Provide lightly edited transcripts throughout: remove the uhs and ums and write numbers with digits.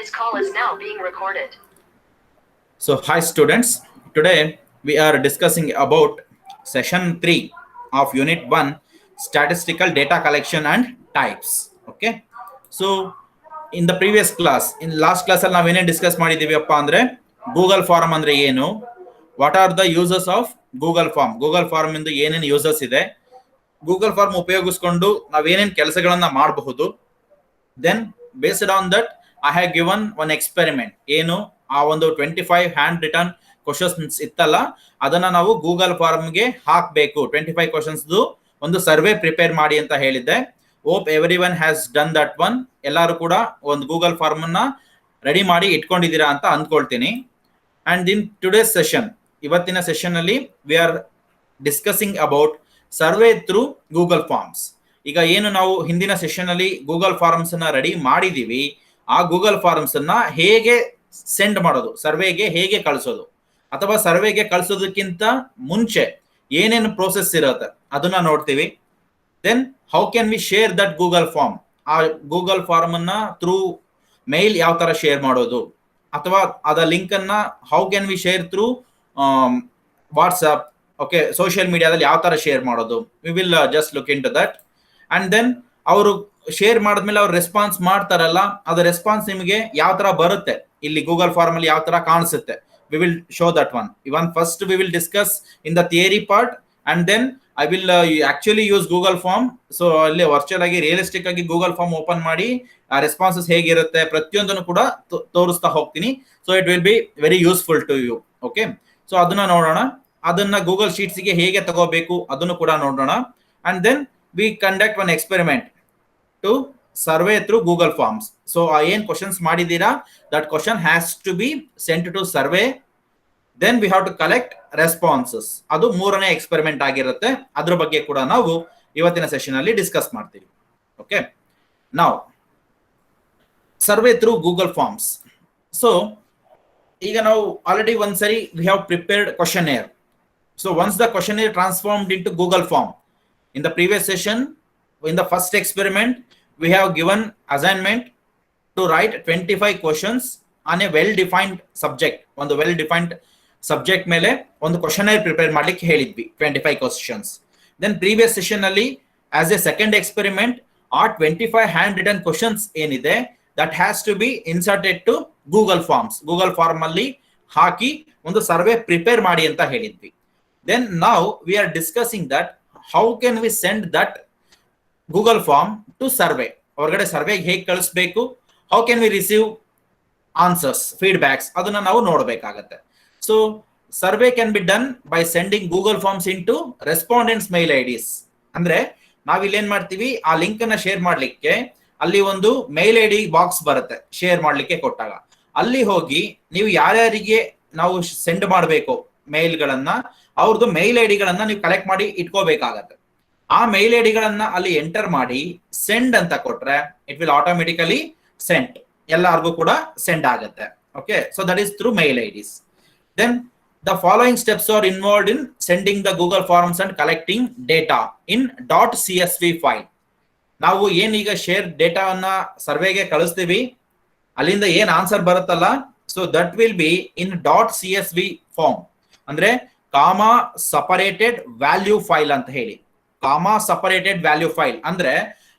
This call is now being recorded. So, hi students. Today we are discussing about session 3 of unit 1, statistical data collection and types. Okay. So, in the previous class, in last class ಅಲ್ಲಿ ನಾವೇನೇ discuss ಮಾಡಿದೀವಿಪ್ಪ ಅಂದ್ರೆ Google form ಅಂದ್ರೆ ಏನು, what are the uses of Google form ಇಂದ ಏನೇನು uses ಇದೆ, Google form ಉಪಯೋಗಿಸ್ಕೊಂಡು ನಾವೇನೇನು ಕೆಲಸಗಳನ್ನ ಮಾಡಬಹುದು. Then based on that I have given one experiment. ಏನು ಆ ಒಂದು 25 ಹ್ಯಾಂಡ್ ರಿಟರ್ನ್ ಕ್ವಶನ್ಸ್ ಇತ್ತಲ್ಲ, ಅದನ್ನ ನಾವು ಗೂಗಲ್ ಫಾರ್ಮ್ಗೆ ಹಾಕಬೇಕು. 25 ಕ್ವಶನ್ಸ್ ಒಂದು ಸರ್ವೆ ಪ್ರಿಪೇರ್ ಮಾಡಿ ಅಂತ ಹೇಳಿದ್ದೆ. Hope every one has done that one. ಎಲ್ಲರೂ ಕೂಡ ಒಂದು ಗೂಗಲ್ ಫಾರ್ಮ್ ಅನ್ನ ರೆಡಿ ಮಾಡಿ ಇಟ್ಕೊಂಡಿದ್ದೀರಾ ಅಂತ ಅಂದ್ಕೊಳ್ತೀನಿ. ಅಂಡ್ ಇನ್ ಟುಡೇಸ್ ಸೆಷನ್, ಇವತ್ತಿನ ಸೆಷನ್ ಅಲ್ಲಿ we are discussing about survey through Google forms. ಈಗ ಏನು ನಾವು ಹಿಂದಿನ ಸೆಷನ್ ಅಲ್ಲಿ ಗೂಗಲ್ ಫಾರ್ಮ್ಸ್ ಅನ್ನ ರೆಡಿ ಮಾಡಿದೀವಿ, ಆ ಗೂಗಲ್ ಫಾರ್ಮ್ಸ್ ಅನ್ನ ಹೇಗೆ ಸೆಂಡ್ ಮಾಡೋದು, ಸರ್ವೆಗೆ ಹೇಗೆ ಕಳಿಸೋದು, ಅಥವಾ ಸರ್ವೆಗೆ ಕಳಿಸೋದಕ್ಕಿಂತ ಮುಂಚೆ ಏನೇನು ಪ್ರೋಸೆಸ್ ಇರುತ್ತೆ ಅದನ್ನ ನೋಡ್ತೀವಿ. Then how can we share that Google form, ಆ ಗೂಗಲ್ ಫಾರ್ಮ್ ಅನ್ನ ಥ್ರೂ ಮೇಲ್ ಯಾವ ತರ ಶೇರ್ ಮಾಡೋದು, ಅಥವಾ ಅದ ಲಿಂಕ್ ಅನ್ನ how can we share through WhatsApp, okay, social ಮೀಡಿಯಾದಲ್ಲಿ ಯಾವ ತರ ಶೇರ್ ಮಾಡೋದು. We will just look into that. And then ಅವರು ಶೇರ್ ಮಾಡಿದ್ಮೇಲೆ ಅವ್ರು ರೆಸ್ಪಾನ್ಸ್ ಮಾಡ್ತಾರಲ್ಲ, ಅದ ರೆಸ್ಪಾನ್ಸ್ ನಿಮಗೆ ಯಾವ ತರ ಬರುತ್ತೆ, ಇಲ್ಲಿ ಗೂಗಲ್ ಫಾರ್ಮ್ ಅಲ್ಲಿ ಯಾವ ತರ ಕಾಣಿಸುತ್ತೆ, we will show that one. Even first we will discuss in the theory part, and then I will actually use Google form. So ಅಲ್ಲಿ ವರ್ಚುವಲ್ ಆಗಿ ರಿಯಲಿಸ್ಟಿಕ್ ಆಗಿ ಗೂಗಲ್ ಫಾರ್ಮ್ ಓಪನ್ ಮಾಡಿ ಆ ರೆಸ್ಪಾನ್ಸಸ್ ಹೇಗಿರುತ್ತೆ ಪ್ರತಿಯೊಂದನ್ನು ಕೂಡ ತೋರಿಸ್ತಾ ಹೋಗ್ತೀನಿ. So it will be very useful to you. Okay, so ಅದನ್ನ ನೋಡೋಣ. ಅದನ್ನ ಗೂಗಲ್ ಶೀಟ್ಸ್ಗೆ ಹೇಗೆ ತಗೋಬೇಕು ಅದನ್ನು ಕೂಡ ನೋಡೋಣ. And then we conduct one experiment to survey through Google forms. So ಏನ್ ಕ್ವಶನ್ಸ್ ಮಾಡಿದೀರಾ, that question has to be sent to survey. Then we have to collect responses. ಅದು ಮೂರನೇ ಎಕ್ಸ್ಪೆರಿಮೆಂಟ್ ಆಗಿರುತ್ತೆ. ಅದ್ರ ಬಗ್ಗೆ ಕೂಡ ನಾವು ಇವತ್ತಿನ ಸೆಷನ್ ಅಲ್ಲಿ ಡಿಸ್ಕಸ್ ಮಾಡ್ತೀವಿ. ಓಕೆ, ನಾವು survey through Google forms. So ಈಗ ನಾವು ಆಲ್ರೆಡಿ ಒಂದ್ಸರಿ we have prepared questionnaire. So once the questionnaire transformed into Google form, in the previous session, in the first experiment, we have given assignment to write 25 questions on a well-defined subject. On the well-defined subject ಮೇಲೆ ಒಂದು questionnaire prepare ಮಾಡ್ಲಿಕ್ಕೆ ಹೇಳಿದ್ವಿ, 25 questions. Then previous session ಅಲ್ಲಿ as a second experiment, ಆ 25 hand-written questions ಏನಿದೆ that has to be inserted to Google Forms. Google Form ಅಲ್ಲಿ ಹಾಕಿ ಒಂದು survey prepare ಮಾಡಿ ಅಂತ ಹೇಳಿದ್ವಿ. Then now we are discussing that how can we send that Google form to survey. ಹೊರಗಡೆ ಸರ್ವೆಗೆ ಹೇಗೆ ಕಳಿಸಬೇಕು, how can we receive answers, feedbacks, ಅದನ್ನ ನಾವು ನೋಡಬೇಕಾಗತ್ತೆ. So survey can be done by sending Google forms into respondents mail IDs. ಅಂದ್ರೆ ನಾವಿಲ್ಲಿ ಏನ್ ಮಾಡ್ತೀವಿ, ಆ ಲಿಂಕ್ ಅನ್ನ ಶೇರ್ ಮಾಡ್ಲಿಕ್ಕೆ ಅಲ್ಲಿ ಒಂದು ಮೇಲ್ ಐಡಿ ಬಾಕ್ಸ್ ಬರುತ್ತೆ ಶೇರ್ ಮಾಡ್ಲಿಕ್ಕೆ ಕೊಟ್ಟಾಗ. ಅಲ್ಲಿ ಹೋಗಿ ನೀವು ಯಾರ್ಯಾರಿಗೆ ನಾವು ಸೆಂಡ್ ಮಾಡಬೇಕು ಮೇಲ್ಗಳನ್ನ, ಅವ್ರದ್ದು ಮೇಲ್ ಐಡಿಗಳನ್ನ ನೀವು ಕಲೆಕ್ಟ್ ಮಾಡಿ ಇಟ್ಕೋಬೇಕಾಗತ್ತೆ. ಆ ಮೇಲ್ ಐಡಿಗಳನ್ನ ಅಲ್ಲಿ ಎಂಟರ್ ಮಾಡಿ ಸೆಂಡ್ ಅಂತ ಕೊಟ್ರೆ ಇಟ್ ವಿಲ್ ಆಟೋಮೆಟಿಕಲಿ ಸೆಂಡ್, ಎಲ್ಲಾರ್ಗೂ ಕೂಡ ಸೆಂಡ್ ಆಗುತ್ತೆ. Okay, so that is through mail IDs. Then the following steps are involved in sending the Google forms and collecting data in .csv file. ನಾವು ಏನೀಗ share ಡೇಟಾವನ್ನ ಸರ್ವೆಗೆ ಕಳಿಸ್ತೀವಿ, ಅಲ್ಲಿಂದ ಏನ್ ಆನ್ಸರ್ ಬರುತ್ತಲ್ಲ, so that will be in .csv form. ಅಂದ್ರೆ comma separated value file ಅಂತ ಹೇಳಿ. ಕಾಮಾ ಸಪರೇಟೆಡ್ ವ್ಯಾಲ್ಯೂ ಫೈಲ್ ಅಂದ್ರೆ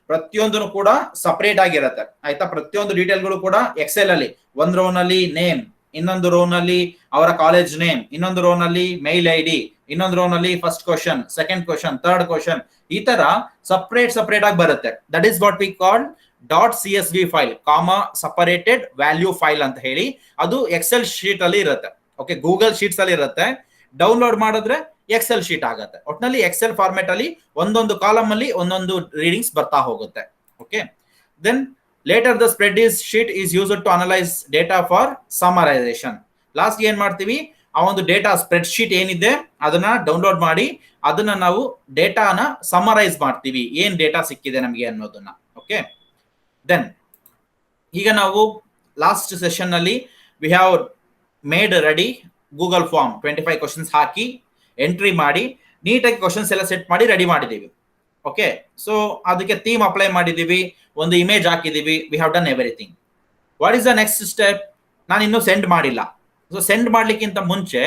ಪ್ರತಿಯೊಂದನ್ನು ಕೂಡ ಸಪರೇಟ್ ಆಗಿರುತ್ತೆ, ಆಯ್ತಾ. ಪ್ರತಿಯೊಂದು ಡೀಟೇಲ್ಗಳು ಕೂಡ ಎಕ್ಸೆಲ್ ಅಲ್ಲಿ ಒಂದು ರೋ ನಲ್ಲಿ ನೇಮ್, ಇನ್ನೊಂದು ರೋ ನಲ್ಲಿ ಅವರ ಕಾಲೇಜ್ ನೇಮ್, ಇನ್ನೊಂದು ರೋ ನಲ್ಲಿ ಮೇಲ್ ಐಡಿ, ಇನ್ನೊಂದು ರೋ ನಲ್ಲಿ first question, second question, third question, ಈ ತರ ಸಪರೇಟ್ ಆಗಿ ಬರುತ್ತೆ. That is what we call .csv file, comma separated value file ಅಂತ ಹೇಳಿ. ಅದು ಎಕ್ಸೆಲ್ ಶೀಟ್ ಅಲ್ಲಿ ಇರುತ್ತೆ. ಓಕೆ, ಗೂಗಲ್ ಶೀಟ್ಸ್ ಅಲ್ಲಿ ಇರುತ್ತೆ. ಡೌನ್ಲೋಡ್ ಮಾಡಿದ್ರೆ ಎಕ್ಸೆಲ್ ಶೀಟ್ ಆಗುತ್ತೆ. ಒಟ್ಟಿನಲ್ಲಿ ಎಕ್ಸೆಲ್ ಫಾರ್ಮೆಟ್ ಅಲ್ಲಿ ಒಂದೊಂದು ಕಾಲಮ್ ಅಲ್ಲಿ ಒಂದೊಂದು ರೀಡಿಂಗ್ಸ್ ಬರ್ತಾ ಹೋಗುತ್ತೆ. Okay, then later the spreadsheet is used to analyse data for summarisation. Last ಏನ್ ಮಾಡ್ತೀವಿ, ಆ ಒಂದು ಡೇಟಾ ಸ್ಪ್ರೆಡ್ ಶೀಟ್ ಏನಿದೆ ಅದನ್ನ ಡೌನ್ಲೋಡ್ ಮಾಡಿ ಅದನ್ನ ನಾವು ಡೇಟಾನ ಸಮರೈಸ್ ಮಾಡ್ತೀವಿ, ಏನ್ ಡೇಟಾ ಸಿಕ್ಕಿದೆ ನಮಗೆ ಅನ್ನೋದನ್ನ. ಓಕೆ, ದೆನ್ ಈಗ ನಾವು ಲಾಸ್ಟ್ ಸೆಷನ್ ಅಲ್ಲಿ we have made ready Google form. 25 questions ಹಾಕಿ ಎಂಟ್ರಿ ಮಾಡಿ ನೀಟಾಗಿ ಕ್ವಶನ್ಸ್ ಎಲ್ಲ ಸೆಟ್ ಮಾಡಿ ರೆಡಿ ಮಾಡಿದೀವಿ. ಓಕೆ, ಸೊ ಅದಕ್ಕೆ ಥೀಮ್ ಅಪ್ಲೈ ಮಾಡಿದೀವಿ, ಒಂದು ಇಮೇಜ್ ಹಾಕಿದೀವಿ, we have done everything. What is the next step? ನಾನು ಇನ್ನೂ ಸೆಂಡ್ ಮಾಡಿಲ್ಲ. ಸೊ ಸೆಂಡ್ ಮಾಡ್ಲಿಕ್ಕಿಂತ ಮುಂಚೆ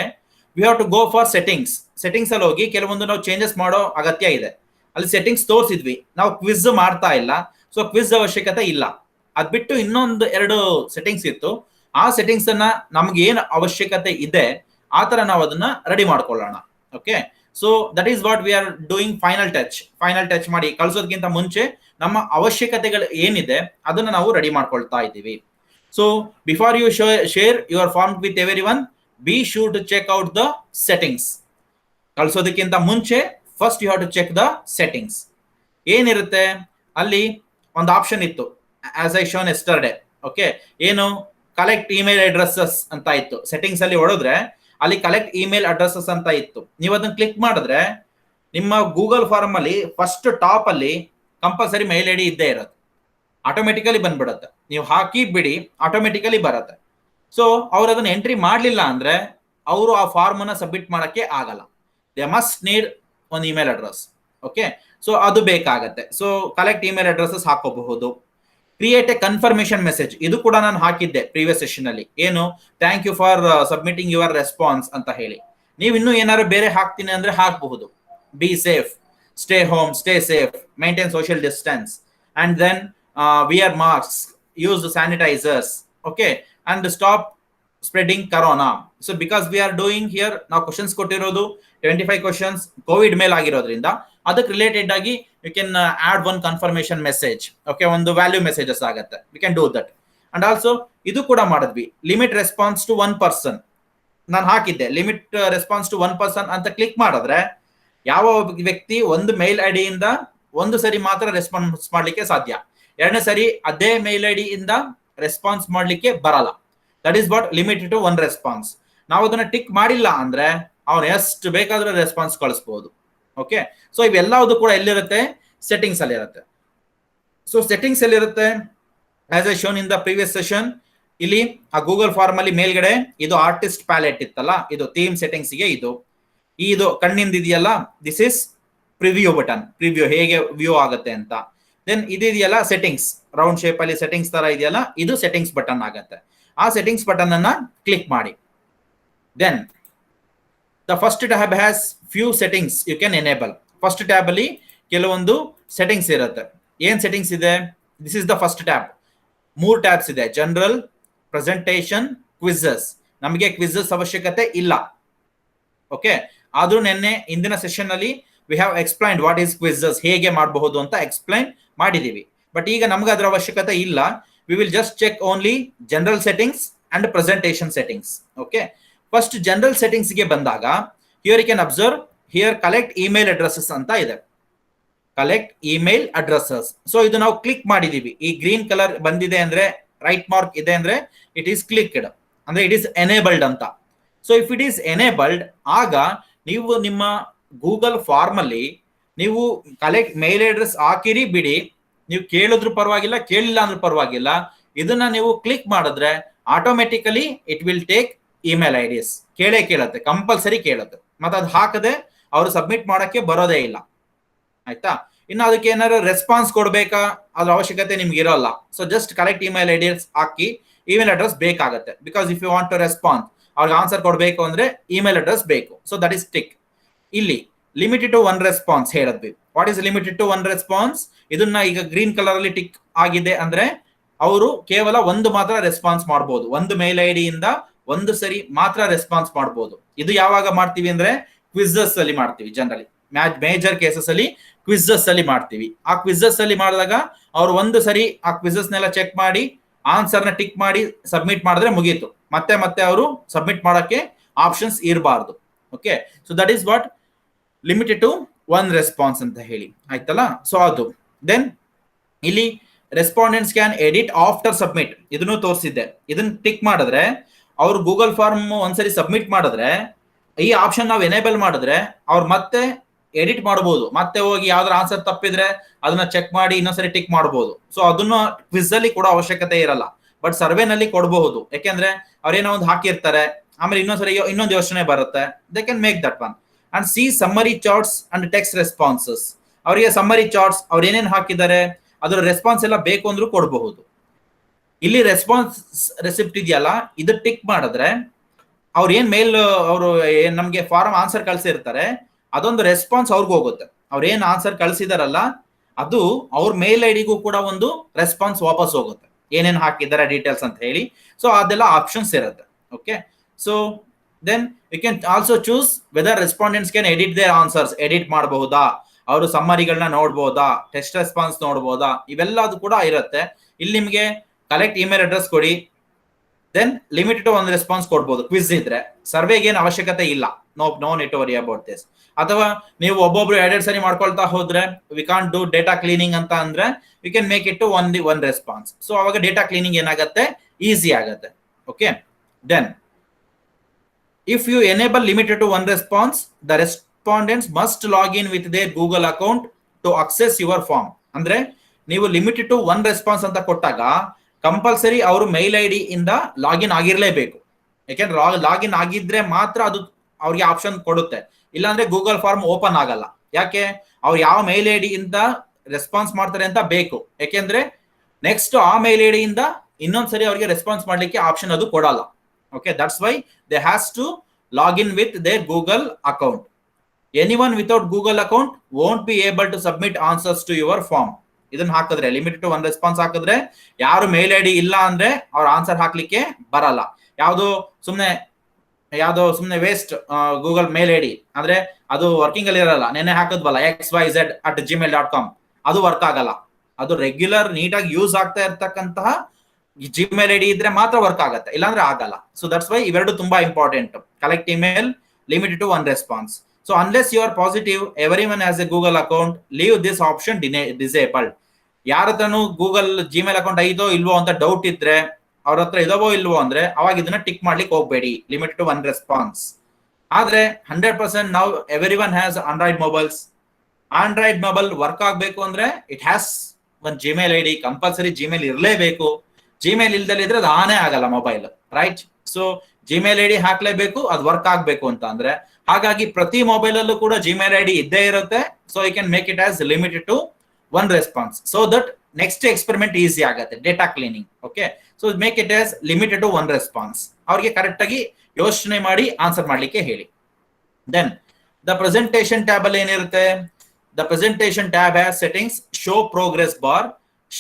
we have to go for settings. Settings ಅಲ್ಲಿ ಹೋಗಿ ಕೆಲವೊಂದು ನಾವು ಚೇಂಜಸ್ ಮಾಡೋ ಅಗತ್ಯ ಇದೆ. ಅಲ್ಲಿ ಸೆಟ್ಟಿಂಗ್ಸ್ ತೋರಿಸಿದ್ವಿ, ನಾವು ಕ್ವಿಜ್ ಮಾಡ್ತಾ ಇಲ್ಲ, ಸೊ ಕ್ವಿಜ್ ಅವಶ್ಯಕತೆ ಇಲ್ಲ. ಅದ್ ಬಿಟ್ಟು ಇನ್ನೊಂದು 2 ಸೆಟ್ಟಿಂಗ್ಸ್ ಇತ್ತು. ಆ ಸೆಟ್ಟಿಂಗ್ಸ್ ಅನ್ನ ನಮ್ಗೆ ಏನು ಅವಶ್ಯಕತೆ ಇದೆ ಆ ತರ ನಾವು ಅದನ್ನ ರೆಡಿ ಮಾಡ್ಕೊಳ್ಳೋಣ. Okay, so that is what we are doing. Final touch ಮಾಡಿ ಕಳ್ಸೋದಕ್ಕಿಂತ ಮುಂಚೆ ನಮ್ಮ ಅವಶ್ಯಕತೆಗಳು ಏನಿದೆ ಅದನ್ನ ನಾವು ರೆಡಿ ಮಾಡ್ಕೊಳ್ತಾ ಇದ್ದೀವಿ. So before you share your form with everyone, be sure to check out the settings. ಕಳ್ಸೋದಕ್ಕಿಂತ ಮುಂಚೆ first you have to check the settings. ಏನಿರುತ್ತೆ ಅಲ್ಲಿ ಒಂದು ಆಪ್ಷನ್ ಇತ್ತು, as I shown yesterday. Okay, ಏನು ಕಲೆಕ್ಟ್ ಇಮೇಲ್ ಅಡ್ರೆಸಸ್ ಅಂತ ಇತ್ತು. Settings ಅಲ್ಲಿ ಹೊಡೆದ್ರೆ ಅಲ್ಲಿ ಕಲೆಕ್ಟ್ ಇಮೇಲ್ ಅಡ್ರೆಸಸ್ ಅಂತ ಇತ್ತು. ನೀವು ಅದನ್ನ ಕ್ಲಿಕ್ ಮಾಡಿದ್ರೆ ನಿಮ್ಮ ಗೂಗಲ್ ಫಾರ್ಮ್ ಅಲ್ಲಿ ಫಸ್ಟ್ ಟಾಪ್ ಅಲ್ಲಿ ಕಂಪಲ್ಸರಿ ಮೇಲ್ ಐಡಿ ಇದ್ದೇ ಇರುತ್ತೆ. ಆಟೋಮೆಟಿಕಲಿ ಬಂದ್ಬಿಡುತ್ತೆ. ನೀವು ಹಾಕಿ ಬಿಡಿ, ಆಟೋಮೆಟಿಕಲಿ ಬರುತ್ತೆ. ಸೊ ಅವ್ರು ಅದನ್ನ ಎಂಟ್ರಿ ಮಾಡಲಿಲ್ಲ ಅಂದ್ರೆ ಅವರು ಆ ಫಾರ್ಮ್ ಅನ್ನ ಸಬ್ಮಿಟ್ ಮಾಡಕ್ಕೆ ಆಗಲ್ಲ. ದೇ ಮಸ್ಟ್ ನೀಡ್ ಒಂದು ಇಮೇಲ್ ಅಡ್ರೆಸ್. ಓಕೆ, ಸೊ ಅದು ಬೇಕಾಗತ್ತೆ. ಸೊ ಕಲೆಕ್ಟ್ ಇಮೇಲ್ ಅಡ್ರೆಸಸ್ ಹಾಕೋಬಹುದು. ಕ್ರಿಯೇಟ್ ಎ ಕನ್ಫರ್ಮೇಶನ್ ಮೆಸೇಜ್, ಇದು ಕೂಡ ನಾನು ಹಾಕಿದ್ದೆ ಪ್ರೀವಿಯಸ್ ಸೆಷನ್ ಅಲ್ಲಿ. ಏನು, thank you for submitting your response ಅಂತ ಹೇಳಿ. ನೀವು ಇನ್ನೂ ಏನಾದ್ರು ಬೇರೆ ಹಾಕ್ತೀನಿ ಅಂದ್ರೆ ಹಾಕಬಹುದು. Be safe, stay home, stay safe, maintain social distance, and then wear masks, use the sanitizers, okay, and stop spreading corona. So because we are doing here now questions ಕೊಟ್ಟಿರೋದು 25 questions covid ಮೇಲೆ ಆಗಿರೋದ್ರಿಂದ ಅದಕ್ಕೆ related ಆಗಿ you can add one confirmation message. Okay, ಒಂದು value messages ಆಗುತ್ತೆ. we can do that. and also ಇದು ಕೂಡ ಮಾಡಿದ್ವಿ, ಲಿಮಿಟ್ ರೆಸ್ಪಾನ್ಸ್ ಟು 1 person. ನಾನು ಹಾಕಿದ್ದೆ ಲಿಮಿಟ್ ರೆಸ್ಪಾನ್ಸ್ ಟು 1 person ಅಂತ ಕ್ಲಿಕ್ ಮಾಡಿದ್ರೆ ಯಾವ ವ್ಯಕ್ತಿ ಒಂದು ಮೇಲ್ ಐಡಿಯಿಂದ ಒಂದು ಸರಿ ಮಾತ್ರ ರೆಸ್ಪಾನ್ಸ್ ಮಾಡ್ಲಿಕ್ಕೆ ಸಾಧ್ಯ, ಎರಡನೇ ಸರಿ ಅದೇ ಮೇಲ್ ಐಡಿ ಇಂದ ರೆಸ್ಪಾನ್ಸ್ ಮಾಡ್ಲಿಕ್ಕೆ ಬರಲ್ಲ. That is what limit to 1 response. ನಾವು ಅದನ್ನ ಟಿಕ್ ಮಾಡಿಲ್ಲ ಅಂದ್ರೆ ಅವ್ನು ಎಷ್ಟು ಬೇಕಾದ್ರೂ ರೆಸ್ಪಾನ್ಸ್ ಕಳಿಸಬಹುದು. ಓಕೆ, ಸೊ ಇವೆಲ್ಲವುದು ಕೂಡ ಎಲ್ಲಿರುತ್ತೆ? ಸೆಟ್ಟಿಂಗ್ಸ್ ಅಲ್ಲಿ ಇರುತ್ತೆ. ಸೊ ಸೆಟ್ಟಿಂಗ್ಸ್ ಅಲ್ಲಿ ಇರುತ್ತೆ as I shown in the previous session. ಇಲ್ಲಿ ಆ ಗೂಗಲ್ ಫಾರ್ಮ್ ಅಲ್ಲಿ ಮೇಲ್ಗಡೆ ಇದು ಆರ್ಟಿಸ್ಟ್ ಪ್ಯಾಲೆಟ್ ಇತ್ತಲ್ಲ, ಇದು ಥೀಮ್ ಸೆಟ್ಟಿಂಗ್ಸ್ ಗೆ ಇದು ಕಣ್ಣಿಂದ ಇದೆಯಲ್ಲ, this is preview button. Preview ಹೇಗೆ ವ್ಯೂ ಆಗುತ್ತೆ ಅಂತ. ದೆನ್ ಇದೆಯಲ್ಲ ಸೆಟ್ಟಿಂಗ್ಸ್, ರೌಂಡ್ ಶೇಪ್ ಅಲ್ಲಿ ಸೆಟ್ಟಿಂಗ್ಸ್ ತರ ಇದೆಯಲ್ಲ, ಇದು ಸೆಟ್ಟಿಂಗ್ಸ್ ಬಟನ್ ಆಗುತ್ತೆ. ಆ ಸೆಟ್ಟಿಂಗ್ಸ್ ಬಟನ್ ಅನ್ನ ಕ್ಲಿಕ್ ಮಾಡಿ. Then the first tab has few settings you can enable. First tab ಅಲ್ಲಿ ಕೆಲವೊಂದು ಸೆಟ್ಟಿಂಗ್ಸ್ ಇರುತ್ತೆ. ಏನ್ ಸೆಟ್ಟಿಂಗ್ಸ್ ಇದೆ? This is the first tab. 3 tabs ಇದೆ, ಜನರಲ್, ಪ್ರೆಸೆಂಟೇಷನ್, ಕ್ವಿಝಸ್. ನಮಗೆ ಕ್ವಿಝಸ್ ಅವಶ್ಯಕತೆ ಇಲ್ಲ. ಓಕೆ, ಆದ್ರೂ ಇಂದಿನ ಸೆಷನ್ ಅಲ್ಲಿ we have explained what is quizzes, ಹೇಗೆ ಮಾಡಬಹುದು ಅಂತ ಎಕ್ಸ್ಪ್ಲೈನ್ ಮಾಡಿದೀವಿ. ಬಟ್ ಈಗ ನಮ್ಗೆ ಅದರ ಅವಶ್ಯಕತೆ ಇಲ್ಲ. We will just check only general settings and presentation settings. Okay, first general settings ಗೆ ಬಂದಾಗ here you can observe, here collect email addresses ಅಂತ ಇದೆ. Collect email addresses. ಸೊ ಇದು ನಾವು ಕ್ಲಿಕ್ ಮಾಡಿದೀವಿ. ಈ ಗ್ರೀನ್ ಕಲರ್ ಬಂದಿದೆ ಅಂದ್ರೆ, ರೈಟ್ ಮಾರ್ಕ್ ಇದೆ ಅಂದ್ರೆ ಇಟ್ ಈಸ್ ಕ್ಲಿಕ್ಡ್, ಅಂದ್ರೆ ಇಟ್ ಈಸ್ ಎನೇಬಲ್ಡ್ ಅಂತ. So if it is enabled, ಆಗ ನೀವು ನಿಮ್ಮ ಗೂಗಲ್ ಫಾರ್ಮ್ ಅಲ್ಲಿ ನೀವು ಕಲೆಕ್ಟ್ ಮೇಲ್ ಅಡ್ರೆಸ್ ಹಾಕಿರಿ ಬಿಡಿ, ನೀವು ಕೇಳಿದ್ರು ಪರವಾಗಿಲ್ಲ, ಕೇಳಿಲ್ಲ ಅಂದ್ರೂ ಪರವಾಗಿಲ್ಲ, ಇದನ್ನ ನೀವು ಕ್ಲಿಕ್ ಮಾಡಿದ್ರೆ automatically it will take email IDs. ಕೇಳುತ್ತೆ, ಕಂಪಲ್ಸರಿ ಕೇಳುತ್ತೆ. ಮತ್ತೆ ಅದು ಹಾಕದೆ ಅವರು ಸಬ್ಮಿಟ್ ಮಾಡಕ್ಕೆ ಬರೋದೇ ಇಲ್ಲ. ಆಯ್ತಾ? ಇನ್ನು ಅದಕ್ಕೆ ಏನಾದ್ರು ರೆಸ್ಪಾನ್ಸ್ ಕೊಡ್ಬೇಕಾ, ಅದ್ರ ಅವಶ್ಯಕತೆ ನಿಮ್ಗೆ ಇರೋಲ್ಲ. So just collect email IDs ಹಾಕಿ ಇಮೇಲ್ ಅಡ್ರೆಸ್ ಬೇಕಾಗತ್ತೆ. Because if you want to response, ಅವ್ರಿಗೆ ಆನ್ಸರ್ ಕೊಡಬೇಕು ಅಂದ್ರೆ ಇಮೇಲ್ ಅಡ್ರೆಸ್ ಬೇಕು. So that is tick. ಇಲ್ಲಿ ಲಿಮಿಟೆಡ್ ಟು 1 ರೆಸ್ಪಾನ್ಸ್ ಹೇಳಿದ್ವಿ. What is limited to 1 response? ಇದನ್ನ ಈಗ ಗ್ರೀನ್ ಕಲರ್ ಅಲ್ಲಿ ಟಿಕ್ ಆಗಿದೆ ಅಂದ್ರೆ ಅವರು ಕೇವಲ ಒಂದು ಮಾತ್ರ ರೆಸ್ಪಾನ್ಸ್ ಮಾಡಬಹುದು. ಒಂದು ಮೇಲ್ ಐಡಿಯಿಂದ ಒಂದು ಸರಿ ಮಾತ್ರ ರೆಸ್ಪಾನ್ಸ್ ಮಾಡಬಹುದು. ಇದು ಯಾವಾಗ ಮಾಡ್ತೀವಿ ಅಂದ್ರೆ ಕ್ವಿಝಸ್ ಅಲ್ಲಿ ಮಾಡ್ತೀವಿ. ಜನರಲಿ ಮೇಜರ್ ಕೇಸಸ್ ಅಲ್ಲಿ ಕ್ವಿಝಸ್ ಅಲ್ಲಿ ಮಾಡ್ತೀವಿ. ಆ ಕ್ವಿಝಸ್ ಅಲ್ಲಿ ಮಾಡಿದಾಗ ಅವ್ರು ಒಂದು ಸರಿ ಆ ಕ್ವಿಝಸ್ ನೆಲ್ಲ ಚೆಕ್ ಮಾಡಿ ಆನ್ಸರ್ ನ ಟಿಕ್ ಮಾಡಿ ಸಬ್ಮಿಟ್ ಮಾಡಿದ್ರೆ ಮುಗೀತು. ಮತ್ತೆ ಅವರು ಸಬ್ಮಿಟ್ ಮಾಡಕ್ಕೆ ಆಪ್ಷನ್ಸ್ ಇರಬಾರ್ದು. Okay, so that is what limited to 1 response ಅಂತ ಹೇಳಿ. ಆಯ್ತಲ್ಲ? ಸೊ ಅದು ದೆನ್ ಇಲ್ಲಿ respondents can edit after submit, ಇದನ್ನು ತೋರಿಸಿದ್ದೆ. ಇದನ್ನ ಟಿಕ್ ಮಾಡಿದ್ರೆ ಅವ್ರು ಗೂಗಲ್ ಫಾರ್ಮ್ ಒಂದ್ಸರಿ ಸಬ್ಮಿಟ್ ಮಾಡಿದ್ರೆ, ಈ ಆಪ್ಷನ್ ನಾವು ಎನೇಬಲ್ ಮಾಡಿದ್ರೆ ಅವ್ರು ಮತ್ತೆ ಎಡಿಟ್ ಮಾಡಬಹುದು. ಮತ್ತೆ ಹೋಗಿ ಯಾವ್ದಾರ ಆನ್ಸರ್ ತಪ್ಪಿದ್ರೆ ಅದನ್ನ ಚೆಕ್ ಮಾಡಿ ಇನ್ನೊಂದ್ಸರಿ ಟಿಕ್ ಮಾಡಬಹುದು. ಸೊ ಅದನ್ನ ಕ್ವಿಜ್ ಅಲ್ಲಿ ಕೂಡ ಅವಶ್ಯಕತೆ ಇರಲ್ಲ, ಬಟ್ ಸರ್ವೆನಲ್ಲಿ ಕೊಡಬಹುದು. ಯಾಕೆಂದ್ರೆ ಅವ್ರೇನೋ ಒಂದು ಹಾಕಿರ್ತಾರೆ, ಆಮೇಲೆ ಇನ್ನೊಂದ್ಸರಿ ಇನ್ನೊಂದು ಯೋಚನೆ ಬರುತ್ತೆ. They can make that one and C summary charts and text responses. ಅವರಿಗೆ ಸಮ್ಮರಿ ಚಾರ್ಟ್ಸ್ ಅವ್ರು ಏನೇನು ಹಾಕಿದ್ದಾರೆ ಅದರ ರೆಸ್ಪಾನ್ಸ್ ಎಲ್ಲ ಬೇಕು ಅಂದ್ರೂ ಕೊಡಬಹುದು. ಇಲ್ಲಿ ರೆಸ್ಪಾನ್ಸ್ ರೆಸಿಪ್ಟ್ ಇದೆಯಲ್ಲ, ಇದು ಟಿಕ್ ಮಾಡಿದ್ರೆ ಅವ್ರು ಏನ್ ಮೇಲ್ ಅವರು ನಮ್ಗೆ ಫಾರಂ ಆನ್ಸರ್ ಕಳ್ಸಿರ್ತಾರೆ, ಅದೊಂದು ರೆಸ್ಪಾನ್ಸ್ ಅವ್ರಿಗೆ ಹೋಗುತ್ತೆ. ಅವ್ರು ಏನ್ ಆನ್ಸರ್ ಕಳ್ಸಿದಾರಲ್ಲ ಅದು ಅವ್ರ ಮೇಲ್ ಐಡಿಗೂ ಕೂಡ ಒಂದು ರೆಸ್ಪಾನ್ಸ್ ವಾಪಸ್ ಹೋಗುತ್ತೆ, ಏನೇನ್ ಹಾಕಿದ್ದಾರೆ ಡೀಟೇಲ್ಸ್ ಅಂತ ಹೇಳಿ. ಸೊ ಅದೆಲ್ಲ ಆಪ್ಷನ್ಸ್ ಇರುತ್ತೆ. Okay, so then we can also choose whether respondents can edit their answers. Edit ಮಾಡಬಹುದಾ, ಅವರು ಸಮ್ಮರಿಗಳನ್ನ ನೋಡ್ಬೋದಾ, ಟೆಸ್ಟ್ ರೆಸ್ಪಾನ್ಸ್ ನೋಡ್ಬೋದಾ, ಇವೆಲ್ಲದು ಕೂಡ ಇರುತ್ತೆ. ಇಲ್ಲಿ ನಿಮಗೆ ಕಲೆಕ್ಟ್ ಇಮೇಲ್ ಅಡ್ರೆಸ್ ಕೊಡಿ, ದೆನ್ ಲಿಮಿಟೆಡ್ ಟು ಒಂದು ರೆಸ್ಪಾನ್ಸ್ ಕೊಡ್ಬೋದು. ಕ್ವಿಜ್ ಇದ್ರೆ ಸರ್ವೆಗೆ ಏನು ಅವಶ್ಯಕತೆ ಇಲ್ಲ, no need to worry about this. ಅಥವಾ ನೀವು ಒಬ್ಬೊಬ್ರು ಎರಡೆರಡು ಸರಿ ಮಾಡ್ಕೊಳ್ತಾ ಹೋದ್ರೆ we can't do data cleaning ಅಂತ ಅಂದ್ರೆ we can make it to one response. So ಅವಾಗ ಡೇಟಾ ಕ್ಲೀನಿಂಗ್ ಏನಾಗುತ್ತೆ, ಈಸಿ ಆಗುತ್ತೆ. Okay, then if you enable limited to one response, the respondents must log in with their Google account to access your form. ಅಂದ್ರೆ ನೀವು limited to one response ಅಂತ ಕೊಟ್ಟಾಗ compulsory ಅವರು ಮೇಲ್ I D ಇಂದ login ಆಗಿರ್ಲೇಬೇಕು. ಯಾಕೆಂದ್ರೆ login ಆಗಿದ್ರೆ ಮಾತ್ರ ಅದು ಅವ್ರಿಗೆ ಆಪ್ಷನ್ ಕೊಡುತ್ತೆ, ಇಲ್ಲಾಂದ್ರೆ ಗೂಗಲ್ ಫಾರ್ಮ್ ಓಪನ್ ಆಗಲ್ಲ. ಯಾಕೆ, ಅವ್ರು ಯಾವ ಮೇಲ್ ಐ ಡಿ ಇಂದ ರೆಸ್ಪಾನ್ಸ್ ಮಾಡ್ತಾರೆ ಅಂತ ಬೇಕು. ಯಾಕೆಂದ್ರೆ ನೆಕ್ಸ್ಟ್ ಆ ಮೇಲ್ ಐ ಡಿ ಇಂದ ಇನ್ನೊಂದ್ಸರಿ ಅವ್ರಿಗೆ ರೆಸ್ಪಾನ್ಸ್ ಮಾಡ್ಲಿಕ್ಕೆ ಆಪ್ಷನ್ ಅದು ಕೊಡಲ್ಲ. Okay, that's why they has to login with their Google account. Anyone without Google account won't be able to submit answers to your form. ಇದನ್ನ ಹಾಕಿದ್ರೆ ಲಿಮಿಟೆಡ್ ಟು ಒನ್ ರೆಸ್ಪಾನ್ಸ್ ಹಾಕಿದ್ರೆ ಯಾರು ಮೇಲ್ ಐ ಡಿ ಇಲ್ಲ ಅಂದ್ರೆ ಅವ್ರ answer ಹಾಕ್ಲಿಕ್ಕೆ ಬರಲ್ಲ. ಯಾವ್ದೋ ಸುಮ್ನೆ waste Google mail I D ಅಂದ್ರೆ ಅದು ವರ್ಕಿಂಗ್ ಅಲ್ಲಿ ಇರಲ್ಲ. ನೆನ್ನೆ ಹಾಕಿದ್ವಲ್ಲ xyz@gmail.com, ಅದು ವರ್ಕ್ ಆಗಲ್ಲ. ಅದು ರೆಗ್ಯುಲರ್ ನೀಟಾಗಿ ಯೂಸ್ ಆಗ್ತಾ ಇರ್ತಕ್ಕಂತಹ ಜಿಮೇಲ್ ಐ ಡಿ ಇದ್ರೆ ಮಾತ್ರ ವರ್ಕ್ ಆಗುತ್ತೆ, ಇಲ್ಲಾಂದ್ರೆ ಆಗಲ್ಲ. ಸೊ ದಟ್ಸ್ ವೈ ಇವೆರಡು ತುಂಬಾ important. Collect email, limited to one response. So unless you are positive everyone has a Google account, leave this option disabled. ಯಾರ ಹತ್ರನೂ ಗೂಗಲ್ ಜಿಮೇಲ್ ಅಕೌಂಟ್ ಐದೋ ಇಲ್ವೋ ಅಂತ ಡೌಟ್ ಇದ್ರೆ, ಅವ್ರ ಹತ್ರ ಇದಾವೋ ಇಲ್ವೋ ಅಂದ್ರೆ ಅವಾಗ ಇದನ್ನ ಟಿಕ್ ಮಾಡ್ಲಿಕ್ಕೆ ಹೋಗ್ಬೇಡಿ, ಲಿಮಿಟ್ ಟು ಒನ್ ರೆಸ್ಪಾನ್ಸ್. ಆದ್ರೆ 100% ನಾವು everyone has android mobiles. Android mobile work ಆಗ್ಬೇಕು ಅಂದ್ರೆ it has one Gmail I D. Compulsory Gmail ಇರಲೇಬೇಕು. ಜಿಮೇಲ್ ಇಲ್ದಲ್ಲಿ ಇದ್ರೆ ಅದು ಆನೇ ಆಗಲ್ಲ mobile, right? So Gmail I D ಹಾಕ್ಲೇಬೇಕು, ಅದು ವರ್ಕ್ ಆಗ್ಬೇಕು ಅಂತ ಅಂದ್ರೆ. ಹಾಗಾಗಿ ಪ್ರತಿ ಮೊಬೈಲ್ ಅಲ್ಲೂ ಕೂಡ ಜಿಮೇಲ್ ಐ ಡಿ ಇದ್ದೇ ಇರುತ್ತೆ. So you can make it as limited to one response, so that next experiment easy ಆಗುತ್ತೆ, data cleaning. Okay, so make it as limited to one response. ಅವ್ರಿಗೆ ಕರೆಕ್ಟ್ ಆಗಿ ಯೋಚನೆ ಮಾಡಿ answer ಮಾಡ್ಲಿಕ್ಕೆ ಹೇಳಿ. Then the presentation tab ಅಲ್ಲಿ ಏನಿರುತ್ತೆ, the presentation tab has settings, show progress bar,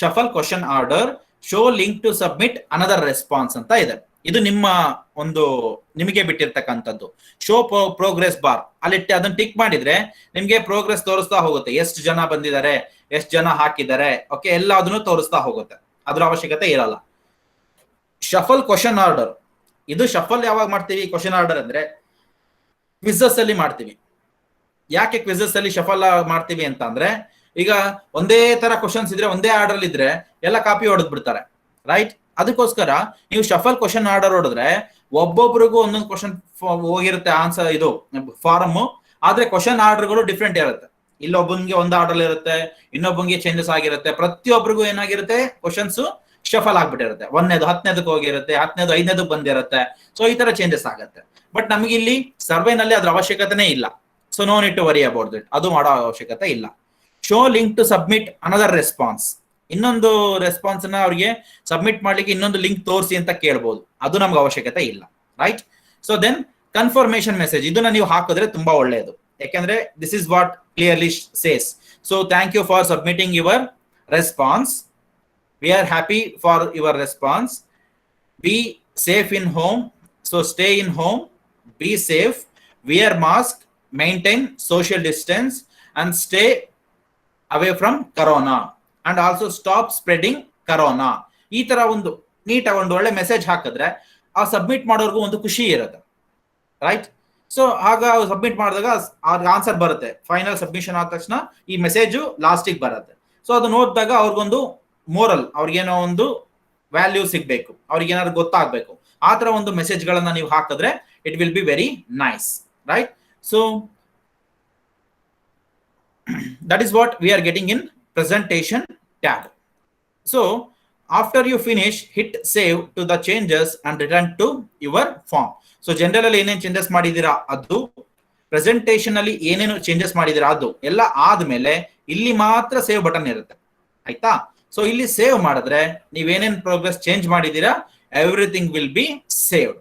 shuffle question order, show link to submit another response ಅಂತ ಇದೆ. ಇದು ನಿಮಗೆ ಬಿಟ್ಟಿರ್ತಕ್ಕಂಥದ್ದು. ಶೋ ಪ್ರೋಗ್ರೆಸ್ ಬಾರ್ ಅಲ್ಲಿಟ್ಟು ಅದನ್ನ ಟಿಕ್ ಮಾಡಿದ್ರೆ ನಿಮ್ಗೆ ಪ್ರೋಗ್ರೆಸ್ ತೋರಿಸ್ತಾ ಹೋಗುತ್ತೆ, ಎಷ್ಟು ಜನ ಬಂದಿದ್ದಾರೆ, ಎಷ್ಟು ಜನ ಹಾಕಿದ್ದಾರೆ. ಓಕೆ, ಎಲ್ಲ ಅದನ್ನು ತೋರಿಸ್ತಾ ಹೋಗುತ್ತೆ, ಅದ್ರ ಅವಶ್ಯಕತೆ ಇರಲ್ಲ. ಶಫಲ್ ಕ್ವಶನ್ ಆರ್ಡರ್, ಇದು ಶಫಲ್ ಯಾವಾಗ ಮಾಡ್ತೀವಿ ಕ್ವಶನ್ ಆರ್ಡರ್ ಅಂದ್ರೆ ಕ್ವಿಝಸ್ ಅಲ್ಲಿ ಮಾಡ್ತೀವಿ. ಯಾಕೆ ಕ್ವಿಝಸ್ ಅಲ್ಲಿ ಶಫಲ್ ಮಾಡ್ತೀವಿ ಅಂತ ಅಂದ್ರೆ, ಈಗ ಒಂದೇ ತರ ಕ್ವಶನ್ಸ್ ಇದ್ರೆ, ಒಂದೇ ಆರ್ಡರ್ ಇದ್ರೆ ಎಲ್ಲ ಕಾಪಿ ಹೊಡೆದ್ ಬಿಡ್ತಾರೆ, ರೈಟ್? ಅದಕ್ಕೋಸ್ಕರ ನೀವು ಶಫಲ್ ಕ್ವಶನ್ ಆರ್ಡರ್ ಹೊಡೆದ್ರೆ ಒಬ್ಬೊಬ್ರಿಗೂ ಒಂದೊಂದು ಕ್ವಶನ್ ಹೋಗಿರುತ್ತೆ ಆನ್ಸರ್, ಇದು ಫಾರಮ್. ಆದ್ರೆ ಕ್ವಶನ್ ಆರ್ಡರ್ಗಳು ಡಿಫ್ರೆಂಟ್ ಇರುತ್ತೆ. ಇಲ್ಲೊಬ್ಬನಿಗೆ ಒಂದು ಆರ್ಡರ್ ಇರುತ್ತೆ, ಇನ್ನೊಬ್ಬನಿಗೆ ಚೇಂಜಸ್ ಆಗಿರುತ್ತೆ. ಪ್ರತಿಯೊಬ್ಬರಿಗೂ ಏನಾಗಿರುತ್ತೆ, ಕ್ವಶನ್ಸ್ ಶಫಲ್ ಆಗ್ಬಿಟ್ಟಿರುತ್ತೆ. 1ನೇದು 10ನೇದಕ್ಕೆ ಹೋಗಿರುತ್ತೆ, 10ನೇದು 5ನೇದಕ್ಕೆ ಬಂದಿರುತ್ತೆ. ಸೊ ಈ ತರ ಚೇಂಜಸ್ ಆಗುತ್ತೆ. ಬಟ್ ನಮಗೆ ಇಲ್ಲಿ ಸರ್ವೆನಲ್ಲಿ ಅದ್ರ ಅವಶ್ಯಕತೆನೇ ಇಲ್ಲ. So no need to worry about it, ಅದು ಮಾಡೋ ಅವಶ್ಯಕತೆ ಇಲ್ಲ. Show link to submit another response, ಇನ್ನೊಂದು ರೆಸ್ಪಾನ್ಸ್ ನ ಅವ್ರಿಗೆ ಸಬ್ಮಿಟ್ ಮಾಡ್ಲಿಕ್ಕೆ ಇನ್ನೊಂದು ಲಿಂಕ್ ತೋರಿಸಿ ಅಂತ ಕೇಳ್ಬೋದು, ಅದು ನಮ್ಗೆ ಅವಶ್ಯಕತೆ ಇಲ್ಲ, right? So then confirmation message, ಇದನ್ನ ನೀವು ಹಾಕಿದ್ರೆ ತುಂಬಾ ಒಳ್ಳೆಯದು. ಯಾಕಂದ್ರೆ this is what clearly says. So thank you for submitting your response, we are happy for your response, be safe in home, so stay in home, be safe, wear mask, maintain social distance and stay away from corona and also stop spreading corona. ಈ ತರ ಒಂದು ನೀಟಾಗಿ ಒಂದು ಒಳ್ಳೆ message ಹಾಕಿದ್ರೆ ಆ submit ಮಾಡೋರ್ಗು ಒಂದು ಖುಷಿ ಇರುತ್ತೆ, ರೈಟ್? ಸೊ ಆಗ ಸಬ್ಮಿಟ್ ಮಾಡಿದಾಗ ಅವ್ರಿಗೆ ಆನ್ಸರ್ ಬರುತ್ತೆ. ಫೈನಲ್ ಸಬ್ಮಿಷನ್ ಆದ ತಕ್ಷಣ ಈ ಮೆಸೇಜು ಲಾಸ್ಟಿಗೆ ಬರುತ್ತೆ. ಸೊ ಅದು ನೋಡಿದಾಗ ಅವ್ರಿಗೊಂದು ಮೋರಲ್, ಅವ್ರಿಗೇನೋ ಒಂದು ವ್ಯಾಲ್ಯೂ ಸಿಗ್ಬೇಕು, ಅವ್ರಿಗೆ ಏನಾದ್ರು ಗೊತ್ತಾಗ್ಬೇಕು. ಆ ತರ ಒಂದು ಮೆಸೇಜ್ಗಳನ್ನ ನೀವು ಹಾಕಿದ್ರೆ it will be very nice, right? So that is what we are getting in presentation tab. So after you finish, hit save to the changes and return to your form. So generally ಏನೇನು changes ಮಾಡಿದೀರಾ ಅದು, presentation ಅಲ್ಲಿ ಏನೇನು changes ಮಾಡಿದೀರಾ ಅದು ಎಲ್ಲ ಆದ್ಮೇಲೆ ಇಲ್ಲಿ ಮಾತ್ರ ಸೇವ್ ಬಟನ್ ಇರುತ್ತೆ, ಆಯ್ತಾ? ಸೊ ಇಲ್ಲಿ ಸೇವ್ ಮಾಡಿದ್ರೆ ನೀವೇನೇನ್ ಪ್ರೋಗ್ರೆಸ್ ಚೇಂಜ್ ಮಾಡಿದೀರಾ everything will be saved.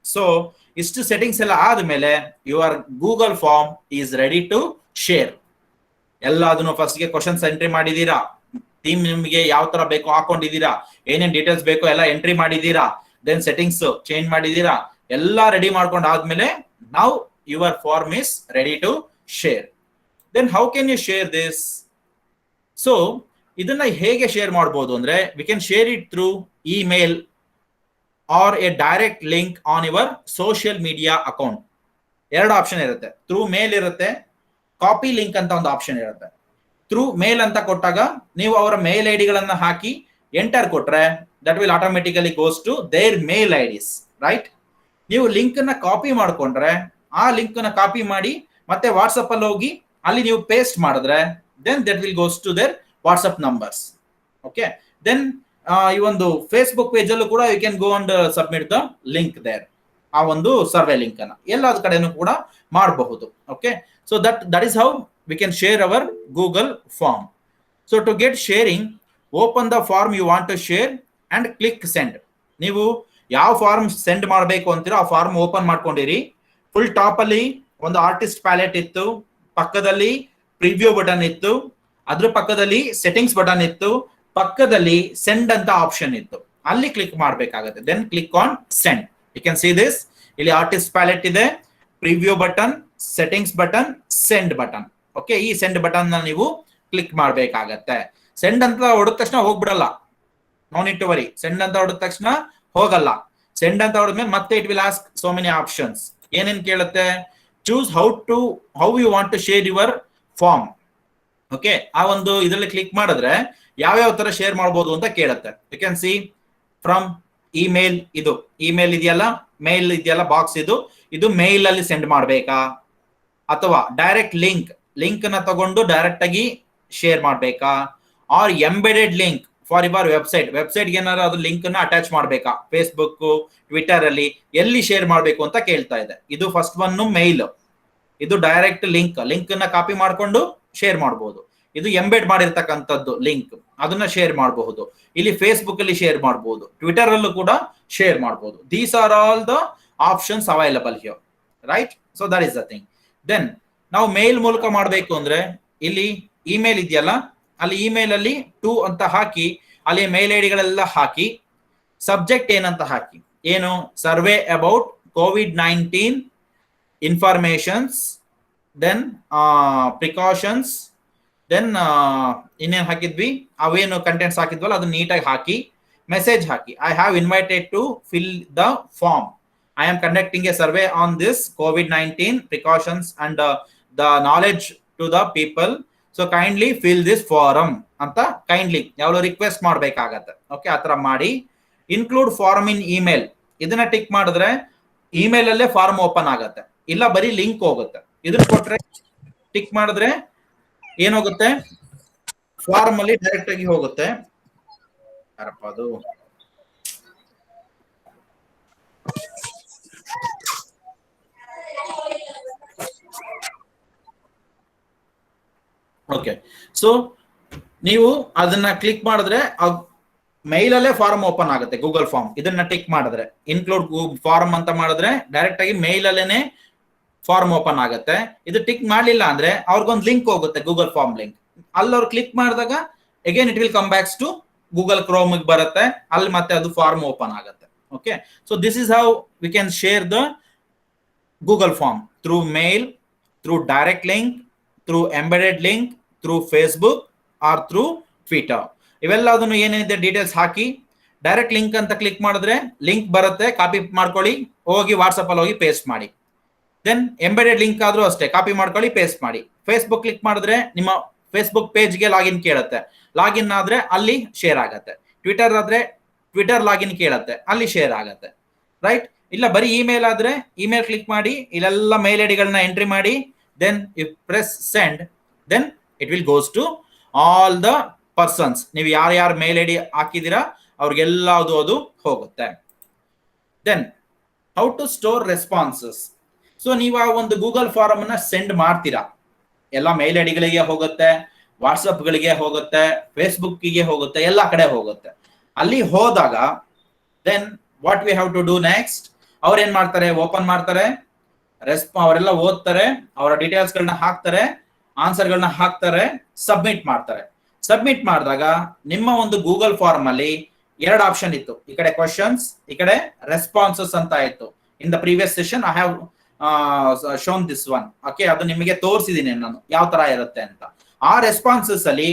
So ಇಷ್ಟು ಸೆಟ್ಟಿಂಗ್ಸ್ ಎಲ್ಲ ಆದ್ಮೇಲೆ your Google form is ready to share. ಎಲ್ಲ ಅದನ್ನು ಫಸ್ಟ್ ಗೆ ಕ್ವಶನ್ಸ್ ಎಂಟ್ರಿ ಮಾಡಿದೀರಾ, ಟೀಮ್ ನಿಮ್ಗೆ ಯಾವ ತರ ಬೇಕೋ ಹಾಕೊಂಡಿದೀರಾ, ಏನೇನ್ ಡೀಟೇಲ್ಸ್ ಬೇಕೋ ಎಲ್ಲ ಎಂಟ್ರಿ ಮಾಡಿದೀರಾ, ದೆನ್ ಸೆಟ್ಟಿಂಗ್ಸ್ ಚೇಂಜ್ ಮಾಡಿದೀರಾ, ಎಲ್ಲ ರೆಡಿ ಮಾಡ್ಕೊಂಡು ಆದ್ಮೇಲೆ now your form is ready to share. Then how can you share this? So ಇದನ್ನ ಹೇಗೆ ಶೇರ್ ಮಾಡಬಹುದು ಅಂದ್ರೆ we can share it through email or a direct link on your social media account. ಎರಡು option ಇರುತ್ತೆ, through mail ಇರುತ್ತೆ, copy link ಅಂತ ಒಂದು option ಇರುತ್ತೆ. ಥ್ರೂ ಮೇಲ್ ಅಂತ ಕೊಟ್ಟಾಗ ನೀವು ಅವರ ಮೇಲ್ ಐಡಿಗಳನ್ನ ಹಾಕಿ ಎಂಟರ್ ಕೊಟ್ರೆ that will automatically goes to their mail IDs, right? ನೀವು ಲಿಂಕ್ ಅನ್ನ ಕಾಪಿ ಮಾಡ್ಕೊಂಡ್ರೆ ಆ ಲಿಂಕ್ ಅನ್ನ ಕಾಪಿ ಮಾಡಿ ಮತ್ತೆ ವಾಟ್ಸಪ್ ಅಲ್ಲಿ ಹೋಗಿ ಅಲ್ಲಿ ನೀವು ಪೇಸ್ಟ್ ಮಾಡಿದ್ರೆ then that will goes to their WhatsApp numbers. Okay, then ಈ ಒಂದು ಫೇಸ್ಬುಕ್ ಪೇಜ್ ಅಲ್ಲೂ ಕೂಡ you can go and submit the link there. ಆ ಒಂದು ಸರ್ವೆ ಲಿಂಕ್ ಅನ್ನ ಎಲ್ಲಾದ ಕಡೆನೂ ಕೂಡ ಮಾಡಬಹುದು. Okay, so that is how we can share our Google form. So to get sharing, open the form you want to share and click send. ನೀವು ಯಾವ form send ಮಾಡಬೇಕು ಅಂತೀರೋ ಆ ಫಾರ್ಮ್ ಓಪನ್ ಮಾಡ್ಕೊಂಡಿರಿ. ಫುಲ್ ಟಾಪ್ ಅಲ್ಲಿ ಒಂದು artist palette ಇತ್ತು, ಪಕ್ಕದಲ್ಲಿ preview button ಇತ್ತು, ಅದ್ರ ಪಕ್ಕದಲ್ಲಿ ಸೆಟ್ಟಿಂಗ್ಸ್ ಬಟನ್ ಇತ್ತು, ಪಕ್ಕದಲ್ಲಿ ಸೆಂಡ್ ಅಂತ ಆಪ್ಷನ್ ಇತ್ತು. ಅಲ್ಲಿ ಕ್ಲಿಕ್ ಮಾಡಬೇಕಾಗುತ್ತೆ. Then click on send. You can see this. ಇಲ್ಲಿ ಆರ್ಟಿಸ್ಟ್ ಪ್ಯಾಲೆಟ್ ಇದೆ, preview button, settings button, send button. Okay, ಈ ಸೆಂಡ್ ಬಟನ್ ನೀವು ಕ್ಲಿಕ್ ಮಾಡಬೇಕಾಗತ್ತೆ. ಸೆಂಡ್ ಅಂತ ಹೊಡೆದ ತಕ್ಷಣ ಹೋಗ್ಬಿಡಲ್ಲ, no need to worry. Send ಅಂತ ಹೊಡೆದ ತಕ್ಷಣ ಹೋಗಲ್ಲ. ಸೆಂಡ್ ಅಂತ ಹೊಡೆದ್ಮೇಲೆ ಮತ್ತೆ it will ask so many options. ಏನೇನ್ ಕೇಳುತ್ತೆ? Choose how you want to share your form. Okay, ಆ ಒಂದು ಇದರಲ್ಲಿ ಕ್ಲಿಕ್ ಮಾಡಿದ್ರೆ ಯಾವ್ಯಾವ ತರ ಶೇರ್ ಮಾಡಬಹುದು ಅಂತ ಕೇಳುತ್ತೆ. You can see from email. ಇದು ಇಮೇಲ್ ಇದೆಯಲ್ಲ, ಮೇಲ್ ಇದೆಯಲ್ಲ ಬಾಕ್ಸ್, ಇದು ಮೇಲ್ ಅಲ್ಲಿ ಸೆಂಡ್ ಮಾಡಬೇಕಾ ಅಥವಾ ಡೈರೆಕ್ಟ್ ಲಿಂಕ್ ನ ತಗೊಂಡು ಡೈರೆಕ್ಟ್ ಆಗಿ ಶೇರ್ ಮಾಡಬೇಕಾ, or embedded link for your website ಏನಾದ್ರು ಅದು ಲಿಂಕ್ ನ ಅಟ್ಯಾಚ್ ಮಾಡಬೇಕಾ, ಫೇಸ್ಬುಕ್, ಟ್ವಿಟರ್ ಅಲ್ಲಿ ಎಲ್ಲಿ ಶೇರ್ ಮಾಡಬೇಕು ಅಂತ ಕೇಳ್ತಾ ಇದೆ. ಇದು ಫಸ್ಟ್ ಒನ್ ಮೇಲ್. ಇದು ಡೈರೆಕ್ಟ್ ಲಿಂಕ್ ನ ಕಾಪಿ ಮಾಡ್ಕೊಂಡು ಶೇರ್ ಮಾಡಬಹುದು. ಇದು ಎಂಬೆಡ್ ಮಾಡಿರ್ತಕ್ಕಂಥದ್ದು ಲಿಂಕ್, ಅದನ್ನ ಶೇರ್ ಮಾಡಬಹುದು. ಇಲ್ಲಿ ಫೇಸ್ಬುಕ್ ಅಲ್ಲಿ ಶೇರ್ ಮಾಡಬಹುದು, ಟ್ವಿಟರ್ ಅಲ್ಲೂ ಕೂಡ ಶೇರ್ ಮಾಡಬಹುದು. These are all the options available here, right? So that is the thing. ದೆನ್ ನಾವು ಮೇಲ್ ಮೂಲಕ ಮಾಡಬೇಕು ಅಂದ್ರೆ ಇಲ್ಲಿ ಇಮೇಲ್ ಇದೆಯಲ್ಲ, ಅಲ್ಲಿ ಇಮೇಲ್ ಅಲ್ಲಿ ಟು ಅಂತ ಹಾಕಿ ಅಲ್ಲಿ ಮೇಲ್ ಐಡಿಗಳೆಲ್ಲ ಹಾಕಿ ಸಬ್ಜೆಕ್ಟ್ ಏನಂತ ಹಾಕಿ, ಏನು survey about COVID-19 informations, then precautions, then ಇನ್ನೇನು ಹಾಕಿದ್ವಿ ಅವೇನು ಕಂಟೆಂಟ್ಸ್ ಹಾಕಿದ್ವಲ್ಲ ಅದನ್ನ ನೀಟಾಗಿ ಹಾಕಿ ಮೆಸೇಜ್ ಹಾಕಿ. I have invited to fill the form. I am conducting a survey on this COVID-19 precautions and the knowledge to the people. So kindly fill this form ಅಂತ kindly ಯಾವ್ದು ರಿಕ್ವೆಸ್ಟ್ ಮಾಡ್ಬೇಕಾಗತ್ತೆ. Okay, ಆ ತರ ಮಾಡಿ include form in email. ಇದನ್ನ tick ಮಾಡಿದ್ರೆ email ಅಲ್ಲೇ form open ಆಗತ್ತೆ, ಇಲ್ಲ ಬರೀ ಲಿಂಕ್ ಹೋಗುತ್ತೆ. ಇದನ್ನ ಕೊಟ್ರೆ ಟಿಕ್ ಮಾಡಿದ್ರೆ ಏನಾಗುತ್ತೆ, ಫಾರ್ಮ್ ಅಲ್ಲಿ ಡೈರೆಕ್ಟ್ ಆಗಿ ಹೋಗುತ್ತೆ. ಯಾರಪ್ಪ ಅದು? ಓಕೆ, ಸೊ ನೀವು ಅದನ್ನ ಕ್ಲಿಕ್ ಮಾಡಿದ್ರೆ ಮೈಲ್ ಅಲ್ಲೇ ಫಾರ್ಮ್ ಓಪನ್ ಆಗುತ್ತೆ, ಗೂಗಲ್ ಫಾರ್ಮ್. ಇದನ್ನ ಟಿಕ್ ಮಾಡಿದ್ರೆ ಇನ್ಕ್ಲೂಡ್ ಫಾರ್ಮ್ ಅಂತ ಮಾಡಿದ್ರೆ ಡೈರೆಕ್ಟ್ ಆಗಿ ಮೈಲ್ ಅಲ್ಲೇನೆ ಫಾರ್ಮ್ ಓಪನ್ ಆಗುತ್ತೆ. ಇದು ಟಿಕ್ ಮಾಡಲಿಲ್ಲ ಅಂದ್ರೆ ಅವ್ರಿಗೊಂದು ಲಿಂಕ್ ಹೋಗುತ್ತೆ, ಗೂಗಲ್ ಫಾರ್ಮ್ ಲಿಂಕ್. ಅಲ್ಲಿ ಅವ್ರು ಕ್ಲಿಕ್ ಮಾಡಿದಾಗ again it will come backs to Google Chrome ಬರುತ್ತೆ, ಅಲ್ಲಿ ಮತ್ತೆ ಅದು ಫಾರ್ಮ್ ಓಪನ್ ಆಗುತ್ತೆ. Okay, so this is how we can share the Google form through mail, through direct link, through embedded link, through Facebook or through Twitter. ಇವೆಲ್ಲದನ್ನು ಏನೇನಿದೆ details ಹಾಕಿ direct link ಅಂತ click ಮಾಡಿದ್ರೆ ಲಿಂಕ್ ಬರುತ್ತೆ, copy ಮಾಡ್ಕೊಳ್ಳಿ, ಹೋಗಿ WhatsApp ಅಲ್ಲಿ ಹೋಗಿ ಪೇಸ್ಟ್ ಮಾಡಿ. ದೆನ್ ಎಂಬೆಡೆಡ್ ಲಿಂಕ್ ಆದ್ರೂ ಅಷ್ಟೇ, ಕಾಪಿ ಮಾಡ್ಕೊಳ್ಳಿ, ಪೇಸ್ಟ್ ಮಾಡಿ. ಫೇಸ್ಬುಕ್ ಕ್ಲಿಕ್ ಮಾಡಿದ್ರೆ ನಿಮ್ಮ ಫೇಸ್ಬುಕ್ ಪೇಜ್ಗೆ ಲಾಗಿನ್ ಕೇಳುತ್ತೆ, ಲಾಗಿನ್ ಆದ್ರೆ ಅಲ್ಲಿ ಶೇರ್ ಆಗತ್ತೆ. ಟ್ವಿಟರ್ ಆದ್ರೆ ಟ್ವಿಟರ್ ಲಾಗಿನ್ ಕೇಳುತ್ತೆ, ಅಲ್ಲಿ ಶೇರ್ ಆಗತ್ತೆ, ರೈಟ್? ಇಲ್ಲ ಬರೀ ಇಮೇಲ್ ಆದ್ರೆ ಇಮೇಲ್ ಕ್ಲಿಕ್ ಮಾಡಿ ಇಲ್ಲೆಲ್ಲ ಮೇಲ್ ಐಡಿಗಳನ್ನ ಎಂಟ್ರಿ ಮಾಡಿ, then you press send, then it will goes to all the persons. ನೀವು ಯಾರ್ಯಾರು ಮೇಲ್ ಐಡಿ ಹಾಕಿದೀರಾ ಅವ್ರಿಗೆಲ್ಲದು ಅದು ಹೋಗುತ್ತೆ. Then how to store responses. So ನೀವು ಆ ಒಂದು ಗೂಗಲ್ ಫಾರ್ಮ್ ಅನ್ನ ಸೆಂಡ್ ಮಾಡ್ತೀರಾ, ಎಲ್ಲ ಮೇಲ್ ಐಡಿಗಳಿಗೆ ಹೋಗುತ್ತೆ, ವಾಟ್ಸಪ್ಗಳಿಗೆ ಹೋಗುತ್ತೆ, ಫೇಸ್ಬುಕ್ಗೆ ಹೋಗುತ್ತೆ, ಎಲ್ಲ ಕಡೆ ಹೋಗುತ್ತೆ. ಅಲ್ಲಿ ಹೋದಾಗ then what we have to do next, ಅವ್ರು ಏನ್ ಮಾಡ್ತಾರೆ, ಓಪನ್ ಮಾಡ್ತಾರೆ, ಅವರೆಲ್ಲ ಓದ್ತಾರೆ, ಅವರ ಡೀಟೇಲ್ಸ್ಗಳನ್ನ ಹಾಕ್ತಾರೆ, ಆನ್ಸರ್ಗಳನ್ನ ಹಾಕ್ತಾರೆ, ಸಬ್ಮಿಟ್ ಮಾಡ್ತಾರೆ. ಸಬ್ಮಿಟ್ ಮಾಡಿದಾಗ ನಿಮ್ಮ ಒಂದು ಗೂಗಲ್ ಫಾರ್ಮ್ ಅಲ್ಲಿ ಎರಡು ಆಪ್ಷನ್ ಇತ್ತು, ಈ ಕಡೆ ಕ್ವಶನ್ಸ್, ಈ ಕಡೆ ರೆಸ್ಪಾನ್ಸಸ್ ಅಂತ ಇತ್ತು. In the previous session I have shown this one. Okay, ಅದು ನಿಮಗೆ ತೋರಿಸಿದೀನಿ ನಾನು ಯಾವ ತರ ಇರುತ್ತೆ ಅಂತ. ಆ ರೆಸ್ಪಾನ್ಸಸ್ ಅಲ್ಲಿ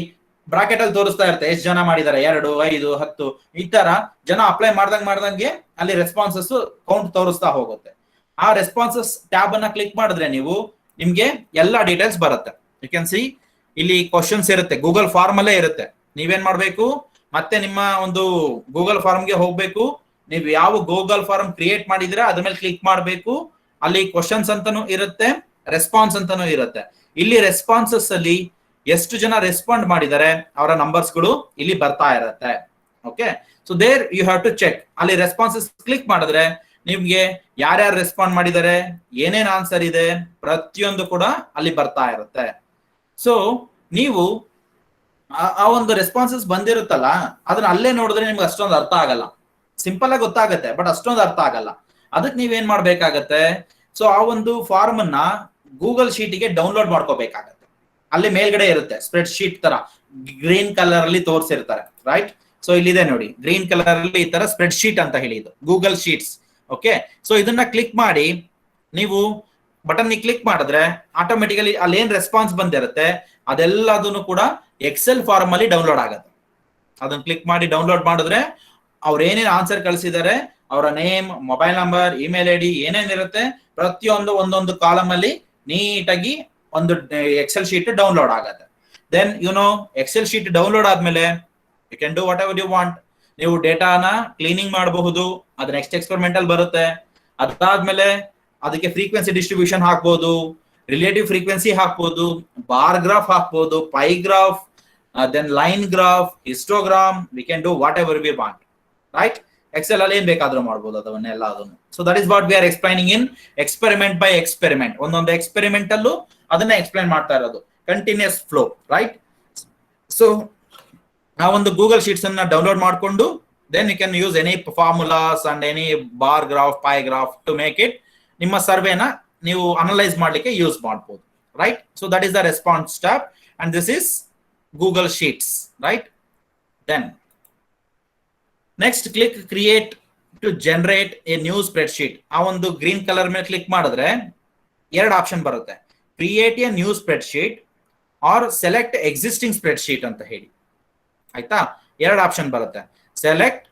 ಬ್ರಾಕೆಟ್ ಅಲ್ಲಿ ತೋರಿಸ್ತಾ ಇರುತ್ತೆ ಎಷ್ಟು ಜನ ಮಾಡಿದ್ದಾರೆ, 2, 5, 10 ಈ ತರ ಜನ ಅಪ್ಲೈ ಮಾಡ್ದಂಗೆ ಅಲ್ಲಿ ರೆಸ್ಪಾನ್ಸಸ್ ಕೌಂಟ್ ತೋರಿಸ್ತಾ ಹೋಗುತ್ತೆ. ಆ ರೆಸ್ಪಾನ್ಸಸ್ ಟ್ಯಾಬ್ ಅನ್ನ ಕ್ಲಿಕ್ ಮಾಡಿದ್ರೆ ನೀವು ನಿಮ್ಗೆ ಎಲ್ಲ ಡೀಟೇಲ್ಸ್ ಬರುತ್ತೆ. ಯು ಕ್ಯಾನ್ ಸಿ ಇಲ್ಲಿ ಕ್ವಶನ್ಸ್ ಇರುತ್ತೆ, ಗೂಗಲ್ ಫಾರ್ಮ್ ಅಲ್ಲೇ ಇರುತ್ತೆ. ನೀವೇನ್ ಮಾಡ್ಬೇಕು, ಮತ್ತೆ ನಿಮ್ಮ ಒಂದು ಗೂಗಲ್ ಫಾರ್ಮ್ಗೆ ಹೋಗ್ಬೇಕು. ನೀವು ಯಾವ ಗೂಗಲ್ ಫಾರ್ಮ್ ಕ್ರಿಯೇಟ್ ಮಾಡಿದ್ರೆ ಅದ್ರ ಮೇಲೆ ಕ್ಲಿಕ್ ಮಾಡಬೇಕು. ಅಲ್ಲಿ ಕ್ವಶನ್ಸ್ ಅಂತಾನು ಇರುತ್ತೆ, ರೆಸ್ಪಾನ್ಸ್ ಅಂತಾನು ಇರುತ್ತೆ. ಇಲ್ಲಿ ರೆಸ್ಪಾನ್ಸಸ್ ಅಲ್ಲಿ ಎಷ್ಟು ಜನ ರೆಸ್ಪಾಂಡ್ ಮಾಡಿದ್ದಾರೆ ಅವರ ನಂಬರ್ಸ್ಗಳು ಇಲ್ಲಿ ಬರ್ತಾ ಇರುತ್ತೆ. Okay, so there you have to check. ಅಲ್ಲಿ ರೆಸ್ಪಾನ್ಸಸ್ ಕ್ಲಿಕ್ ಮಾಡಿದ್ರೆ ನಿಮ್ಗೆ ಯಾರ್ಯಾರು ರೆಸ್ಪಾಂಡ್ ಮಾಡಿದ್ದಾರೆ, ಏನೇನ್ ಆನ್ಸರ್ ಇದೆ, ಪ್ರತಿಯೊಂದು ಕೂಡ ಅಲ್ಲಿ ಬರ್ತಾ ಇರುತ್ತೆ. ಸೊ ನೀವು ಆ ಒಂದು ರೆಸ್ಪಾನ್ಸಸ್ ಬಂದಿರುತ್ತಲ್ಲ, ಅದನ್ನ ಅಲ್ಲೇ ನೋಡಿದ್ರೆ ನಿಮ್ಗೆ ಅಷ್ಟೊಂದು ಅರ್ಥ ಆಗಲ್ಲ. ಸಿಂಪಲ್ ಆಗಿ ಗೊತ್ತಾಗತ್ತೆ, ಬಟ್ ಅಷ್ಟೊಂದು ಅರ್ಥ ಆಗಲ್ಲ. ಅದಕ್ಕೆ ನೀವೇನ್ ಮಾಡ್ಬೇಕಾಗತ್ತೆ, ಸೊ ಆ ಒಂದು ಫಾರ್ಮ್ ಅನ್ನ ಗೂಗಲ್ ಶೀಟ್ಗೆ ಡೌನ್ಲೋಡ್ ಮಾಡ್ಕೋಬೇಕಾಗತ್ತೆ. ಅಲ್ಲಿ ಮೇಲ್ಗಡೆ ಇರುತ್ತೆ ಸ್ಪ್ರೆಡ್ ಶೀಟ್ ತರ, ಗ್ರೀನ್ ಕಲರ್ ಅಲ್ಲಿ ತೋರಿಸಿರ್ತಾರೆ, ರೈಟ್? ಸೊ ಇಲ್ಲಿದೆ ನೋಡಿ, ಗ್ರೀನ್ ಕಲರ್ ಅಲ್ಲಿ ಈ ತರ ಸ್ಪ್ರೆಡ್ ಶೀಟ್ ಅಂತ ಹೇಳಿ, ಇದು ಗೂಗಲ್ ಶೀಟ್ಸ್. ಓಕೆ, ಸೊ ಇದನ್ನ ಕ್ಲಿಕ್ ಮಾಡಿ ನೀವು ಬಟನ್ ಕ್ಲಿಕ್ ಮಾಡಿದ್ರೆ ಆಟೋಮೆಟಿಕಲಿ ಅಲ್ಲಿ ಏನ್ ರೆಸ್ಪಾನ್ಸ್ ಬಂದಿರುತ್ತೆ ಅದೆಲ್ಲದನ್ನು ಕೂಡ ಎಕ್ಸೆಲ್ ಫಾರ್ಮ್ ಅಲ್ಲಿ ಡೌನ್ಲೋಡ್ ಆಗುತ್ತೆ. ಅದನ್ನ ಕ್ಲಿಕ್ ಮಾಡಿ ಡೌನ್ಲೋಡ್ ಮಾಡಿದ್ರೆ ಅವ್ರು ಏನೇನು ಆನ್ಸರ್ ಕಳಿಸಿದ್ದಾರೆ, ಅವರ name, mobile number, email ID ಏನೇನಿರುತ್ತೆ ಪ್ರತಿಯೊಂದು ಒಂದೊಂದು ಕಾಲಮ್ ಅಲ್ಲಿ ನೀಟಾಗಿ ಒಂದು ಎಕ್ಸೆಲ್ ಶೀಟ್ ಡೌನ್ಲೋಡ್ ಆಗುತ್ತೆ. ದೆನ್ ಎಕ್ಸೆಲ್ ಶೀಟ್ ಡೌನ್ಲೋಡ್ ಆದ್ಮೇಲೆ you can do whatever you want. ನೀವು ಡೇಟಾನ ಕ್ಲೀನಿಂಗ್ ಮಾಡಬಹುದು, ಅದು ನೆಕ್ಸ್ಟ್ ಎಕ್ಸ್ಪೆರಿಮೆಂಟಲ್ ಬರುತ್ತೆ. ಅದಾದ್ಮೇಲೆ ಅದಕ್ಕೆ ಫ್ರೀಕ್ವೆನ್ಸಿ ಡಿಸ್ಟ್ರಿಬ್ಯೂಷನ್ ಹಾಕ್ಬೋದು, ರಿಲೇಟಿವ್ ಫ್ರೀಕ್ವೆನ್ಸಿ ಹಾಕ್ಬೋದು, ಬಾರ್ ಗ್ರಾಫ್ ಹಾಕ್ಬೋದು, pie graph, then line graph, histogram, we can do whatever we want, right? Excel ಅಲ್ಲಿ ಏನ್ ಬೇಕಾದ್ರೂ ಮಾಡ್ಬೋದು ಅದನ್ನೆಲ್ಲ. ಅದನ್ನು so that is what we are explaining in experiment by experiment. ಒಂದೊಂದು ಎಕ್ಸ್ಪೆರಿಮೆಂಟ್ ಅಲ್ಲೂ ಅದನ್ನ ಎಕ್ಸ್ಪ್ಲೈನ್ ಮಾಡ್ತಾ ಇರೋದು, ಕಂಟಿನ್ಯೂಸ್ ಫ್ಲೋ, ರೈಟ್? ಸೊ ಆ ಒಂದು ಗೂಗಲ್ ಶೀಟ್ಸ್ ಅನ್ನ ಡೌನ್ಲೋಡ್ ಮಾಡಿಕೊಂಡು then you can use any formulas and any bar graph, pie graph to make it. ನಿಮ್ಮ ಸರ್ವೆನ ನೀವು ಅನಲೈಸ್ ಮಾಡ್ಲಿಕ್ಕೆ ಯೂಸ್ ಮಾಡಬಹುದು, right? So that is the response tab and this is Google Sheets, right? Then next click create to generate a new spreadsheet. ಆ ಒಂದು green colour ಮೇಲೆ click ಮಾಡಿದ್ರೆ ಎರಡು ಆಪ್ಷನ್ ಬರುತ್ತೆ, create a new spreadsheet or select existing spreadsheet ಅಂತ ಹೇಳಿ, ಆಯ್ತಾ? ಎರಡು ಆಪ್ಷನ್ ಬರುತ್ತೆ, select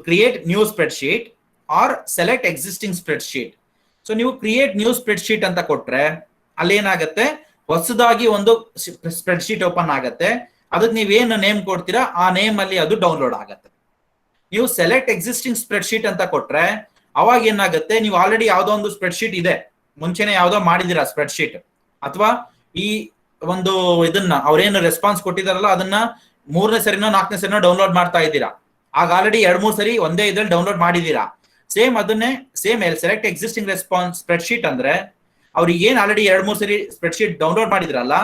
create new spreadsheet or select existing spreadsheet. So ನೀವು ಕ್ರಿಯೇಟ್ ನ್ಯೂ ಸ್ಪ್ರೆಡ್ ಶೀಟ್ ಅಂತ ಕೊಟ್ರೆ ಅಲ್ಲಿ ಏನಾಗುತ್ತೆ, ಹೊಸದಾಗಿ ಒಂದು ಸ್ಪ್ರೆಡ್ ಶೀಟ್ ಓಪನ್ ಆಗುತ್ತೆ. ಅದಕ್ಕೆ ನೀವೇನು ನೇಮ್ ಕೊಡ್ತೀರಾ ಆ ನೇಮ್ ಅಲ್ಲಿ ಅದು ಡೌನ್ಲೋಡ್ ಆಗುತ್ತೆ. ನೀವು ಸೆಲೆಕ್ಟ್ ಎಕ್ಸಿಸ್ಟಿಂಗ್ ಸ್ಪ್ರೆಡ್ ಶೀಟ್ ಅಂತ ಕೊಟ್ರೆ ಅವಾಗ ಏನಾಗುತ್ತೆ, ನೀವು ಆಲ್ರೆಡಿ ಯಾವ್ದೋ ಒಂದು ಸ್ಪ್ರೆಡ್ ಶೀಟ್ ಇದೆ, ಮುಂಚೆನೆ ಯಾವ್ದೋ ಮಾಡಿದಿರಾ ಸ್ಪ್ರೆಡ್ ಶೀಟ್, ಅಥವಾ ಈ ಒಂದು ಇದನ್ನ ಅವ್ರೇನು ರೆಸ್ಪಾನ್ಸ್ ಕೊಟ್ಟಿದಾರಲ್ಲ ಅದನ್ನ 3ನೇ ಸರಿನೋ 4ನೇ ಸರಿನೋ ಡೌನ್ಲೋಡ್ ಮಾಡ್ತಾ ಇದ್ದೀರಾ. ಆಗ ಆಲ್ರೆಡಿ 2-3 ಸರಿ ಒಂದೇ ಇದ್ರಲ್ಲಿ ಡೌನ್ಲೋಡ್ ಮಾಡಿದೀರಾ. ಸೇಮ್ ಅದನ್ನೇ select existing response spread sheet ಅಂದ್ರೆ ಅವ್ರಿಗೆ ಏನ್ ಆಲ್ರೆಡಿ 2-3 ಸರಿ ಸ್ಪ್ರೆಡ್ ಶೀಟ್ ಡೌನ್ಲೋಡ್ ಮಾಡಿದ್ರಲ್ಲ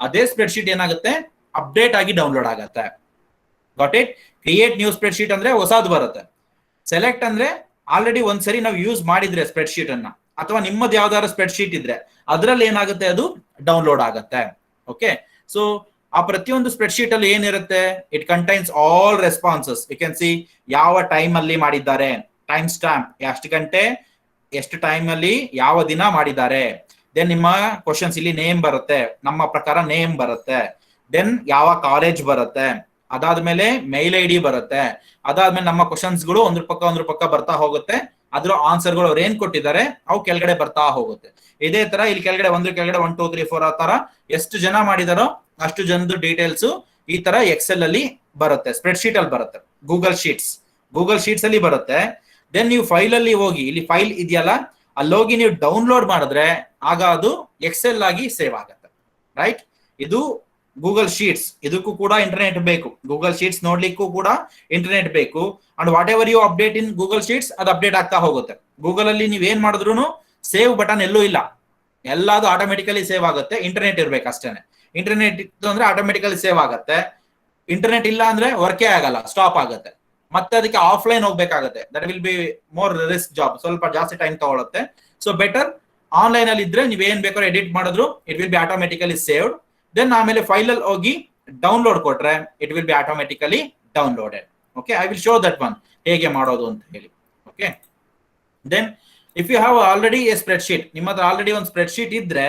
ಅದೇ ಸ್ಪ್ರೆಡ್ ಶೀಟ್ ಏನಾಗುತ್ತೆ, ಅಪ್ಡೇಟ್ ಆಗಿ ಡೌನ್ಲೋಡ್ ಆಗುತ್ತೆ. Got it? Create new spread sheet ಅಂದ್ರೆ ಹೊಸದು ಬರುತ್ತೆ. ಸೆಲೆಕ್ಟ್ ಅಂದ್ರೆ ಆಲ್ರೆಡಿ ಒಂದ್ಸರಿ ನಾವು ಯೂಸ್ ಮಾಡಿದ್ರೆ ಸ್ಪ್ರೆಡ್ ಶೀಟ್ ಅನ್ನ, ಅಥವಾ ನಿಮ್ಮದು ಯಾವ್ದಾದ್ರು ಸ್ಪ್ರೆಡ್ ಶೀಟ್ ಇದ್ರೆ ಅದ್ರಲ್ಲಿ ಏನಾಗುತ್ತೆ, ಅದು ಡೌನ್ಲೋಡ್ ಆಗುತ್ತೆ. ಓಕೆ, ಸೊ ಆ ಪ್ರತಿಯೊಂದು ಸ್ಪ್ರೆಡ್ ಶೀಟ್ ಅಲ್ಲಿ ಏನಿರುತ್ತೆ, it contains all responses. You can see ಯಾವ ಟೈಮ್ ಅಲ್ಲಿ ಮಾಡಿದ್ದಾರೆ, ಟೈಮ್ ಸ್ಟಾಂಪ್, ಎಷ್ಟು ಗಂಟೆ ಎಷ್ಟು ಟೈಮ್ ಅಲ್ಲಿ ಯಾವ ದಿನ ಮಾಡಿದ್ದಾರೆ. ದೆನ್ ನಿಮ್ಮ ಕ್ವಶನ್ಸ್ ಇಲ್ಲಿ ನೇಮ್ ಬರುತ್ತೆ, ನಮ್ಮ ಪ್ರಕಾರ ನೇಮ್ ಬರುತ್ತೆ. ದೆನ್ ಯಾವ ಕಾಲೇಜ್ ಬರುತ್ತೆ, ಅದಾದ್ಮೇಲೆ ಮೇಲ್ ಐ ಡಿ ಬರುತ್ತೆ. ಅದಾದ್ಮೇಲೆ ನಮ್ಮ ಕ್ವಶನ್ಸ್ ಗಳು ಒಂದ್ರ ಪಕ್ಕ ಬರ್ತಾ ಹೋಗುತ್ತೆ. ಅದ್ರ ಆನ್ಸರ್ಗಳು ಅವ್ರು ಏನ್ ಕೊಟ್ಟಿದ್ದಾರೆ ಅವು ಕೆಳಗಡೆ ಬರ್ತಾ ಹೋಗುತ್ತೆ. ಇದೇ ತರ ಇಲ್ಲಿ ಕೆಳಗಡೆ 1 2 3 4 ಆ ತರ ಎಷ್ಟು ಜನ ಮಾಡಿದಾರೋ ಅಷ್ಟು ಜನದ ಡೀಟೇಲ್ಸ್ ಈ ತರ ಎಕ್ಸೆಲ್ ಅಲ್ಲಿ ಬರುತ್ತೆ, ಸ್ಪ್ರೆಡ್ ಶೀಟ್ ಅಲ್ಲಿ ಬರುತ್ತೆ, ಗೂಗಲ್ ಶೀಟ್ಸ್ ಅಲ್ಲಿ ಬರುತ್ತೆ. ದೆನ್ ನೀವು ಫೈಲ್ ಅಲ್ಲಿ ಹೋಗಿ, ಇಲ್ಲಿ ಫೈಲ್ ಇದೆಯಲ್ಲ ಅಲ್ಲೋಗಿ ನೀವು ಡೌನ್ಲೋಡ್ ಮಾಡಿದ್ರೆ ಆಗ ಅದು ಎಕ್ಸೆಲ್ ಆಗಿ ಸೇವ್ ಆಗುತ್ತೆ, ರೈಟ್? ಇದು ಗೂಗಲ್ ಶೀಟ್ಸ್. ಇದಕ್ಕೂ ಕೂಡ ಇಂಟರ್ನೆಟ್ ಬೇಕು, ಗೂಗಲ್ ಶೀಟ್ಸ್ ನೋಡ್ಲಿಕ್ಕೂ ಕೂಡ ಇಂಟರ್ನೆಟ್ ಬೇಕು. And whatever you update in Google Sheets ಅದು ಅಪ್ಡೇಟ್ ಆಗ್ತಾ ಹೋಗುತ್ತೆ. ಗೂಗಲ್ ಅಲ್ಲಿ ನೀವ್ ಏನ್ ಮಾಡಿದ್ರು ಸೇವ್ ಬಟನ್ ಎಲ್ಲೂ ಇಲ್ಲ, ಎಲ್ಲಾದು ಆಟೋಮೆಟಿಕಲಿ ಸೇವ್ ಆಗುತ್ತೆ. ಇಂಟರ್ನೆಟ್ ಇರ್ಬೇಕು ಅಷ್ಟೇನೆ. ಇಂಟರ್ನೆಟ್ ಇತ್ತು ಅಂದ್ರೆ ಆಟೋಮೆಟಿಕಲಿ ಸೇವ್ ಆಗುತ್ತೆ. ಇಂಟರ್ನೆಟ್ ಇಲ್ಲ ಅಂದ್ರೆ ವರ್ಕೇ ಆಗಲ್ಲ, ಸ್ಟಾಪ್ ಆಗುತ್ತೆ. ಮತ್ತೆ ಅದಕ್ಕೆ ಆಫ್ಲೈನ್ ಹೋಗ್ಬೇಕಾಗುತ್ತೆ. That will be more risk job, ಸ್ವಲ್ಪ ಜಾಸ್ತಿ ಟೈಮ್ ತಗೊಳುತ್ತೆ. ಸೊ ಬೆಟರ್ ಆನ್ಲೈನ್ ಅಲ್ಲಿ ಇದ್ರೆ ನೀವ್ ಏನ್ ಬೇಕಾದ್ರೂ ಎಡಿಟ್ ಮಾಡಿದ್ರು it will be automatically saved. Then ಆಮೇಲೆ ಫೈಲ್ ಅಲ್ಲಿ ಹೋಗಿ ಡೌನ್ಲೋಡ್ ಕೊಟ್ರೆ it will be automatically downloaded. Okay, I will show that one ಹೇಗೆ ಮಾಡೋದು ಅಂತ ಹೇಳಿ. Okay, then if you have already a spreadsheet, ನಿಮ್ಮ ಹತ್ರ ಆಲ್ರೆಡಿ ಒಂದು ಸ್ಪ್ರೆಡ್ ಶೀಟ್ ಇದ್ರೆ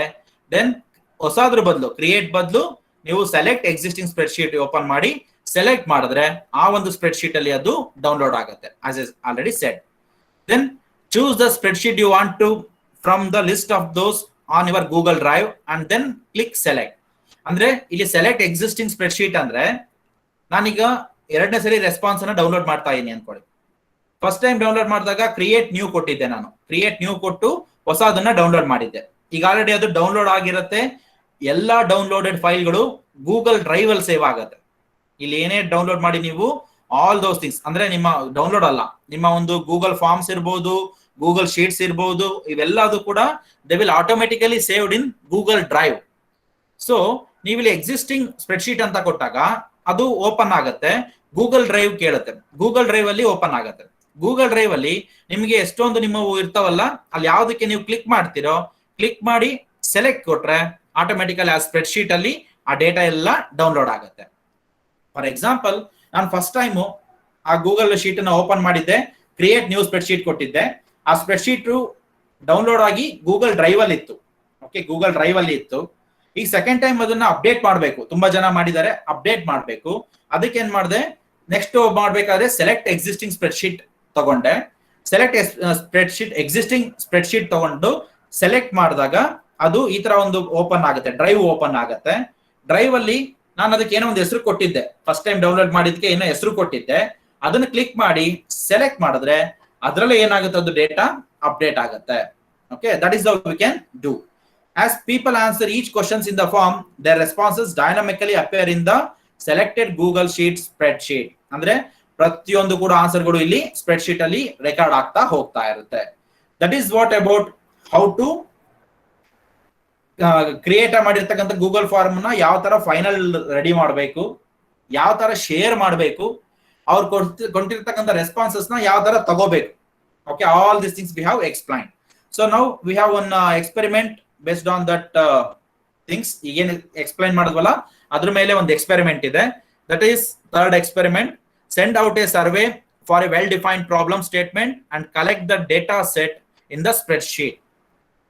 ದೆನ್ ಹೊಸದ್ರ ಬದಲು ಕ್ರಿಯೇಟ್ ಬದಲು ನೀವು select existing spreadsheet open ಮಾಡಿ ಸೆಲೆಕ್ಟ್ ಮಾಡಿದ್ರೆ ಆ ಒಂದು ಸ್ಪ್ರೆಡ್ ಶೀಟ್ ಅಲ್ಲಿ ಅದು ಡೌನ್ಲೋಡ್ ಆಗುತ್ತೆ as is already said. Then choose the spreadsheet you want to from the list of those on your Google Drive and then click select. ಅಂದ್ರೆ ಇಲ್ಲಿ select existing spread sheet ಅಂದ್ರೆ ನಾನೀಗ ಎರಡನೇ ಸರಿ response ಅನ್ನ download ಮಾಡ್ತಾ ಇದೀನಿ ಅನ್ಕೊಳ್ಳಿ. ಫಸ್ಟ್ ಟೈಮ್ ಡೌನ್ಲೋಡ್ ಮಾಡಿದಾಗ ಕ್ರಿಯೇಟ್ ನ್ಯೂ ಕೊಟ್ಟಿದ್ದೆ, ನಾನು ಕ್ರಿಯೇಟ್ ನ್ಯೂ ಕೊಟ್ಟು ಹೊಸದನ್ನ ಡೌನ್ಲೋಡ್ ಮಾಡಿದ್ದೆ. ಈಗ ಆಲ್ರೆಡಿ ಅದು ಡೌನ್ಲೋಡ್ ಆಗಿರುತ್ತೆ. ಎಲ್ಲಾ ಡೌನ್ಲೋಡೆಡ್ ಫೈಲ್ಗಳು ಗೂಗಲ್ ಡ್ರೈವ್ ಅಲ್ಲಿ ಸೇವ್ ಆಗುತ್ತೆ. ಇಲ್ಲಿ ಏನೇ ಡೌನ್ಲೋಡ್ ಮಾಡಿ ನೀವು ಆಲ್ ದೋಸ್ ಥಿಂಗ್ಸ್ ಅಂದ್ರೆ ನಿಮ್ಮ ಡೌನ್ಲೋಡ್ ಅಲ್ಲ, ನಿಮ್ಮ ಒಂದು ಗೂಗಲ್ ಫಾರ್ಮ್ಸ್ ಇರ್ಬೋದು, ಗೂಗಲ್ ಶೀಟ್ಸ್ ಇರ್ಬೋದು, ಇವೆಲ್ಲದು ಕೂಡ they will automatically saved in Google drive. So ನೀವಿಲ್ಲಿ ಎಕ್ಸಿಸ್ಟಿಂಗ್ ಸ್ಪ್ರೆಡ್ ಶೀಟ್ ಅಂತ ಕೊಟ್ಟಾಗ ಅದು ಓಪನ್ ಆಗುತ್ತೆ, ಗೂಗಲ್ ಡ್ರೈವ್ ಕೇಳುತ್ತೆ, ಗೂಗಲ್ ಡ್ರೈವ್ ಅಲ್ಲಿ ಓಪನ್ ಆಗುತ್ತೆ. ಗೂಗಲ್ ಡ್ರೈವ್ ಅಲ್ಲಿ ನಿಮಗೆ ಎಷ್ಟೊಂದು ನಿಮ್ಮವು ಇರ್ತಾವಲ್ಲ, ಅಲ್ಲಿ ಯಾವ್ದಕ್ಕೆ ನೀವು ಕ್ಲಿಕ್ ಮಾಡ್ತೀರೋ ಕ್ಲಿಕ್ ಮಾಡಿ ಸೆಲೆಕ್ಟ್ ಕೊಟ್ರೆ ಆಟೋಮೆಟಿಕಲಿ ಆ ಸ್ಪ್ರೆಡ್ ಶೀಟ್ ಅಲ್ಲಿ ಆ ಡೇಟಾ ಎಲ್ಲ ಡೌನ್ಲೋಡ್ ಆಗುತ್ತೆ. ಫಾರ್ ಎಕ್ಸಾಂಪಲ್, ನಾನು ಫಸ್ಟ್ ಟೈಮು ಆ ಗೂಗಲ್ ಶೀಟ್ ಅನ್ನ ಓಪನ್ ಮಾಡಿದ್ದೆ, ಕ್ರಿಯೇಟ್ ನ್ಯೂ ಸ್ಪ್ರೆಡ್ ಶೀಟ್ ಕೊಟ್ಟಿದ್ದೆ. ಆ ಸ್ಪ್ರೆಡ್ ಶೀಟ್ ಡೌನ್ಲೋಡ್ ಆಗಿ ಗೂಗಲ್ ಡ್ರೈವ್ ಅಲ್ಲಿ ಇತ್ತು. ಓಕೆ, ಗೂಗಲ್ ಡ್ರೈವ್ ಅಲ್ಲಿ ಇತ್ತು. ಈಗ ಸೆಕೆಂಡ್ ಟೈಮ್ ಅದನ್ನ ಅಪ್ಡೇಟ್ ಮಾಡಬೇಕು, ತುಂಬಾ ಜನ ಮಾಡಿದ್ದಾರೆ, ಅಪ್ಡೇಟ್ ಮಾಡಬೇಕು. ಅದಕ್ಕೆ ಏನ್ ಮಾಡಿದೆ, ನೆಕ್ಸ್ಟ್ ಮಾಡ್ಬೇಕಾದ್ರೆ ಸೆಲೆಕ್ಟ್ ಎಕ್ಸಿಸ್ಟಿಂಗ್ ಸ್ಪ್ರೆಡ್ ಶೀಟ್ ತಗೊಂಡೆ. Select spread sheet existing spread sheet ತಗೊಂಡು ಸೆಲೆಕ್ಟ್ ಮಾಡಿದಾಗ ಅದು ಈ ತರ ಒಂದು ಓಪನ್ ಆಗುತ್ತೆ, ಡ್ರೈವ್ ಓಪನ್ ಆಗುತ್ತೆ. ಡ್ರೈವ್ ಅಲ್ಲಿ ನಾನು ಅದಕ್ಕೆ ಏನೋ ಒಂದು ಹೆಸರು ಕೊಟ್ಟಿದ್ದೆ, ಫಸ್ಟ್ ಟೈಮ್ ಡೌನ್ಲೋಡ್ ಮಾಡಿದ್ಕೆ ಏನೋ ಹೆಸರು ಕೊಟ್ಟಿದ್ದೆ. ಅದನ್ನ ಕ್ಲಿಕ್ ಮಾಡಿ ಸೆಲೆಕ್ಟ್ ಮಾಡಿದ್ರೆ ಅದರಲ್ಲಿ ಏನಾಗುತ್ತೆ, ಅದು ಡೇಟಾ ಅಪ್ಡೇಟ್ ಆಗುತ್ತೆ. Okay, that is how we can do. As people answer each questions in the form, their responses dynamically appear in the selected Google Sheet spreadsheet. ಅಂದ್ರೆ ಪ್ರತಿಯೊಂದು ಕೂಡ ಆನ್ಸರ್ಗಳು ಇಲ್ಲಿ ಸ್ಪ್ರೆಡ್ ಶೀಟ್ ಅಲ್ಲಿ ರೆಕಾರ್ಡ್ ಆಗ್ತಾ ಹೋಗ್ತಾ ಇರುತ್ತೆ. That is what about how to create ಮಾಡಿರ್ತಕ್ಕಂಥ Google form ನ ಯಾವ ತರ ಫೈನಲ್ ರೆಡಿ ಮಾಡಬೇಕು, ಯಾವ ತರ ಶೇರ್ ಮಾಡಬೇಕು, ಅವ್ರು ಕೊಟ್ಟಿರ್ತಕ್ಕಂಥ ರೆಸ್ಪಾನ್ಸಸ್ ನ ಯಾವ ತರ ತಗೋಬೇಕು. Okay, all this things we have explain. So now we have one experiment based on that things. ಈಗೇನು ಎಕ್ಸ್ಪ್ಲೈನ್ ಮಾಡಿದ್ವಲ್ಲ ಅದ್ರ ಮೇಲೆ ಒಂದು ಎಕ್ಸ್ಪೆರಿಮೆಂಟ್ ಇದೆ. That is third experiment. Send out a survey for a well defined problem statement and collect the data set in the spreadsheet.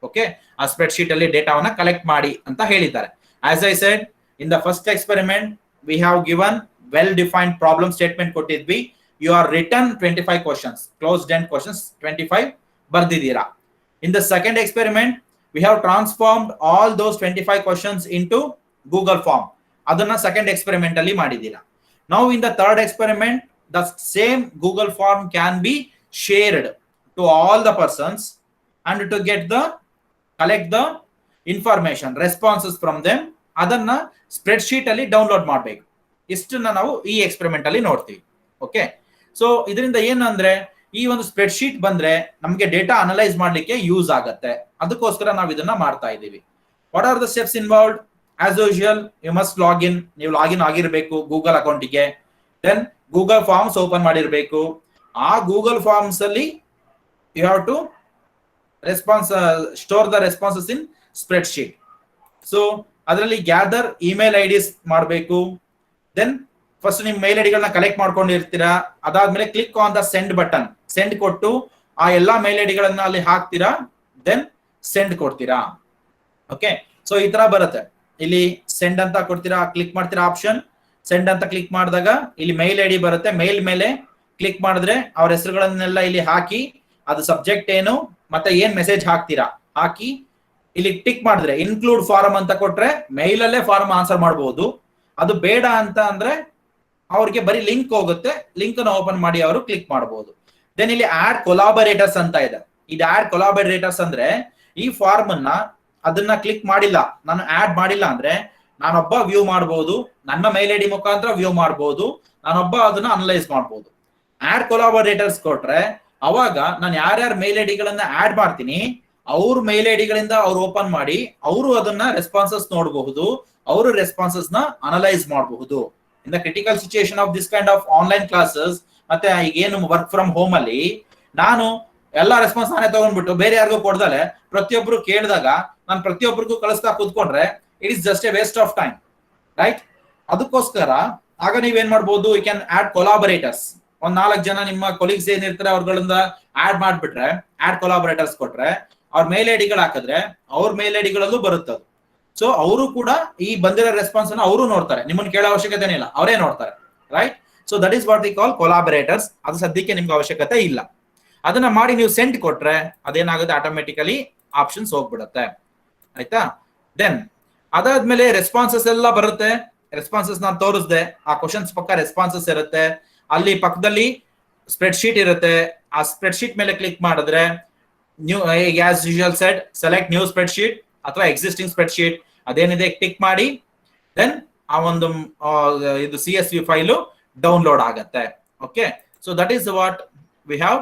Okay, ಆ spreadsheet ಅಲ್ಲಿ ಡೇಟಾವನ್ನ collect ಮಾಡಿ ಅಂತ ಹೇಳಿದ್ದಾರೆ. As I said, in the first experiment we have given well defined problem statement ಕೊಟ್ಟಿದ್ವಿ. You are written 25 questions, closed end questions 25 ಬರ್ದಿದ್ದೀರಾ. In the second experiment we have transformed all those 25 questions into Google form. ಅದನ್ನ second experiment ಅಲ್ಲಿ ಮಾಡಿದ್ದೀರಾ. Now in the third experiment, the same Google form can be shared to all the persons and to collect the information, responses from them. ಅದನ್ನ spread sheet ಅಲ್ಲಿ download ಮಾಡಬೇಕು. ಇಷ್ಟನ್ನ ನಾವು ಈ experiment ಅಲ್ಲಿ ನೋಡ್ತೀವಿ. ಓಕೆ, ಸೊ ಇದರಿಂದ ಏನು ಅಂದ್ರೆ ಈ ಒಂದು ಸ್ಪ್ರೆಡ್ ಶೀಟ್ ಬಂದ್ರೆ ನಮಗೆ ಡೇಟಾ ಅನಲೈಸ್ ಮಾಡ್ಲಿಕ್ಕೆ ಯೂಸ್ ಆಗುತ್ತೆ. ಅದಕ್ಕೋಸ್ಕರ ನಾವು ಇದನ್ನ ಮಾಡ್ತಾ ಇದ್ದೀವಿ. What are the steps involved? As usual you must login. ನೀವು ಲಾಗಿನ್ ಆಗಿರಬೇಕು ಗೂಗಲ್ ಅಕೌಂಟಿಗೆ. ದೆನ್ ಗೂಗಲ್ ಫಾರ್ಮ್ಸ್ ಓಪನ್ ಮಾಡಿರಬೇಕು. ಆ ಗೂಗಲ್ ಫಾರ್ಮ್ಸ್ ಅಲ್ಲಿ you have to store the responses in spreadsheet. So ಅದರಲ್ಲಿ ಗ್ಯಾದರ್ ಇಮೇಲ್ ಐಡಿಸ್ ಮಾಡಬೇಕು. Then first ನಿಮ್ mail ಐಡಿಗಳನ್ನ ಕಲೆಕ್ಟ್ ಮಾಡ್ಕೊಂಡಿರ್ತೀರಾ. ಅದಾದ್ಮೇಲೆ click on the send button, send ಕೊಟ್ಟು ಆ ಎಲ್ಲಾ ಮೇಲ್ ಐಡಿಗಳನ್ನ ಅಲ್ಲಿ ಹಾಕ್ತೀರಾ. ದೆನ್ ಸೆಂಡ್ ಕೊಡ್ತೀರಾ. ಓಕೆ, ಸೊ ಈ ತರ ಬರುತ್ತೆ. ಇಲ್ಲಿ ಸೆಂಡ್ ಅಂತ ಕೊಡ್ತೀರಾ, ಕ್ಲಿಕ್ ಮಾಡ್ತೀರಾ ಆಪ್ಷನ್ ಸೆಂಡ್ ಅಂತ ಕ್ಲಿಕ್ ಮಾಡಿದಾಗ ಇಲ್ಲಿ ಮೇಲ್ ಐಡಿ ಬರುತ್ತೆ. ಮೇಲ್ ಮೇಲೆ ಕ್ಲಿಕ್ ಮಾಡಿದ್ರೆ ಅವ್ರ ಹೆಸರುಗಳನ್ನೆಲ್ಲ ಇಲ್ಲಿ ಹಾಕಿ, ಅದು ಸಬ್ಜೆಕ್ಟ್ ಏನು ಮತ್ತೆ ಏನ್ ಮೆಸೇಜ್ ಹಾಕ್ತೀರಾ ಹಾಕಿ ಇಲ್ಲಿ ಟಿಕ್ ಮಾಡಿದ್ರೆ ಇನ್ಕ್ಲೂಡ್ ಫಾರಂ ಅಂತ ಕೊಟ್ರೆ ಮೇಲ್ ಅಲ್ಲೇ ಫಾರಂ ಆನ್ಸರ್ ಮಾಡಬಹುದು. ಅದು ಬೇಡ ಅಂತ ಅಂದ್ರೆ ಅವ್ರಿಗೆ ಬರೀ ಲಿಂಕ್ ಹೋಗುತ್ತೆ, ಲಿಂಕ್ ನ ಓಪನ್ ಮಾಡಿ ಅವರು ಕ್ಲಿಕ್ ಮಾಡಬಹುದು. ದೆನ್ ಇಲ್ಲಿ ಆಡ್ ಕೊಲಾಬರೇಟರ್ಸ್ ಅಂತ ಇದೆ. ಇದು ಆಡ್ ಕೊಲಾಬರೇಟರ್ಸ್ ಅಂದ್ರೆ ಈ ಫಾರ್ಮ್ ಅನ್ನ ಅದನ್ನ ಕ್ಲಿಕ್ ಮಾಡಿಲ್ಲ, ನಾನು ಆಡ್ ಮಾಡಿಲ್ಲ ಅಂದ್ರೆ ನಾನೊಬ್ಬ ವ್ಯೂ ಮಾಡಬಹುದು, ನನ್ನ ಮೇಲ್ ಐಡಿ ಮುಖಾಂತರ ವ್ಯೂ ಮಾಡಬಹುದು, ನಾನೊಬ್ಬ ಅದನ್ನ ಅನಲೈಸ್ ಮಾಡಬಹುದು. ಆಡ್ ಕೊಲಾಬರೇಟರ್ಸ್ ಕೊಟ್ರೆ ಅವಾಗ ನಾನು ಯಾರ್ಯಾರ ಮೇಲ್ ಐಡಿಗಳನ್ನ ಆಡ್ ಮಾಡ್ತೀನಿ ಅವ್ರ ಮೇಲ್ ಐಡಿಗಳಿಂದ ಅವ್ರು ಓಪನ್ ಮಾಡಿ ಅವರು ಅದನ್ನ ರೆಸ್ಪಾನ್ಸಸ್ ನೋಡಬಹುದು, ಅವರು ರೆಸ್ಪಾನ್ಸಸ್ ನ ಅನಲೈಸ್ ಮಾಡಬಹುದು. In the critical situation of this kind of online classes, ಮತ್ತೆ ಈಗ ಏನು ವರ್ಕ್ ಫ್ರಮ್ ಹೋಮ್ ಅಲ್ಲಿ ನಾನು ಎಲ್ಲಾ ರೆಸ್ಪಾನ್ಸ್ ನಾನೇ ತಗೊಂಡ್ಬಿಟ್ಟು ಬೇರೆ ಯಾರಿಗೂ ಕೊಡ್ದಲೆ ಪ್ರತಿಯೊಬ್ರು ಕೇಳಿದಾಗ ನಾನು ಪ್ರತಿಯೊಬ್ಬರಿಗೂ ಕಳಿಸ್ತಾ ಕೂತ್ಕೊಂಡ್ರೆ it is just A waste of time, right? ಅದಕ್ಕೋಸ್ಕರ ಆಗ ನೀವೇನ್ ಮಾಡ್ಬೋದು, ಯು ಕ್ಯಾನ್ ಆಡ್ ಕೊಲಾಬರೇಟರ್ಸ್. ಒಂದ್ 4 ಜನ ನಿಮ್ಮ ಕೊಲೀಗ್ಸ್ ಏನಿರ್ತಾರೆ ಅವ್ರಗಳಿಂದ ಆಡ್ ಮಾಡ್ಬಿಟ್ರೆ, ಆಡ್ ಕೊಲಾಬರೇಟರ್ಸ್ ಕೊಟ್ರೆ, ಅವ್ರ ಮೇಲ್ ಐಡಿಗಳು ಹಾಕಿದ್ರೆ ಅವ್ರ ಮೇಲ್ ಐಡಿಗಳಲ್ಲೂ ಬರುತ್ತೆ ಅದು. ಸೊ ಅವರು ಕೂಡ ಈ ಬಂದಿರೋ ರೆಸ್ಪಾನ್ಸ್ ಅನ್ನು ಅವರು ನೋಡ್ತಾರೆ, ನಿಮ್ಮನ್ನ ಕೇಳೋ ಅವಶ್ಯಕತೆ ಇಲ್ಲ, ಅವರೇ ನೋಡ್ತಾರೆ, right? So that is what we call collaborators. ಅದು ಸದ್ಯಕ್ಕೆ ನಿಮ್ಗೆ ಅವಶ್ಯಕತೆ ಇಲ್ಲ. ಅದನ್ನ ಮಾಡಿ ನೀವು ಸೆಂಡ್ ಕೊಟ್ರೆ ಅದೇನಾಗುತ್ತೆ, ಆಟೋಮೆಟಿಕಲಿ ಆಪ್ಷನ್ಸ್ ಹೋಗ್ಬಿಡುತ್ತೆ, ಆಯ್ತಾ? ದೆನ್ ಅದಾದ್ಮೇಲೆ ರೆಸ್ಪಾನ್ಸಸ್ ಎಲ್ಲ ಬರುತ್ತೆ. ರೆಸ್ಪಾನ್ಸಸ್ ನಾನು ತೋರಿಸ್ದೆ, ಆ ಕ್ವಶನ್ಸ್ ಪಕ್ಕ ರೆಸ್ಪಾನ್ಸಸ್ ಇರುತ್ತೆ. ಅಲ್ಲಿ ಪಕ್ಕದಲ್ಲಿ ಸ್ಪ್ರೆಡ್ ಶೀಟ್ ಇರುತ್ತೆ. ಆ ಸ್ಪ್ರೆಡ್ ಶೀಟ್ ಮೇಲೆ ಕ್ಲಿಕ್ ಮಾಡಿದ್ರೆ new, as usual shed, select new spread sheet ಅಥವಾ ಎಕ್ಸಿಸ್ಟಿಂಗ್ ಸ್ಪ್ರೆಡ್ ಶೀಟ್ ಅದೇನಿದೆ ಕ್ಲಿಕ್ ಮಾಡಿ, ದೆನ್ ಆ ಒಂದು ಇದು CSV ಫೈಲು ಡೌನ್ಲೋಡ್ ಆಗುತ್ತೆ. Okay, so that is what we have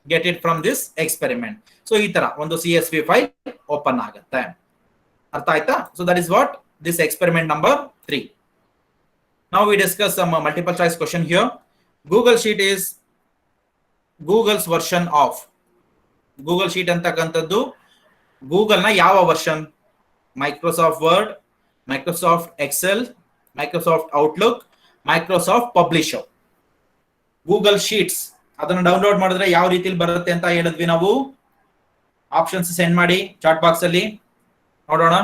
get it from this experiment. So ಈ ತರ ಒಂದು CSV ಫೈಲ್ ಓಪನ್ ಆಗುತ್ತೆ. ಅರ್ಥ ಆಯ್ತಾ? So that is what this experiment number 3. Now we discuss some multiple choice question here. Google Sheet is Google's version of. Google Sheet ಅಂತಕ್ಕಂಥದ್ದು Google ನ ಯಾವ version? Microsoft Word, Microsoft Excel, Microsoft Outlook, Microsoft Publisher. Google Sheets ಅದನ್ನ download ಮಾಡಿದ್ರೆ ಯಾವ ರೀತಿಲಿ ಬರುತ್ತೆ ಅಂತ ಹೇಳಿದ್ವಿ ನಾವು. ಆಪ್ಷನ್ಸ್ ಸೆಂಡ್ ಮಾಡಿ ಚಾಟ್ ಬಾಕ್ಸ್ ಅಲ್ಲಿ ನೋಡೋಣ.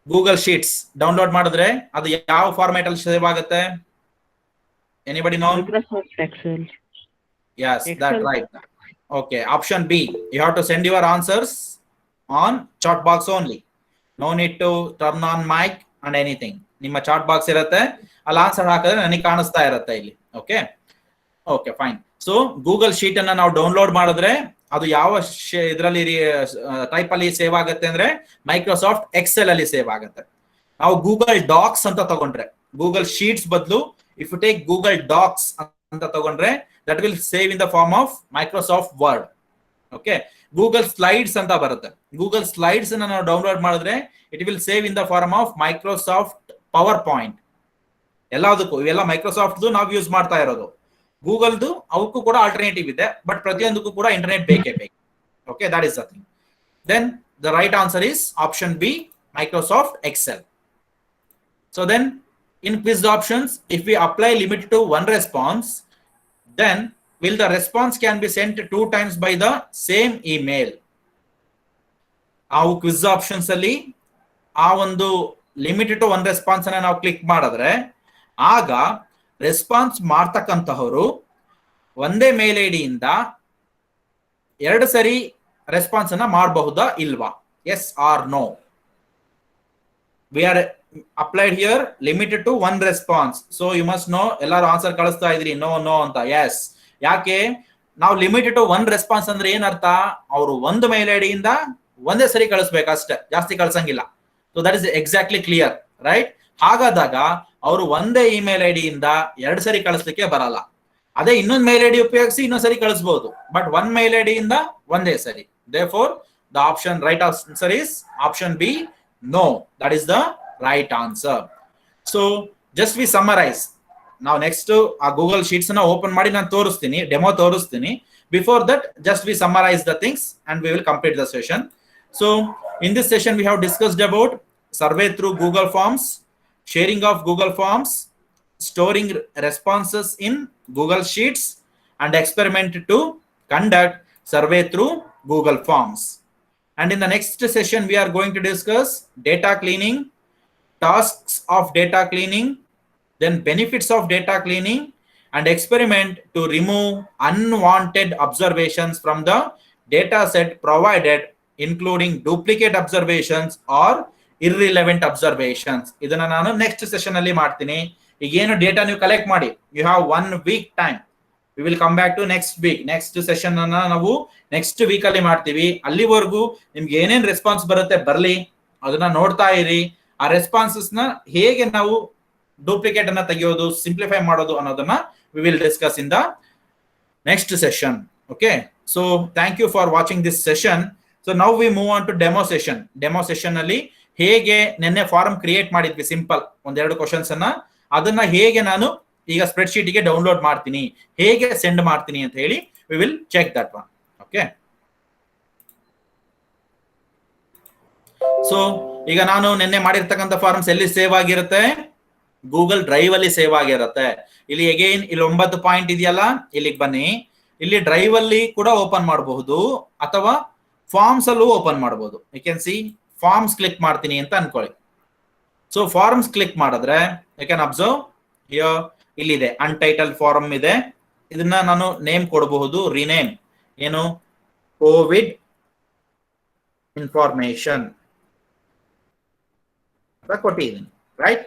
ಗೂಗಲ್ ಶೀಟ್ಸ್ ಡೌನ್ಲೋಡ್ ಮಾಡಿದ್ರೆ ಅದು ಯಾವ ಫಾರ್ಮ್ಯಾಟ್ ಅಲ್ಲಿ ಸೇವ್ ಆಗುತ್ತೆ? Anybody know? Microsoft Excel. Yes, that right. Okay, option B. You have to send your answers on chat box only. No need to turn on mic and anything. ನಿಮ್ಮ chat box ಇರುತ್ತೆ, ಅಲ್ಲಿ answer ಹಾಕಿದ್ರೆ ನನಗೆ ಕಾಣಿಸ್ತಾ ಇರುತ್ತೆ ಇಲ್ಲಿ. Okay okay fine. So Google sheet ಅನ್ನ ನಾವು ಡೌನ್ಲೋಡ್ ಮಾಡಿದ್ರೆ ಅದು ಯಾವ ಇದರಲ್ಲಿ ಟೈಪ್ ಅಲ್ಲಿ ಸೇವ್ ಆಗುತ್ತೆ ಅಂದ್ರೆ ಮೈಕ್ರೋಸಾಫ್ಟ್ ಎಕ್ಸೆಲ್ ಅಲ್ಲಿ ಸೇವ್ ಆಗುತ್ತೆ. ನಾವು ಗೂಗಲ್ ಡಾಕ್ಸ್ ಅಂತ ತಗೊಂಡ್ರೆ, ಗೂಗಲ್ ಶೀಟ್ಸ್ ಬದಲು if you take Google Docs ಅಂತ ತಗೊಂಡ್ರೆ that will save in the form of Microsoft Word. Okay, Google Slides ಅಂತ ಬರುತ್ತೆ. ಗೂಗಲ್ ಸ್ಲೈಡ್ಸ್ ಅನ್ನ ನಾವು ಡೌನ್ಲೋಡ್ ಮಾಡಿದ್ರೆ it will save in the form of Microsoft PowerPoint. ಎಲ್ಲದಕ್ಕೂ ಇವೆಲ್ಲ ಮೈಕ್ರೋಸಾಫ್ಟ್ ನಾವು ಯೂಸ್ ಮಾಡ್ತಾ ಇರೋದು. ಗೂಗಲ್ದು ಅವಕ್ಕೂ ಕೂಡ ಆಲ್ಟರ್ನೇಟಿವ್ ಇದೆ, ಬಟ್ ಪ್ರತಿಯೊಂದಕ್ಕೂ ಕೂಡ ಇಂಟರ್ನೆಟ್ ಬೇಕೇ ಬೇಕು. Okay, that is the thing. Then the right answer is option B, Microsoft Excel. So then in quiz options, if we apply limit to one response, then will the response can be sent 2 times by the same email? Our quiz options ಅಲ್ಲಿ ಆ ಒಂದು limit to one response ಅನ್ನ ನಾವು click ಮಾಡಿದ್ರೆ ಆಗ response ಮಾಡ್ತಕ್ಕಂತಹವರು ಒಂದೇ ಮೇಲ್ ಐಡಿಯಿಂದ 2 ಸರಿ response ಅನ್ನ ಮಾಡಬಹುದಾ ಇಲ್ವಾ? Yes or no. We are applied here limited to one response. So you must know ಎಲ್ಲರೂ ಆನ್ಸರ್ ಕಳಿಸ್ತಾ ಇದ್ರಿ ನೋ ನೋ ಅಂತ. ಎಸ್, ಯಾಕೆ ನಾವು ಲಿಮಿಟೆಡ್ ಟು ಒನ್ ರೆಸ್ಪಾನ್ಸ್ ಅಂದ್ರೆ ಏನರ್ಥ? ಅವರು ಒಂದು ಮೇಲ್ ಐಡಿಯಿಂದ ಒಂದೇ ಸರಿ ಕಳಿಸ್ಬೇಕು ಅಷ್ಟೇ, ಜಾಸ್ತಿ ಕಳ್ಸಂಗಿಲ್ಲ. So that is exactly clear, right? ಹಾಗಾದಾಗ ಅವರು ಒಂದೇ ಇಮೇಲ್ ಐಡಿಯಿಂದ 2 ಸರಿ ಕಳಿಸ್ಲಿಕ್ಕೆ ಬರಲ್ಲ. ಅದೇ ಇನ್ನೊಂದು ಮೇಲ್ ಐಡಿ ಉಪಯೋಗಿಸಿ ಇನ್ನೊಂದ್ ಸರಿ ಕಳಿಸಬಹುದು, ಬಟ್ ಒನ್ ಮೇಲ್ ಐಡಿಯಿಂದ ಒಂದೇ ಸರಿ. Therefore the option right answer is option B, no. That is the right answer. So just we summarize. Now next ಆ ಗೂಗಲ್ ಶೀಟ್ಸ್ ಅನ್ನ ಓಪನ್ ಮಾಡಿ ನಾನು ತೋರಿಸ್ತೀನಿ, ಡೆಮೋ ತೋರಿಸ್ತೀನಿ. Before that just we summarize the things and we will complete the session. So in this session we have discussed about survey through Google Forms, sharing of Google Forms, storing responses in Google Sheets, and experiment to conduct survey through Google Forms. And in the next session we are going to discuss data cleaning, tasks of data cleaning, then benefits of data cleaning, and experiment to remove unwanted observations from the data set provided, including duplicate observations or irrelevant observations. ಇದನ್ನ ನಾನು next session ಅಲ್ಲಿ ಮಾಡ್ತೀನಿ. ಈಗ ಏನು data ನೀವು collect ಮಾಡಿ, you have 1 week time. We will come back to next week. Next session ಅನ್ನ ನಾವು ನೆಕ್ಸ್ಟ್ ವೀಕ್ ಅಲ್ಲಿ ಮಾಡ್ತೀವಿ. ಅಲ್ಲಿವರೆಗೂ ನಿಮ್ಗೆ ಏನೇನ್ ರೆಸ್ಪಾನ್ಸ್ ಬರುತ್ತೆ ಬರ್ಲಿ, ಅದನ್ನ ನೋಡ್ತಾ ಇರಿ. ಆ ರೆಸ್ಪಾನ್ಸಸ್ ನ ಹೇಗೆ ನಾವು ಡೂಪ್ಲಿಕೇಟ್ ಅನ್ನ ತೆಗೆಯೋದು, ಸಿಂಪ್ಲಿಫೈ ಮಾಡೋದು ಅನ್ನೋದನ್ನ we will discuss in the next session. Okay, so thank you for watching this session. So now we move on to demo session. Demo session ಅಲ್ಲಿ ಹೇಗೆ ನಿನ್ನೆ ಫಾರ್ಮ್ ಕ್ರಿಯೇಟ್ ಮಾಡಿದ್ವಿ ಸಿಂಪಲ್ ಒಂದೆರಡು ಕ್ವಶನ್ಸ್ ಅನ್ನ, ಅದನ್ನ ಹೇಗೆ ನಾನು ಈಗ ಸ್ಪ್ರೆಡ್ ಶೀಟ್ಗೆ ಡೌನ್ಲೋಡ್ ಮಾಡ್ತೀನಿ, ಹೇಗೆ ಸೆಂಡ್ ಮಾಡ್ತೀನಿ ಅಂತ ಹೇಳಿ we will check that one. Okay, so ಈಗ ನಾನು ನಿನ್ನೆ ಮಾಡಿರ್ತಕ್ಕಂಥ ಫಾರ್ಮ್ಸ್ ಎಲ್ಲಿ ಸೇವ್ ಆಗಿರುತ್ತೆ? ಗೂಗಲ್ ಡ್ರೈವ್ ಅಲ್ಲಿ ಸೇವ್ ಆಗಿರುತ್ತೆ. ಇಲ್ಲಿ ಅಗೈನ್ ಇಲ್ಲಿ 9 ಪಾಯಿಂಟ್ ಇದೆಯಲ್ಲ, ಇಲ್ಲಿಗೆ ಬನ್ನಿ. ಇಲ್ಲಿ ಡ್ರೈವ್ ಅಲ್ಲಿ ಕೂಡ ಓಪನ್ ಮಾಡಬಹುದು ಅಥವಾ ಫಾರ್ಮ್ಸ್ ಅಲ್ಲೂ ಓಪನ್ ಮಾಡಬಹುದು. You can see forms click ಮಾಡ್ತೀನಿ ಅಂತ ಅನ್ಕೊಳ್ಳಿ. ಸೊ ಫಾರ್ಮ್ಸ್ ಕ್ಲಿಕ್ ಮಾಡಿದ್ರೆ ಯು ಕ್ಯಾನ್ ಅಬ್ಸರ್ವ್ ಹಿಯರ್ ಇಲ್ಲಿದೆ ಅನ್ಟೈಟಲ್ಡ್ ಫಾರ್ಮ್ ಇದೆ. ಇದನ್ನ ನಾನು ನೇಮ್ ಕೊಡಬಹುದು, ರಿನೇಮ್ ಏನು ಕೋವಿಡ್ ಇನ್ಫಾರ್ಮೇಶನ್ ಕೊಟ್ಟಿದ್ದೀನಿ, ರೈಟ್?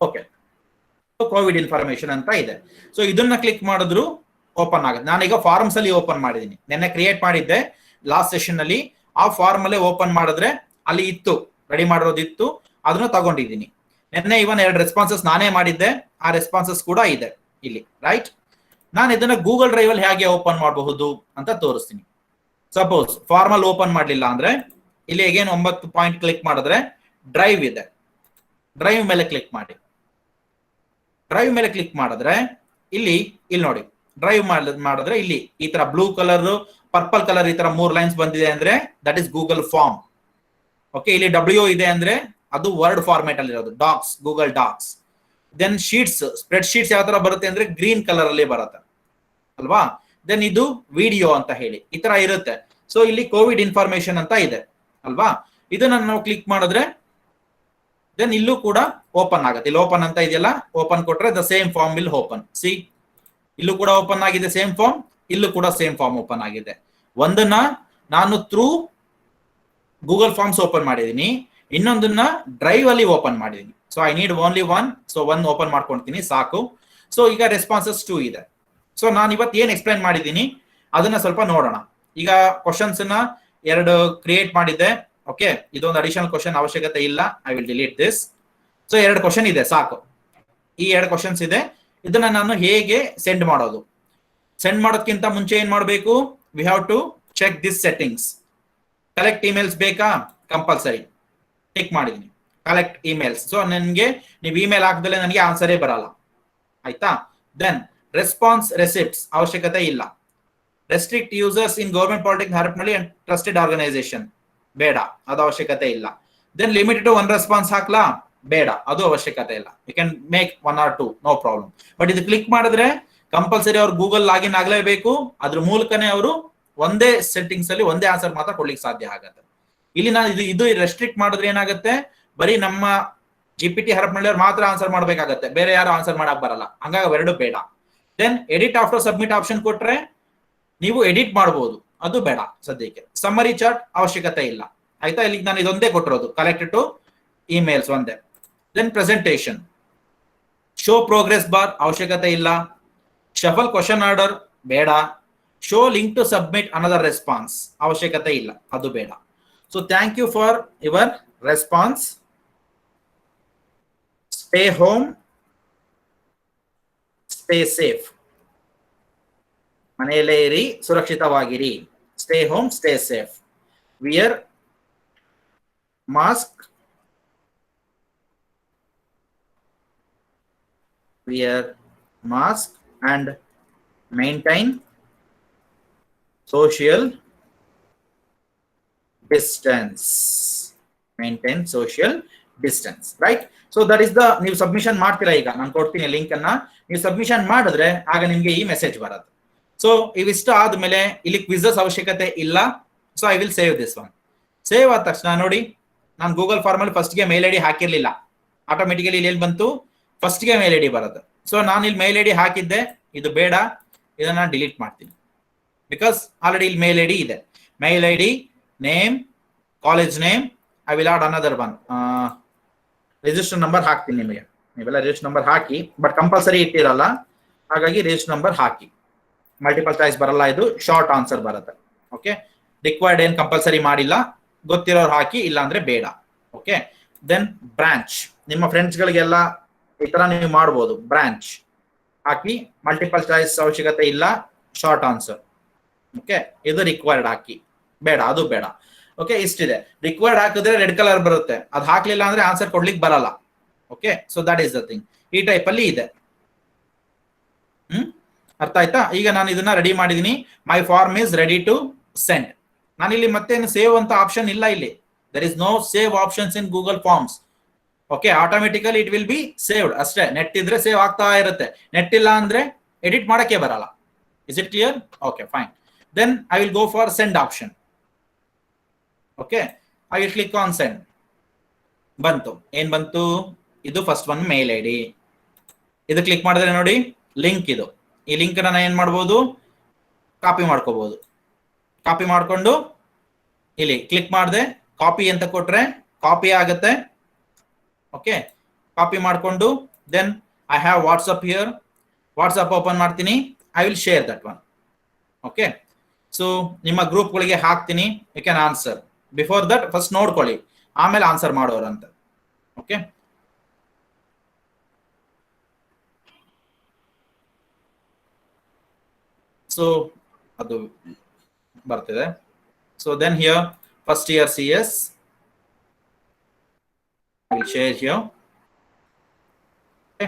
ಓಕೆ, ಕೋವಿಡ್ ಇನ್ಫಾರ್ಮೇಶನ್ ಅಂತ ಇದೆ. ಸೊ ಇದನ್ನ ಕ್ಲಿಕ್ ಮಾಡಿದ್ರು ಓಪನ್ ಆಗುತ್ತೆ. ನಾನೀಗ ಫಾರ್ಮ್ಸ್ ಅಲ್ಲಿ ಓಪನ್ ಮಾಡಿದ್ದೀನಿ, ನೆನ್ನೆ ಕ್ರಿಯೇಟ್ ಮಾಡಿದ್ದೆ ಲಾಸ್ಟ್ ಸೆಷನ್ ಅಲ್ಲಿ. ಆ ಫಾರ್ಮ್ ಅಲ್ಲೇ ಓಪನ್ ಮಾಡಿದ್ರೆ ಅಲ್ಲಿ ಇತ್ತು, ರೆಡಿ ಮಾಡೋದಿತ್ತು, ಅದನ್ನ ತಗೊಂಡಿದ್ದೀನಿ. ನೆನ್ನೆ ಇವನ್ 2 ರೆಸ್ಪಾನ್ಸಸ್ ನಾನೇ ಮಾಡಿದ್ದೆ, ಆ ರೆಸ್ಪಾನ್ಸಸ್ ಕೂಡ ಇದೆ ಇಲ್ಲಿ, ರೈಟ್? ನಾನು ಇದನ್ನ ಗೂಗಲ್ ಡ್ರೈವ್ ಅಲ್ಲಿ ಹೇಗೆ ಓಪನ್ ಮಾಡಬಹುದು ಅಂತ ತೋರಿಸ್ತೀನಿ. ಸಪೋಸ್ ಫಾರ್ಮ್ ಅಲ್ಲಿ ಓಪನ್ ಮಾಡಲಿಲ್ಲ ಅಂದ್ರೆ ಇಲ್ಲಿ ಅಗೇನ್ 9 ಪಾಯಿಂಟ್ ಕ್ಲಿಕ್ ಮಾಡಿದ್ರೆ ಡ್ರೈವ್ ಇದೆ, ಡ್ರೈವ್ ಮೇಲೆ ಕ್ಲಿಕ್ ಮಾಡಿ. ಡ್ರೈವ್ ಮೇಲೆ ಕ್ಲಿಕ್ ಮಾಡಿದ್ರೆ ಇಲ್ಲಿ ನೋಡಿ, ಡ್ರೈವ್ ಮಾಡಿದ್ರೆ ಇಲ್ಲಿ ಈ ತರ ಬ್ಲೂ ಕಲರ್, ಪರ್ಪಲ್ ಕಲರ್ ಈ ತರ 3 ಲೈನ್ಸ್ ಬಂದಿದೆ ಅಂದ್ರೆ that is Google form. Okay, ಇಲ್ಲಿ ಡಬ್ಲ್ಯೂ ಇದೆ ಅಂದ್ರೆ ಅದು ವರ್ಡ್ ಫಾರ್ಮೆಟ್ ಅಲ್ಲಿ ಇರೋದು, Docs, Google Docs. Then Sheets, spreadsheets ಯಾವ ತರ ಬರುತ್ತೆ ಅಂದ್ರೆ ಗ್ರೀನ್ ಕಲರ್ ಅಲ್ಲಿ ಬರುತ್ತೆ ಅಲ್ವಾ? ದೆನ್ ಇದು ವಿಡಿಯೋ ಅಂತ ಹೇಳಿ ಈ ತರ ಇರುತ್ತೆ. ಸೊ ಇಲ್ಲಿ ಕೋವಿಡ್ ಇನ್ಫಾರ್ಮೇಶನ್ ಅಂತ ಇದೆ ಅಲ್ವಾ? ಇದನ್ನ ನಾವು ಕ್ಲಿಕ್ ಮಾಡಿದ್ರೆ ದೆನ್ ಇಲ್ಲೂ ಕೂಡ ಓಪನ್ ಆಗುತ್ತೆ. ಇಲ್ಲಿ ಓಪನ್ ಅಂತ ಇದೆಯಲ್ಲ, ಓಪನ್ ಕೊಟ್ರೆ the same form will open. See, ಇಲ್ಲೂ ಕೂಡ ಓಪನ್ ಆಗಿದೆ ಸೇಮ್ ಫಾರ್ಮ್, ಇಲ್ಲೂ ಕೂಡ ಸೇಮ್ ಫಾರ್ಮ್ ಓಪನ್ ಆಗಿದೆ. ಒಂದನ್ನ ನಾನು ಥ್ರೂ ಗೂಗಲ್ ಫಾರ್ಮ್ಸ್ ಓಪನ್ ಮಾಡಿದೀನಿ, ಇನ್ನೊಂದನ್ನ ಡ್ರೈವ್ ಅಲ್ಲಿ ಓಪನ್ ಮಾಡಿದೀನಿ. So I need only one, so one open ಮಾಡ್ಕೊಳ್ತೀನಿ ಸಾಕು. ಸೊ ಈಗ ರೆಸ್ಪಾನ್ಸಸ್ 2 ಇದೆ. ಸೊ ನಾನು ಇವತ್ತು ಏನ್ ಎಕ್ಸ್ಪ್ಲೈನ್ ಮಾಡಿದ್ದೀನಿ ಅದನ್ನ ಸ್ವಲ್ಪ ನೋಡೋಣ. ಈಗ ಕ್ವಶನ್ಸ್ ನ 2 ಕ್ರಿಯೇಟ್ ಮಾಡಿದ್ದೆ. ಓಕೆ, ಇದೊಂದು ಅಡಿಷನಲ್ ಕ್ವಶನ್ ಅವಶ್ಯಕತೆ ಇಲ್ಲ, I will delete this. So 2 question ಇದೆ ಸಾಕು. ಈ 2 ಕ್ವಶನ್ಸ್ ಇದೆ, ಇದನ್ನ ನಾನು ಹೇಗೆ ಸೆಂಡ್ ಮಾಡೋದು? ಸೆಂಡ್ ಮಾಡೋದಕ್ಕಿಂತ ಮುಂಚೆ ಏನ್ ಮಾಡಬೇಕು? We have to check this settings. Collect emails ಬೇಕಾ? ಕಂಪಲ್ಸರಿ ಟಿಕ್ ಮಾಡಿದೀನಿ, ಕಲೆಕ್ಟ್ ಇಮೇಲ್ಸ್. ಸೊ ನನಗೆ ನೀವು ಇಮೇಲ್ ಹಾಕಿದ್ರೆ ನನಗೆ ಆನ್ಸರೇ ಬರಲ್ಲ, ಆಯ್ತಾ? ದೆನ್ ರೆಸ್ಪಾನ್ಸ್ ರೆಸಿಪ್ಟ್ಸ್ ಅವಶ್ಯಕತೆ ಇಲ್ಲ. Restrict users in government polytechnic Harapanahalli and trusted organisation ಬೇಡ, ಅದು ಅವಶ್ಯಕತೆ ಇಲ್ಲ. ದೆನ್ ಲಿಮಿಟೆಡ್ ಟು 1 ರೆಸ್ಪಾನ್ಸ್ ಹಾಕ್ಲಾ? ಬೇಡ, ಅದು ಅವಶ್ಯಕತೆ ಇಲ್ಲ. You can make 1 or 2, no problem. But ಇದು ಕ್ಲಿಕ್ ಮಾಡಿದ್ರೆ ಕಂಪಲ್ಸರಿ ಅವ್ರು ಗೂಗಲ್ ಲಾಗಿನ್ ಆಗ್ಲೇಬೇಕು. ಅದ್ರ ಮೂಲಕನೇ ಅವರು ಒಂದೇ ಸೆಟ್ಟಿಂಗ್ಸ್ ಅಲ್ಲಿ ಒಂದೇ ಆನ್ಸರ್ ಮಾತ್ರ ಕೊಡ್ಲಿಕ್ಕೆ ಸಾಧ್ಯ ಆಗುತ್ತೆ. ಇಲ್ಲಿ ನಾನು ಇದು ರೆಸ್ಟ್ರಿಕ್ಟ್ ಮಾಡಿದ್ರೆ ಏನಾಗುತ್ತೆ, ಬರೀ ನಮ್ಮ GPT ಹರಪನಹಳ್ಳಿ ಅವ್ರು ಮಾತ್ರ ಆನ್ಸರ್ ಮಾಡ್ಬೇಕಾಗತ್ತೆ, ಬೇರೆ ಯಾರು ಆನ್ಸರ್ ಮಾಡಕ್ ಬರಲ್ಲ. ಹಂಗಾಗಿ ಅವೆರಡು ಬೇಡ. Then edit after submit option ಕೊಟ್ರೆ ನೀವು ಎಡಿಟ್ ಮಾಡಬಹುದು, ಅದು ಬೇಡ ಸದ್ಯಕ್ಕೆ. ಸಮ್ಮರಿ ಚಾರ್ಟ್ ಅವಶ್ಯಕತೆ ಇಲ್ಲ, ಆಯ್ತಾ? ಇಲ್ಲಿಗೆ ನಾನು ಇದೊಂದೇ ಕೊಟ್ಟಿರೋದು, ಕಲೆಕ್ಟ್ ಟು ಇಮೇಲ್ಸ್ ಒಂದೇ. Then presentation, show progress bar ಅವಶ್ಯಕತೆ ಇಲ್ಲ. ಶಫಲ್ ಕ್ವಶನ್ ಆರ್ಡರ್ ಬೇಡ. Show link to submit another response ಅವಶ್ಯಕತೆ ಇಲ್ಲ, ಅದು ಬೇಡ. So thank you for your response. Stay home, stay safe. ಮನೆಯಲ್ಲೇ ಇರಿ, ಸುರಕ್ಷಿತವಾಗಿರಿ. Stay home, stay safe. Wear mask, and maintain social distance. Maintain social distance, right? So that is the, ನೀವು submission ಮಾಡ್ತೀರಾ, ಈಗ ನಾನು ಕೊಡ್ತೀನಿ ಲಿಂಕ್ ಅನ್ನ, ನೀವು ಸಬ್ಮಿಷನ್ ಮಾಡಿದ್ರೆ ಆಗ ನಿಮ್ಗೆ ಈ ಮೆಸೇಜ್ ಬರುತ್ತೆ. ಸೊ ಇವಿಷ್ಟು ಆದ್ಮೇಲೆ ಇಲ್ಲಿ ಕ್ವಿಜಸ್ ಅವಶ್ಯಕತೆ ಇಲ್ಲ. So I will save this one. Save ಆದ ತಕ್ಷಣ ನೋಡಿ, ನಾನು ಗೂಗಲ್ ಫಾರ್ಮ್ ಅಲ್ಲಿ ಫಸ್ಟ್ ಗೆ ಮೇಲ್ ಐಡಿ ಹಾಕಿರ್ಲಿಲ್ಲ, ಆಟೋಮೆಟಿಕಲಿ ಇಲ್ಲಿ ಬಂತು ಫಸ್ಟ್ ಗೆ ಮೇಲ್ ಐಡಿ ಬರುತ್ತೆ. ಸೊ ನಾನು ಇಲ್ಲಿ ಮೇಲ್ ಐಡಿ ಹಾಕಿದ್ದೆ, ಇದು ಬೇಡ, ಇದನ್ನ ಡಿಲೀಟ್ ಮಾಡ್ತೀನಿ. ಬಿಕಾಸ್ ಆಲ್ರೆಡಿ ಇಲ್ಲಿ ಮೇಲ್ ಐಡಿ ಇದೆ. Mail ID, name, college name, I will add another one. Register number ಹಾಕ್ತೀನಿ ನಿಮಗೆ, ನೀವೆಲ್ಲ ರಿಜಿಸ್ಟರ್ ನಂಬರ್ ಹಾಕಿ, ಬಟ್ ಕಂಪಲ್ಸರಿ ಇಟ್ಟಿರಲ್ಲ, ಹಾಗಾಗಿ ರಿಜಿಸ್ಟರ್ ನಂಬರ್ ಹಾಕಿ. ಮಲ್ಟಿಪಲ್ ಚಾಯ್ಸ್ ಬರಲ್ಲ, ಇದು ಶಾರ್ಟ್ ಆನ್ಸರ್ ಬರುತ್ತೆ. ಓಕೆ, ರಿಕ್ವೈರ್ಡ್ ಏನ್ ಕಂಪಲ್ಸರಿ ಮಾಡಿಲ್ಲ, ಗೊತ್ತಿರೋರು ಹಾಕಿ, ಇಲ್ಲ ಅಂದ್ರೆ ಬೇಡ. ಓಕೆ, ದೆನ್ ಬ್ರಾಂಚ್, ನಿಮ್ಮ ಫ್ರೆಂಡ್ಸ್ ಗಳಿಗೆಲ್ಲ ಈ ತರ ನೀವು ಮಾಡ್ಬೋದು. ಬ್ರಾಂಚ್ ಹಾಕಿ, ಮಲ್ಟಿಪಲ್ ಚಾಯ್ಸ್ ಅವಶ್ಯಕತೆ ಇಲ್ಲ, ಶಾರ್ಟ್ ಆನ್ಸರ್. ಓಕೆ, ಇದು ರಿಕ್ವೈರ್ಡ್ ಹಾಕಿ, ಬೇಡ, ಅದು ಬೇಡ. ಓಕೆ, ಇಷ್ಟಿದೆ. ರಿಕ್ವೈರ್ಡ್ ಹಾಕಿದ್ರೆ ರೆಡ್ ಕಲರ್ ಬರುತ್ತೆ, ಅದು ಹಾಕ್ಲಿಲ್ಲ ಅಂದ್ರೆ ಆನ್ಸರ್ ಕೊಡ್ಲಿಕ್ಕೆ ಬರಲ್ಲ. Okay, so that is the thing. ಈ ಟೈಪ್ ಅಲ್ಲಿ ಇದೆ. ಅರ್ಥ ಆಯ್ತಾ? ಈಗ ನಾನು ಇದನ್ನ ರೆಡಿ ಮಾಡಿದೀನಿ. My form is ready to send. ನಾನಿಲ್ಲಿ ಮತ್ತೇನು ಸೇವ್ ಅಂತ ಆಪ್ಷನ್ ಇಲ್ಲ. ಇಲ್ಲಿ there is no save options in Google forms. Okay, automatically it will be saved ಅಷ್ಟೇ. ನೆಟ್ ಇದ್ರೆ ಸೇವ್ ಆಗ್ತಾ ಇರುತ್ತೆ, ನೆಟ್ ಇಲ್ಲ ಅಂದ್ರೆ ಎಡಿಟ್ ಮಾಡಕ್ಕೆ ಬರಲ್ಲ. Is it clear? Okay, fine. Then I will go for send option. Okay, I will click on send. ಬಂತು. ಏನ್ ಬಂತು? ಇದು first one mail I D. ಇದು ಕ್ಲಿಕ್ ಮಾಡಿದ್ರೆ ನೋಡಿ ಲಿಂಕ್ ಇದು. ಈ ಲಿಂಕ್ ನಾನು ಏನ್ ಮಾಡ್ಬೋದು? ಕಾಪಿ ಮಾಡ್ಕೋಬಹುದು. ಕಾಪಿ ಮಾಡ್ಕೊಂಡು ಇಲ್ಲಿ ಕ್ಲಿಕ್ ಮಾಡಿದೆ, ಕಾಪಿ ಅಂತ ಕೊಟ್ರೆ ಕಾಪಿ ಆಗುತ್ತೆ. ಓಕೆ, ಕಾಪಿ ಮಾಡ್ಕೊಂಡು then I have WhatsApp here. WhatsApp open ಮಾಡ್ತೀನಿ. I will share that one. Okay, so ನಿಮ್ಮ ಗ್ರೂಪ್ಗಳಿಗೆ ಹಾಕ್ತೀನಿ. You can answer. Before that first ನೋಡ್ಕೊಳ್ಳಿ, ಆಮೇಲೆ ಆನ್ಸರ್ ಮಾಡೋರಂತ. ಓಕೆ, ಸೊ ಅದು ಬರ್ತಿದೆ. So then here first year CS I will share here. Okay,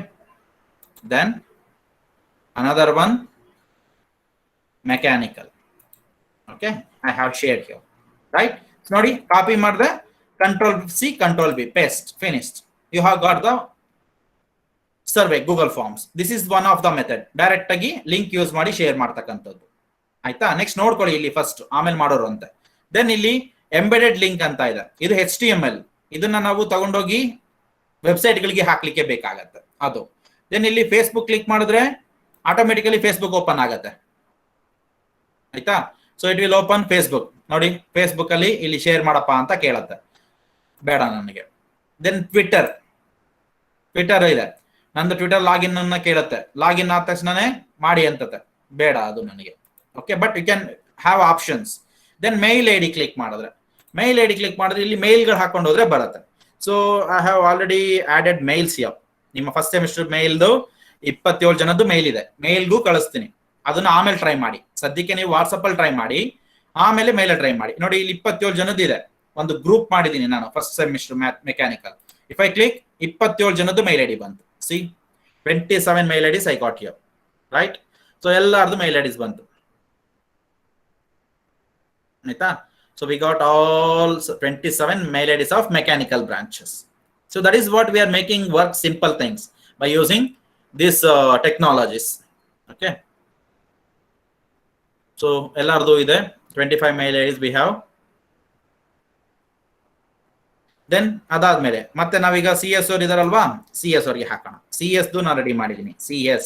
then another one mechanical. Okay, I have shared here, right? So nodi copy ಮಾಡಿದ್ರೆ control C control V paste, finished. You have got the survey Google Forms. This is one of the method. Direct ಆಗಿ link use ಮಾಡಿ share ಮಾಡ್ತಕ್ಕಂಥದ್ದು. ಆಯ್ತಾ? Next ನೋಡ್ಕೊಳ್ಳಿ ಇಲ್ಲಿ first, ಆಮೇಲೆ ಮಾಡೋರು ಅಂತ. ದೆನ್ ಇಲ್ಲಿ ಎಂಬೆಡೆಡ್ ಲಿಂಕ್ ಅಂತ ಇದೆ. ಇದು HTML. ಇದನ್ನ ನಾವು ತಗೊಂಡೋಗಿ ವೆಬ್ಸೈಟ್ ಗಳಿಗೆ ಹಾಕ್ಲಿಕ್ಕೆ ಬೇಕಾಗತ್ತೆ ಅದು. ದೆನ್ ಇಲ್ಲಿ ಫೇಸ್ಬುಕ್ ಕ್ಲಿಕ್ ಮಾಡಿದ್ರೆ ಆಟೋಮೆಟಿಕಲಿ ಫೇಸ್ಬುಕ್ ಓಪನ್ ಆಗತ್ತೆ. ಆಯ್ತಾ? So it will open Facebook. ನೋಡಿ, ಫೇಸ್ಬುಕ್ ಅಲ್ಲಿ ಇಲ್ಲಿ ಶೇರ್ ಮಾಡಪ್ಪ ಅಂತ ಕೇಳತ್ತೆ, ಬೇಡ ನನಗೆ. ದೆನ್ ಟ್ವಿಟರ್ ಇದೆ. ನಂದು ಟ್ವಿಟರ್ ಲಾಗಿನ್ ಅನ್ನ ಕೇಳುತ್ತೆ. ಲಾಗಿನ್ ಆದ ತಕ್ಷಣನೇ ಮಾಡಿ ಅಂತತೆ, ಬೇಡ ಅದು ನನಗೆ. Okay, but you can have options. Then mail I D click ಮಾಡಿದ್ರೆ ಇಲ್ಲಿ ಮೇಲ್ಗಳು ಹಾಕೊಂಡು ಹೋದ್ರೆ ಬರುತ್ತೆ. So I have already added mails yup. ನಿಮ್ಮ ಫಸ್ಟ್ ಸೆಮಿಸ್ಟರ್ ಮೇಲ್ದು 27 ಜನದ್ದು ಮೇಲ್ ಇದೆ. ಮೇಲ್ಗೂ ಕಳಿಸ್ತೀನಿ, ಅದನ್ನ ಆಮೇಲೆ ಟ್ರೈ ಮಾಡಿ. ಸದ್ಯಕ್ಕೆ ನೀವು ವಾಟ್ಸಪ್ ಅಲ್ಲಿ ಟ್ರೈ ಮಾಡಿ, ಆಮೇಲೆ ಮೇಲೆ ಟ್ರೈ ಮಾಡಿ. ನೋಡಿ, ಇಲ್ಲಿ 27 ಜನದ್ದು ಇದೆ. ಒಂದು ಗ್ರೂಪ್ ಮಾಡಿದೀನಿ ನಾನು, first semester mechanical. If I click, 27 ಜನದ್ದು ಮೇಲ್ ಐಡಿ ಬಂತು. See 27 mail IDs I got here, right? So ಎಲ್ಲಾರ್ದು ಮೇಲ್ ಐಡಿಸ್ ಬಂತು. ಆಯ್ತಾ? So we got all 27 mail IDs of mechanical branches. So that is what we are making work simple things by using these technologies. Okay. So ellardu ide 25 mail IDs we have. Then adadmele ಮತ್ತೆ ನಾವೀಗ CS ಅವರು ಇದಾರಲ್ವಾ, CS ಅವರಿಗೆ ಹಾಕೋಣ. CS ದು ನಾನು ready ಮಾಡಿದ್ದೀನಿ. CS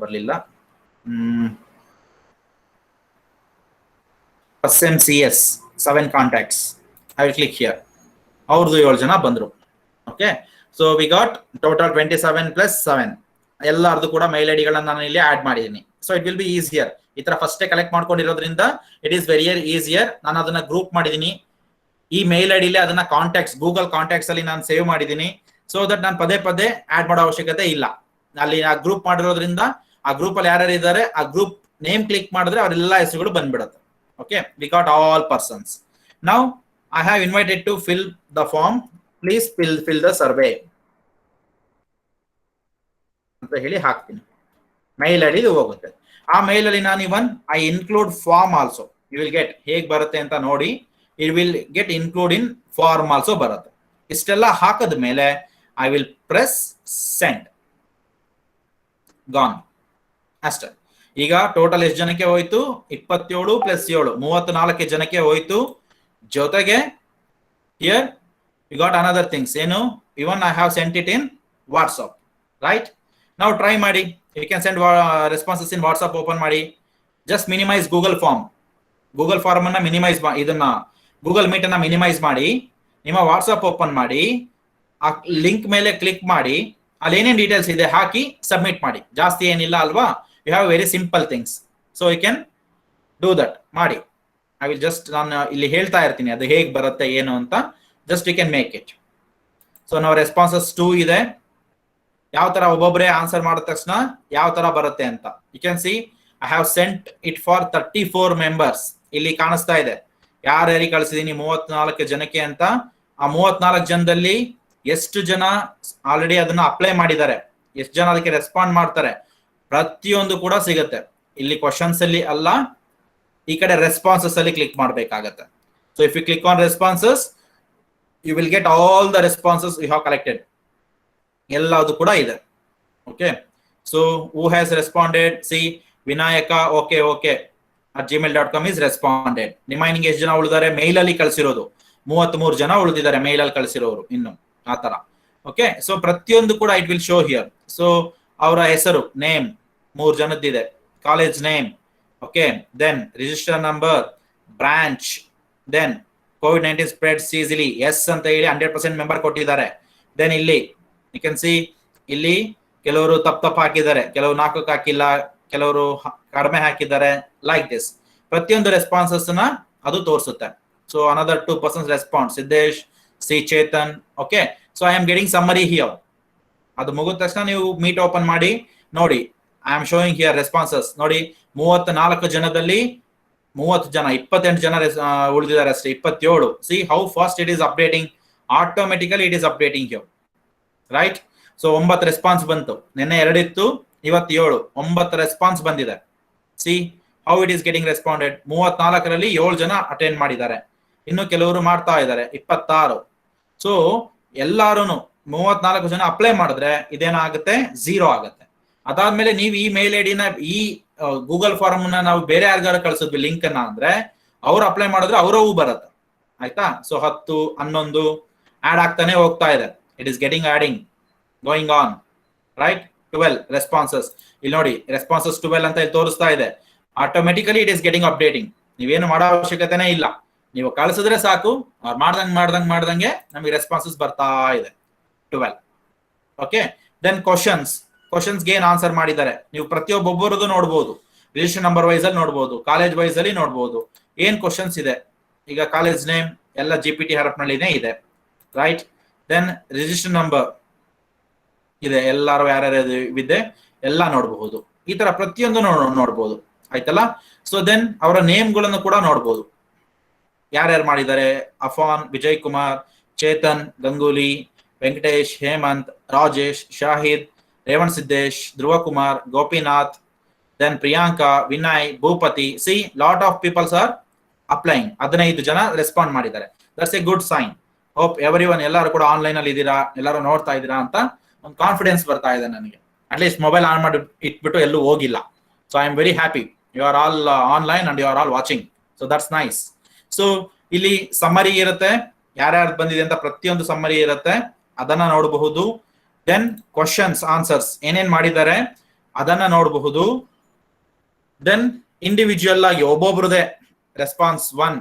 ಬರ್ಲಿಲ್ಲ. CS 7 contacts. I will click here. ಅವ್ರದ್ದು 7 ಜನ ಬಂದ್ರು. Okay, so we got total 27 plus 7. ಎಲ್ಲಾರ್ದು ಕೂಡ ಮೇಲ್ ಐಡಿಗಳನ್ನ ನಾನು ಇಲ್ಲಿ ಆಡ್ ಮಾಡಿದ್ದೀನಿ. So it will be easier. ಈ ತರ ಫಸ್ಟ್ ಕಲೆಕ್ಟ್ ಮಾಡ್ಕೊಂಡಿರೋದ್ರಿಂದ ಇಟ್ ಈಸ್ ವೆರಿ ಈಸಿಯರ್. ನಾನು ಅದನ್ನ ಗ್ರೂಪ್ ಮಾಡಿದ್ದೀನಿ. ಈ ಮೇಲ್ ಐಡಿಲಿ ಅದನ್ನ ಕಾಂಟ್ಯಾಕ್ಟ್ಸ್, ಗೂಗಲ್ ಕಾಂಟ್ಯಾಕ್ಟ್ಸ್ ಅಲ್ಲಿ ನಾನು ಸೇವ್ ಮಾಡಿದ್ದೀನಿ. ಸೊ ದಟ್ ನಾನು ಪದೇ ಪದೇ ಆಡ್ ಮಾಡೋ ಅವಶ್ಯಕತೆ ಇಲ್ಲ. ಅಲ್ಲಿ ಆ ಗ್ರೂಪ್ ಮಾಡಿರೋದ್ರಿಂದ ಆ ಗ್ರೂಪ್ ಅಲ್ಲಿ ಯಾರ್ಯಾರು ಇದ್ದಾರೆ ಆ ಗ್ರೂಪ್ ನೇಮ್ ಕ್ಲಿಕ್ ಮಾಡಿದ್ರೆ ಅವರೆಲ್ಲ ಹೆಸರುಗಳು ಬಂದ್ಬಿಡುತ್ತೆ. Okay, we got all persons. Now I have invited to fill the form. Please fill the survey. ಅಂತ ಹೇಳಿ ಹಾಕ್ತೀನಿ. ಮೇಲ್ ಐಡಿ ಹೋಗುತ್ತೆ. ಆ ಮೇಲ್ ಅಲ್ಲಿ ನಾನು even I include form also. You will get ಹೇಗೆ ಬರುತ್ತೆ ಅಂತ ನೋಡಿ. It will get include in form also ಬರುತ್ತೆ. ಇಷ್ಟೆಲ್ಲ ಹಾಕದ ಮೇಲೆ I will press send. Gone ಅಷ್ಟೇ. ಈಗ ಟೋಟಲ್ ಎಷ್ಟು ಜನಕ್ಕೆ ಹೋಯ್ತು? 27 ಪ್ಲಸ್ 7 34 ಜನಕ್ಕೆ ಹೋಯ್ತು. ಜೊತೆಗೆ here we got another things. ಏನು? Even I have sent it in WhatsApp, right? ನಾವು ಟ್ರೈ ಮಾಡಿ. You can send responses in WhatsApp. Open ಮಾಡಿ. ಜಸ್ಟ್ ಮಿನಿಮೈಸ್ ಗೂಗಲ್ ಫಾರ್ಮ್ ಅನ್ನ ಮಿನಿಮೈಸ್ ಇದನ್ನ ಗೂಗಲ್ ಮೀಟ್ ಅನ್ನ ಮಿನಿಮೈಸ್ ಮಾಡಿ ನಿಮ್ಮ ವಾಟ್ಸ್ಆಪ್ ಓಪನ್ ಮಾಡಿ. ಆ ಲಿಂಕ್ ಮೇಲೆ ಕ್ಲಿಕ್ ಮಾಡಿ. ಅಲ್ಲಿ ಏನೇನು ಡೀಟೇಲ್ಸ್ ಇದೆ ಹಾಕಿ ಸಬ್ಮಿಟ್ ಮಾಡಿ. ಜಾಸ್ತಿ ಏನಿಲ್ಲ ಅಲ್ವಾ? You have very simple things, so you can do that. ಮಾಡಿ. I will just ನಾನು ಇಲ್ಲಿ ಹೇಳ್ತಾ ಇರ್ತೀನಿ ಅದು ಹೇಗೆ ಬರುತ್ತೆ ಏನು ಅಂತ. just you can make it. so now responses 2 ಇದೆ. ಯಾವ ತರ ಒಬ್ಬೊಬ್ಬರೇ ಆನ್ಸರ್ ಮಾಡಿದ ತಕ್ಷಣ ಯಾವ ತರ ಬರುತ್ತೆ ಅಂತ. you can see I have sent it for 34 members. ಇಲ್ಲಿ ಕಾಣಿಸ್ತಾ ಇದೆ ಯಾರ್ಯಾರಿಗೆ ಕಳಿಸಿದೀನಿ 34 ಜನಕ್ಕೆ ಅಂತ. ಆ 34 ಜನದಲ್ಲಿ ಎಷ್ಟು ಜನ ಆಲ್ರೆಡಿ ಅದನ್ನ ಅಪ್ಲೈ ಮಾಡಿದ್ದಾರೆ, ಎಷ್ಟು ಜನ ಅದಕ್ಕೆ ರೆಸ್ಪಾಂಡ್ ಮಾಡ್ತಾರೆ, ಪ್ರತಿಯೊಂದು ಕೂಡ ಸಿಗುತ್ತೆ. ಇಲ್ಲಿ ಕ್ವಶನ್ಸ್ ಅಲ್ಲಿ ಅಲ್ಲ, ಈ ಕಡೆ ರೆಸ್ಪಾನ್ಸಸ್ ಅಲ್ಲಿ ಕ್ಲಿಕ್ ಮಾಡಬೇಕಾಗತ್ತೆ. So if you click on responses, you will get all the responses you have collected. ಎಲ್ಲದು ಕೂಡ ಇದೆ. Okay, so who has responded? See Vinayaka okay @gmail.com is responded. Remaining ಎಷ್ಟು ಜನ ಉಳಿದಾರೆ? ಮೇಲ್ ಅಲ್ಲಿ ಕಳಿಸಿರೋದು 33 ಜನ ಉಳಿದಿದ್ದಾರೆ, ಮೇಲ್ ಅಲ್ಲಿ ಕಳಿಸಿರೋರು ಇನ್ನು ಆ ತರ. ಓಕೆ, ಸೊ ಪ್ರತಿಯೊಂದು ಕೂಡ it will show here. So ಅವರ ಹೆಸರು, ನೇಮ್ 3 ಜನದ್ದಿದೆ, college name, okay, then register number, branch, then COVID-19 spreads easily yes ಅಂತ ಹೇಳಿ 100% ಮೆಂಬರ್ ಕೊಟ್ಟಿದ್ದಾರೆ. ದೆನ್ ಇಲ್ಲಿ ಯು ಕ್ಯಾನ್ ಸಿ, ಇಲ್ಲಿ ಕೆಲವರು ತಪ್ಪು ಹಾಕಿದ್ದಾರೆ, ಕೆಲವರು 4 ಹಾಕಿಲ್ಲ, ಕೆಲವರು ಕಡಿಮೆ ಹಾಕಿದ್ದಾರೆ. ಲೈಕ್ ದಿಸ್ ಪ್ರತಿಯೊಂದು ರೆಸ್ಪಾನ್ಸಸ್ ನ ಅದು ತೋರಿಸುತ್ತೆ. So another 2 persons response, Siddesh, C Chetan. Okay, so I am getting summary here. ಅದು ಮುಗಿದ ತಕ್ಷಣ ನೀವು ಮೀಟ್ ಓಪನ್ ಮಾಡಿ ನೋಡಿ. I am showing here responses. ನೋಡಿ 34 ಜನದಲ್ಲಿ 30 ಜನ, 28 ಜನ ಉಳಿದಿದ್ದಾರೆ ಅಷ್ಟೇ, 27. See how fast it is updating. Automatically it is updating here, right? So 9 response ಬಂತು, ನಿನ್ನೆ 2 ಇತ್ತು, ಇವತ್ತು 7, 9 ರೆಸ್ಪಾನ್ಸ್ ಬಂದಿದೆ. See how it is getting responded. 34ರಲ್ಲಿ 7 ಜನ ಅಟೆಂಡ್ ಮಾಡಿದ್ದಾರೆ, ಇನ್ನು ಕೆಲವರು ಮಾಡ್ತಾ ಇದ್ದಾರೆ, 26. ಸೊ ಎಲ್ಲಾರು 34 ಜನ ಅಪ್ಲೈ ಮಾಡಿದ್ರೆ ಇದೇನಾಗುತ್ತೆ? 0 ಆಗುತ್ತೆ. ಅದಾದ್ಮೇಲೆ ನೀವು ಈ ಮೇಲ್ ಐಡಿನ, ಈ ಗೂಗಲ್ ಫಾರ್ಮ್ ನ ನಾವು ಬೇರೆ ಯಾರಿಗಾರು ಕಳಿಸಿದ್ವಿ ಲಿಂಕ್ ಅನ್ನ ಅಂದ್ರೆ, ಅವ್ರು ಅಪ್ಲೈ ಮಾಡಿದ್ರೆ ಅವರವು ಬರುತ್ತೆ. ಆಯ್ತಾ? ಸೊ 10, 11 ಆಡ್ ಆಗ್ತಾನೆ ಹೋಗ್ತಾ ಇದೆ. It is getting adding, going on, right? 12 responses. ಇಲ್ಲಿ ನೋಡಿ ರೆಸ್ಪಾನ್ಸಸ್ 12 ಅಂತ ಇಲ್ಲಿ ತೋರಿಸ್ತಾ ಇದೆ. Automatically it is getting updating. ನೀವೇನು ಮಾಡೋ ಅವಶ್ಯಕತೆನೇ ಇಲ್ಲ, ನೀವು ಕಳಿಸಿದ್ರೆ ಸಾಕು, ಅವ್ರು ಮಾಡ್ದಂಗೆ ನಮಗೆ ರೆಸ್ಪಾನ್ಸಸ್ ಬರ್ತಾ ಇದೆ. 12. ಓಕೆ, ದೆನ್ ಕ್ವಶನ್ಸ್ಗೆ ಏನ್ ಆನ್ಸರ್ ಮಾಡಿದ್ದಾರೆ ನೀವು ಪ್ರತಿಯೊಬ್ಬೊಬ್ಬರದು ನೋಡ್ಬೋದು. ರಿಜಿಸ್ಟರ್ ನಂಬರ್ ವೈಸ್ ಅಲ್ಲಿ ನೋಡ್ಬೋದು, ಕಾಲೇಜ್ ವೈಸ್ ಅಲ್ಲಿ ನೋಡ್ಬೋದು ಏನ್ ಕ್ವಶನ್ಸ್ ಇದೆ. ಈಗ ಕಾಲೇಜ್ ನೇಮ್ ಎಲ್ಲ GPT ಹರಪ್ನಳ್ಳಿನೇ ಇದೆ, ರೈಟ್? ದೆನ್ ರಿಜಿಸ್ಟರ್ ನಂಬರ್ ಇದೆ, ಎಲ್ಲಾರು ಯಾರ್ಯಾರು ಇದೆ ಎಲ್ಲ ನೋಡಬಹುದು. ಈ ತರ ಪ್ರತಿಯೊಂದು ನೋಡ್ಬೋದು, ಆಯ್ತಲ್ಲ? ಸೊ ದೆನ್ ಅವರ ನೇಮ್ಗಳನ್ನು ಕೂಡ ನೋಡ್ಬೋದು, ಯಾರ್ಯಾರು ಮಾಡಿದ್ದಾರೆ. Afan, Vijay Kumar, Chetan, Ganguly, Venkatesh, Hemanth, Rajesh, Shahid, Revan Siddesh, Dhruva Kumar, Gopinath, then Priyanka, Vinay, Bhupathi. See lot of peoples are applying. 15 ಜನ ರೆಸ್ಪಾಂಡ್ ಮಾಡಿದ್ದಾರೆ. That's a good sign. Hope everyone, ಎಲ್ಲರೂ ಕೂಡ ಆನ್ಲೈನ್ ಅಲ್ಲಿ ಇದ್ದೀರಾ, ಎಲ್ಲರೂ ನೋಡ್ತಾ ಇದ್ದೀರಾ ಅಂತ ಒಂದು ಕಾನ್ಫಿಡೆನ್ಸ್ ಬರ್ತಾ ಇದೆ ನನಗೆ. ಅಟ್ಲೀಸ್ಟ್ ಮೊಬೈಲ್ ಆನ್ ಮಾಡಿ ಇಟ್ಬಿಟ್ಟು ಎಲ್ಲೂ ಹೋಗಿಲ್ಲ. So I am very happy. You are all online and you are all watching. So that's nice. So ಇಲ್ಲಿ ಸಮ್ಮರಿ ಇರುತ್ತೆ, ಯಾರ್ಯಾರು ಬಂದಿದೆ ಅಂತ ಪ್ರತಿಯೊಂದು ಸಮ್ಮರಿ ಇರುತ್ತೆ, ಅದನ್ನ ನೋಡಬಹುದು. ದೆನ್ ಕ್ವಶನ್ಸ್, ಆನ್ಸರ್ಸ್ ಏನೇನ್ ಮಾಡಿದ್ದಾರೆ ಅದನ್ನ ನೋಡಬಹುದು. ದೆನ್ ಇಂಡಿವಿಜುವಲ್ ಆಗಿ ಒಬ್ಬೊಬ್ರದೇ response 1,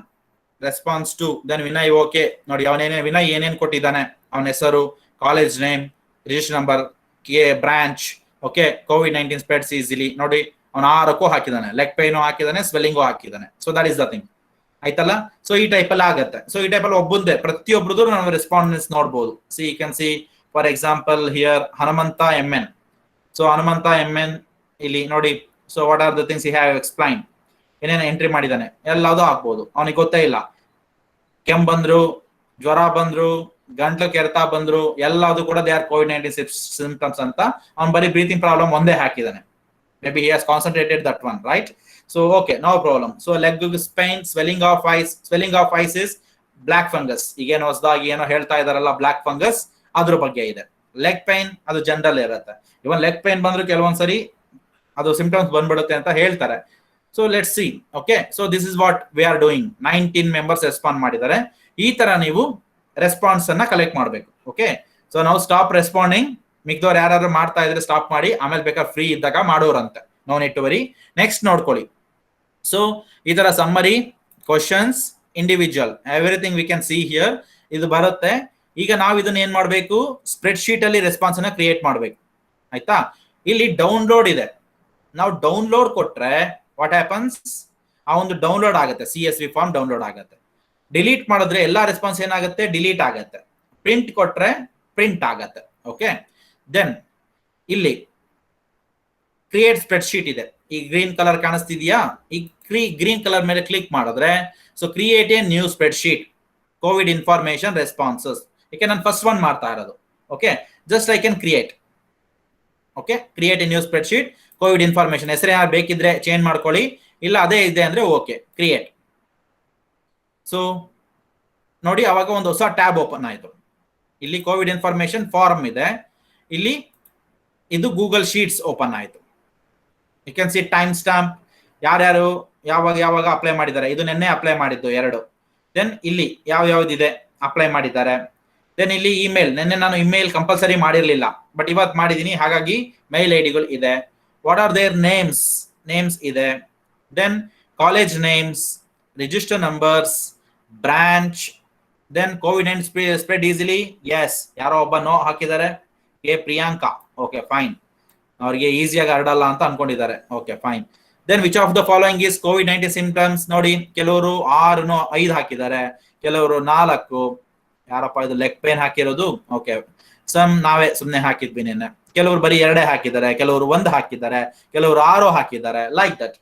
response 2. Then Vinay okay ನೋಡಿ, ವಿನಯ್ ಏನೇನ್ ಕೊಟ್ಟಿದ್ದಾನೆ, ಅವನ ಹೆಸರು, college name, register number, branch, okay, COVID-19 spreads easily. ನೋಡಿ ಅವನ 6ಕ್ಕೂ ಹಾಕಿದ್ದಾನೆ, ಲೆಗ್ ಪೈನು ಹಾಕಿದ್ದಾನೆ, ಸ್ವೆಲ್ಲಿಂಗು ಹಾಕಿದ್ದಾನೆ. So that is the thing, ಆಯ್ತಲ್ಲ? ಸೊ ಈ ಟೈಪ್ ಅಲ್ಲಿ ಆಗತ್ತೆ. ಸೊ ಈ ಟೈಪ್ ಅಲ್ಲಿ ಒಬ್ಬಂದೇ ಪ್ರತಿಯೊಬ್ಬರದು ನಾವು ರೆಸ್ಪಾನ್ಸ್ ನೋಡಬಹುದು. See you can see for example here Hanumantha MN. So Hanumantha MN ಇಲ್ಲಿ ನೋಡಿ. So what are the things he have explain, ಏನೇನು ಎಂಟ್ರಿ ಮಾಡಿದ್ದಾನೆ ಎಲ್ಲದೂ ಹಾಕ್ಬೋದು. ಅವನಿಗೆ ಗೊತ್ತೇ ಇಲ್ಲ, ಕೆಮ್ಮು ಬಂದ್ರು, ಜ್ವರ ಬಂದ್ರು, ಗಂಟ್ಲು ಕೆರೆತ ಬಂದ್ರು, ಎಲ್ಲದು ಕೂಡ ದೇ ಆರ್ COVID-19 ಸಿಂಪ್ಟಮ್ಸ್ ಅಂತ. ಅವ್ನು ಬರೀ ಬ್ರೀತಿಂಗ್ ಪ್ರಾಬ್ಲಮ್ ಒಂದೇ ಹಾಕಿದ್ದಾನೆ. Maybe he has concentrated that one, right? So okay, no problem. So leg pain, swelling of eyes is black fungus. ಈಗೇನು ಹೊಸದಾಗಿ ಏನೋ ಹೇಳ್ತಾ ಇದಾರಲ್ಲ, ಬ್ಲಾಕ್ ಫಂಗಸ್, ಅದ್ರ ಬಗ್ಗೆ ಇದೆ. ಲೆಗ್ ಪೈನ್ ಅದು ಜನರಲ್ ಇರುತ್ತೆ. ಇವನ್ ಲೆಗ್ ಪೈನ್ ಬಂದ್ರು ಕೆಲವೊಂದ್ಸರಿ ಅದು ಸಿಂಪ್ಟಮ್ಸ್ ಬಂದ್ಬಿಡುತ್ತೆ ಅಂತ ಹೇಳ್ತಾರೆ. So let's see. Okay, so this is what we are doing. 19 members respond ಮಾಡಿದ್ದಾರೆ. ಈ ತರ ನೀವು ರೆಸ್ಪಾನ್ಸ್ ಅನ್ನ ಕಲೆಕ್ಟ್ ಮಾಡಬೇಕು. ಓಕೆ, ಸೊ ನಾವು ಸ್ಟಾಪ್ ರೆಸ್ಪಾಂಡಿಂಗ್. ಮಿಕ್ದವ್ರು ಯಾರು ಮಾಡ್ತಾ ಇದ್ರೆ ಸ್ಟಾಪ್ ಮಾಡಿ, ಆಮೇಲೆ ಬೇಕಾದ್ರೆ ಫ್ರೀ ಇದ್ದಾಗ ಮಾಡೋರಂತೆ. No need to worry. Next ನೋಡ್ಕೊಳ್ಳಿ. ಸೊ ಈ ತರ summary, questions, individual, everything we can see here. ಇದು ಬರುತ್ತೆ. ಈಗ ನಾವು ಇದನ್ನ ಏನ್ ಮಾಡ್ಬೇಕು, ಸ್ಪ್ರೆಡ್ ಶೀಟ್ ಅಲ್ಲಿ ರೆಸ್ಪಾನ್ಸ್ ಅನ್ನ ಕ್ರಿಯೇಟ್ ಮಾಡ್ಬೇಕು. ಆಯ್ತಾ? ಇಲ್ಲಿ ಡೌನ್ಲೋಡ್ ಇದೆ. ನಾವು ಡೌನ್ಲೋಡ್ ಕೊಟ್ರೆ ವಾಟ್ ಹ್ಯಾಪನ್ಸ್, ಆ ಒಂದು ಡೌನ್ಲೋಡ್ ಆಗುತ್ತೆ, CSV ಫಾರ್ಮ್ ಡೌನ್ಲೋಡ್ ಆಗುತ್ತೆ. ಡಿಲೀಟ್ ಮಾಡಿದ್ರೆ ಎಲ್ಲಾ ರೆಸ್ಪಾನ್ಸ್ ಏನಾಗುತ್ತೆ, ಡಿಲೀಟ್ ಆಗುತ್ತೆ. ಪ್ರಿಂಟ್ ಕೊಟ್ರೆ ಪ್ರಿಂಟ್ ಆಗತ್ತೆ. ಓಕೆ, ದೆನ್ ಇಲ್ಲಿ ಕ್ರಿಯೇಟ್ ಸ್ಪ್ರೆಡ್ ಶೀಟ್ ಇದೆ. ಈ ಗ್ರೀನ್ ಕಲರ್ ಕಾಣಿಸ್ತಿದ್ಯಾ? ಈ ಗ್ರೀನ್ ಕಲರ್ ಮೇಲೆ ಕ್ಲಿಕ್ ಮಾಡಿದ್ರೆ so create a new spread sheet Covid information responses. ಯಾಕೆ ನಾನು ಫಸ್ಟ್ ಒನ್ ಮಾಡ್ತಾ ಇರೋದು. Okay, just I can create. Okay, create a new spread sheet Covid information. ಹೆಸರು ಯಾರು ಬೇಕಿದ್ರೆ ಚೇಂಜ್ ಮಾಡ್ಕೊಳ್ಳಿ, ಇಲ್ಲ ಅದೇ ಇದೆ ಅಂದ್ರೆ ಓಕೆ, ಕ್ರಿಯೇಟ್. ಸೊ ನೋಡಿ, ಅವಾಗ ಒಂದು ಹೊಸ ಟ್ಯಾಬ್ ಓಪನ್ ಆಯಿತು. ಇಲ್ಲಿ ಕೋವಿಡ್ ಇನ್ಫಾರ್ಮೇಶನ್ ಫಾರ್ಮ್ ಇದೆ, ಇಲ್ಲಿ ಇದು ಗೂಗಲ್ ಶೀಟ್ಸ್ ಓಪನ್ ಆಯಿತು. You can see timestamp, ಯಾರ್ಯಾರು ಯಾವಾಗ ಅಪ್ಲೈ ಮಾಡಿದ್ದಾರೆ. ಇದು ನಿನ್ನೆ ಅಪ್ಲೈ ಮಾಡಿದ್ದು 2. ದೆನ್ ಇಲ್ಲಿ ಯಾವ್ದಿದೆ ಅಪ್ಲೈ ಮಾಡಿದ್ದಾರೆ. ದೆನ್ ಇಲ್ಲಿ ಇಮೇಲ್, ನಿನ್ನೆ ನಾನು ಇಮೇಲ್ ಕಂಪಲ್ಸರಿ ಮಾಡಿರಲಿಲ್ಲ, ಬಟ್ ಇವತ್ತು ಮಾಡಿದ್ದೀನಿ, ಹಾಗಾಗಿ ಮೇಲ್ ಐಡಿಗಳು ಇದೆ. ವಾಟ್ ಆರ್ ದೇರ್ ನೇಮ್ಸ್ ಇದೆ. Then college names, register numbers, branch. Then COVID and spread easily, yes, ಯಾರೋ ಒಬ್ಬ ನೋ ಹಾಕಿದ್ದಾರೆ, ಪ್ರಿಯಾಂಕಾ. ಓಕೆ ಫೈನ್, ಅವ್ರಿಗೆ ಈಸಿಯಾಗಿ ಹರಡಲ್ಲ ಅಂತ ಅನ್ಕೊಂಡಿದ್ದಾರೆ. Okay fine. Then which of the following is COVID-19 symptoms. ನೋಡಿ, ಕೆಲವರು 5 ಹಾಕಿದ್ದಾರೆ, ಕೆಲವರು 4. ಯಾರಪ್ಪ ಇದು ಲೆಗ್ ಪೇನ್ ಹಾಕಿರೋದು? ಓಕೆ, ನಾವೇ ಸುಮ್ಮನೆ ಹಾಕಿದ್ವಿ ನಿನ್ನೆ. ಕೆಲವರು ಬರೀ 2 ಹಾಕಿದ್ದಾರೆ, ಕೆಲವರು 1 ಹಾಕಿದ್ದಾರೆ, ಕೆಲವರು 6 ಹಾಕಿದ್ದಾರೆ, like that.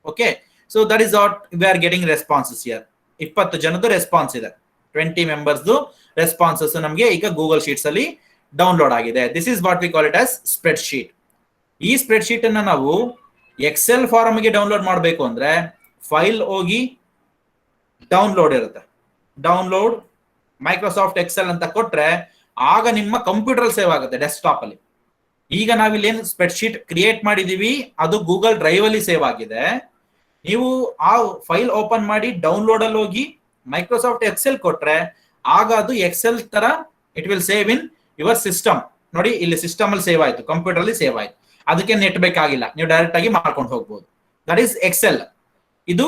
Okay, so that is what we are getting responses here. 20 ಜನದ್ದು ರೆಸ್ಪಾನ್ಸ್ ಇದೆ, 20 ಮೆಂಬರ್ಸ್ದು ರೆಸ್ಪಾನ್ಸಸ್ ನಮಗೆ ಈಗ ಗೂಗಲ್ ಶೀಟ್ಸ್ ಅಲ್ಲಿ ಡೌನ್ಲೋಡ್ ಆಗಿದೆ. This is what we call it as spread sheet. ಈ ಸ್ಪ್ರೆಡ್ ಶೀಟ್ ಅನ್ನ ನಾವು ಎಕ್ಸೆಲ್ ಫಾರ್ಮ್ ಗೆ ಡೌನ್ಲೋಡ್ ಮಾಡಬೇಕು ಅಂದ್ರೆ ಫೈಲ್ ಹೋಗಿ ಡೌನ್ಲೋಡ್ ಇರುತ್ತೆ, ಡೌನ್ಲೋಡ್ ಮೈಕ್ರೋಸಾಫ್ಟ್ ಎಕ್ಸೆಲ್ ಅಂತ ಕೊಟ್ರೆ ಆಗ ನಿಮ್ಮ ಕಂಪ್ಯೂಟರ್ ಸೇವ್ ಆಗುತ್ತೆ ಡೆಸ್ಕ್ಟಾಪ್ ಅಲ್ಲಿ. ಈಗ ನಾವಿಲ್ಲಿ ಏನು ಸ್ಪ್ರೆಡ್ ಶೀಟ್ ಕ್ರಿಯೇಟ್ ಮಾಡಿದೀವಿ ಅದು ಗೂಗಲ್ ಡ್ರೈವ್ ಅಲ್ಲಿ ಸೇವ್ ಆಗಿದೆ. ನೀವು ಆ ಫೈಲ್ ಓಪನ್ ಮಾಡಿ ಡೌನ್ಲೋಡ್ ಅಲ್ಲಿ ಹೋಗಿ ಮೈಕ್ರೋಸಾಫ್ಟ್ ಎಕ್ಸೆಲ್ ಕೊಟ್ರೆ ಆಗ ಅದು ಎಕ್ಸೆಲ್ ತರ it will save in your system. ನೋಡಿ, ಇಲ್ಲಿ ಸಿಸ್ಟಮ್ ಅಲ್ಲಿ ಸೇವ್ ಆಯ್ತು, ಕಂಪ್ಯೂಟರ್ ಅಲ್ಲಿ ಸೇವ್ ಆಯ್ತು. ಅದಕ್ಕೆ ನೆಟ್ ಬೇಕಾಗಿಲ್ಲ, ನೀವು ಡೈರೆಕ್ಟ್ ಆಗಿ ಮಾಡ್ಕೊಂಡು ಹೋಗ್ಬೋದು. That is Excel. ಇದು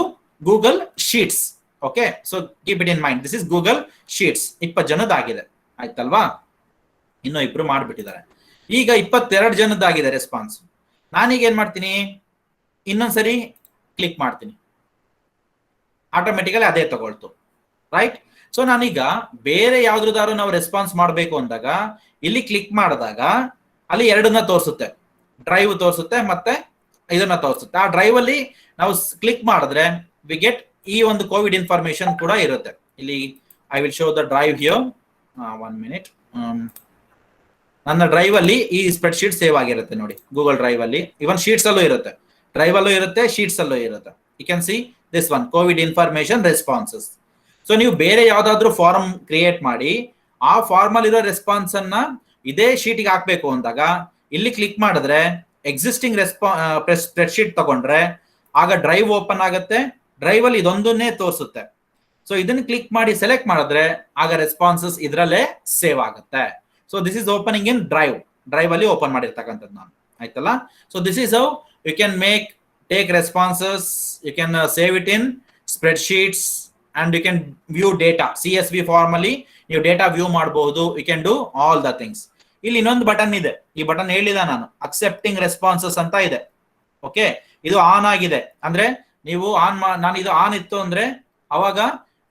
Google sheets. Okay, so keep it in mind, this is Google sheets. 20 ಜನದಾಗಿದೆ, ಆಯ್ತಲ್ವಾ? ಇನ್ನೂ 2 ಮಾಡ್ಬಿಟ್ಟಿದ್ದಾರೆ. ಈಗ 22 ಜನದಾಗಿದೆ ರೆಸ್ಪಾನ್ಸ್. ನಾನೀಗ ಏನ್ ಮಾಡ್ತೀನಿ, ಇನ್ನೊಂದ್ಸರಿ ಕ್ಲಿಕ್ ಮಾಡ್ತೀನಿ, ಆಟೋಮೆಟಿಕಲಿ ಅದೇ ತಗೊಳ್ತು, ರೈಟ್? ಸೊ ನಾನೀಗ ಬೇರೆ ಯಾವ್ದಾದ್ರು ನಾವು ರೆಸ್ಪಾನ್ಸ್ ಮಾಡಬೇಕು ಅಂದಾಗ ಇಲ್ಲಿ ಕ್ಲಿಕ್ ಮಾಡಿದಾಗ ಅಲ್ಲಿ 2 ತೋರಿಸುತ್ತೆ, ಡ್ರೈವ್ ತೋರಿಸುತ್ತೆ ಮತ್ತೆ ಇದನ್ನ ತೋರಿಸುತ್ತೆ. ಆ ಡ್ರೈವ್ ಅಲ್ಲಿ ನಾವು ಕ್ಲಿಕ್ ಮಾಡಿದ್ರೆ ವಿ ಗೆಟ್ ಈ ಒಂದು ಕೋವಿಡ್ ಇನ್ಫಾರ್ಮೇಶನ್ ಕೂಡ ಇರುತ್ತೆ. ಇಲ್ಲಿ I will show the drive here. 1 minute. ನನ್ನ ಡ್ರೈವ್ ಅಲ್ಲಿ ಈ ಸ್ಪ್ರೆಡ್ ಶೀಟ್ ಸೇವ್ ಆಗಿರುತ್ತೆ ನೋಡಿ, ಗೂಗಲ್ ಡ್ರೈವ್ ಅಲ್ಲಿ. ಇವನ್ ಶೀಟ್ಸ್ ಅಲ್ಲೂ ಇರುತ್ತೆ, ಡ್ರೈವ್ ಅಲ್ಲೂ ಇರುತ್ತೆ, ಶೀಟ್ಸ್ ಅಲ್ಲೂ ಇರುತ್ತೆ. You can see this one, COVID information responses. So ನೀವು ಬೇರೆ ಯಾವ್ದಾದ್ರು ಫಾರ್ಮ್ ಕ್ರಿಯೇಟ್ ಮಾಡಿ ಆ ಫಾರ್ಮ್ ಅಲ್ಲಿ ಇರೋ ರೆಸ್ಪಾನ್ಸ್ ಅನ್ನ ಇದೇ ಶೀಟ್ಗೆ ಹಾಕ್ಬೇಕು ಅಂದಾಗ ಇಲ್ಲಿ ಕ್ಲಿಕ್ ಮಾಡಿದ್ರೆ ಎಕ್ಸಿಸ್ಟಿಂಗ್ ಸ್ಪ್ರೆಡ್ ಶೀಟ್ ತಗೊಂಡ್ರೆ ಆಗ ಡ್ರೈವ್ ಓಪನ್ ಆಗುತ್ತೆ, ಡ್ರೈವ್ ಅಲ್ಲಿ ಇದೊಂದನ್ನೇ ತೋರಿಸುತ್ತೆ. ಸೊ ಇದನ್ನ ಕ್ಲಿಕ್ ಮಾಡಿ ಸೆಲೆಕ್ಟ್ ಮಾಡಿದ್ರೆ ಆಗ ರೆಸ್ಪಾನ್ಸಸ್ ಇದರಲ್ಲೇ ಸೇವ್ ಆಗುತ್ತೆ. So this is opening in drive ಅಲ್ಲಿ ಓಪನ್ ಮಾಡಿರ್ತಕ್ಕಂಥದ್ದು ನಾನು, ಆಯ್ತಲ್ಲ? So this is how you can take responses, you can save it in spreadsheets and you can view data. CSV form ಅಲ್ಲಿ ನೀವು data view ಮಾಡಬಹುದು. You can do all the things. ಇಲ್ಲಿ ಇನ್ನೊಂದು button ಇದೆ, ಈ button ಹೇಳಿದ ನಾನು, accepting responses ಅಂತ ಇದೆ. ಓಕೆ, ಇದು ಆನ್ ಆಗಿದೆ ಅಂದ್ರೆ ನೀವು ನಾನು ಇದು ಆನ್ ಇತ್ತು ಅಂದ್ರೆ ಅವಾಗ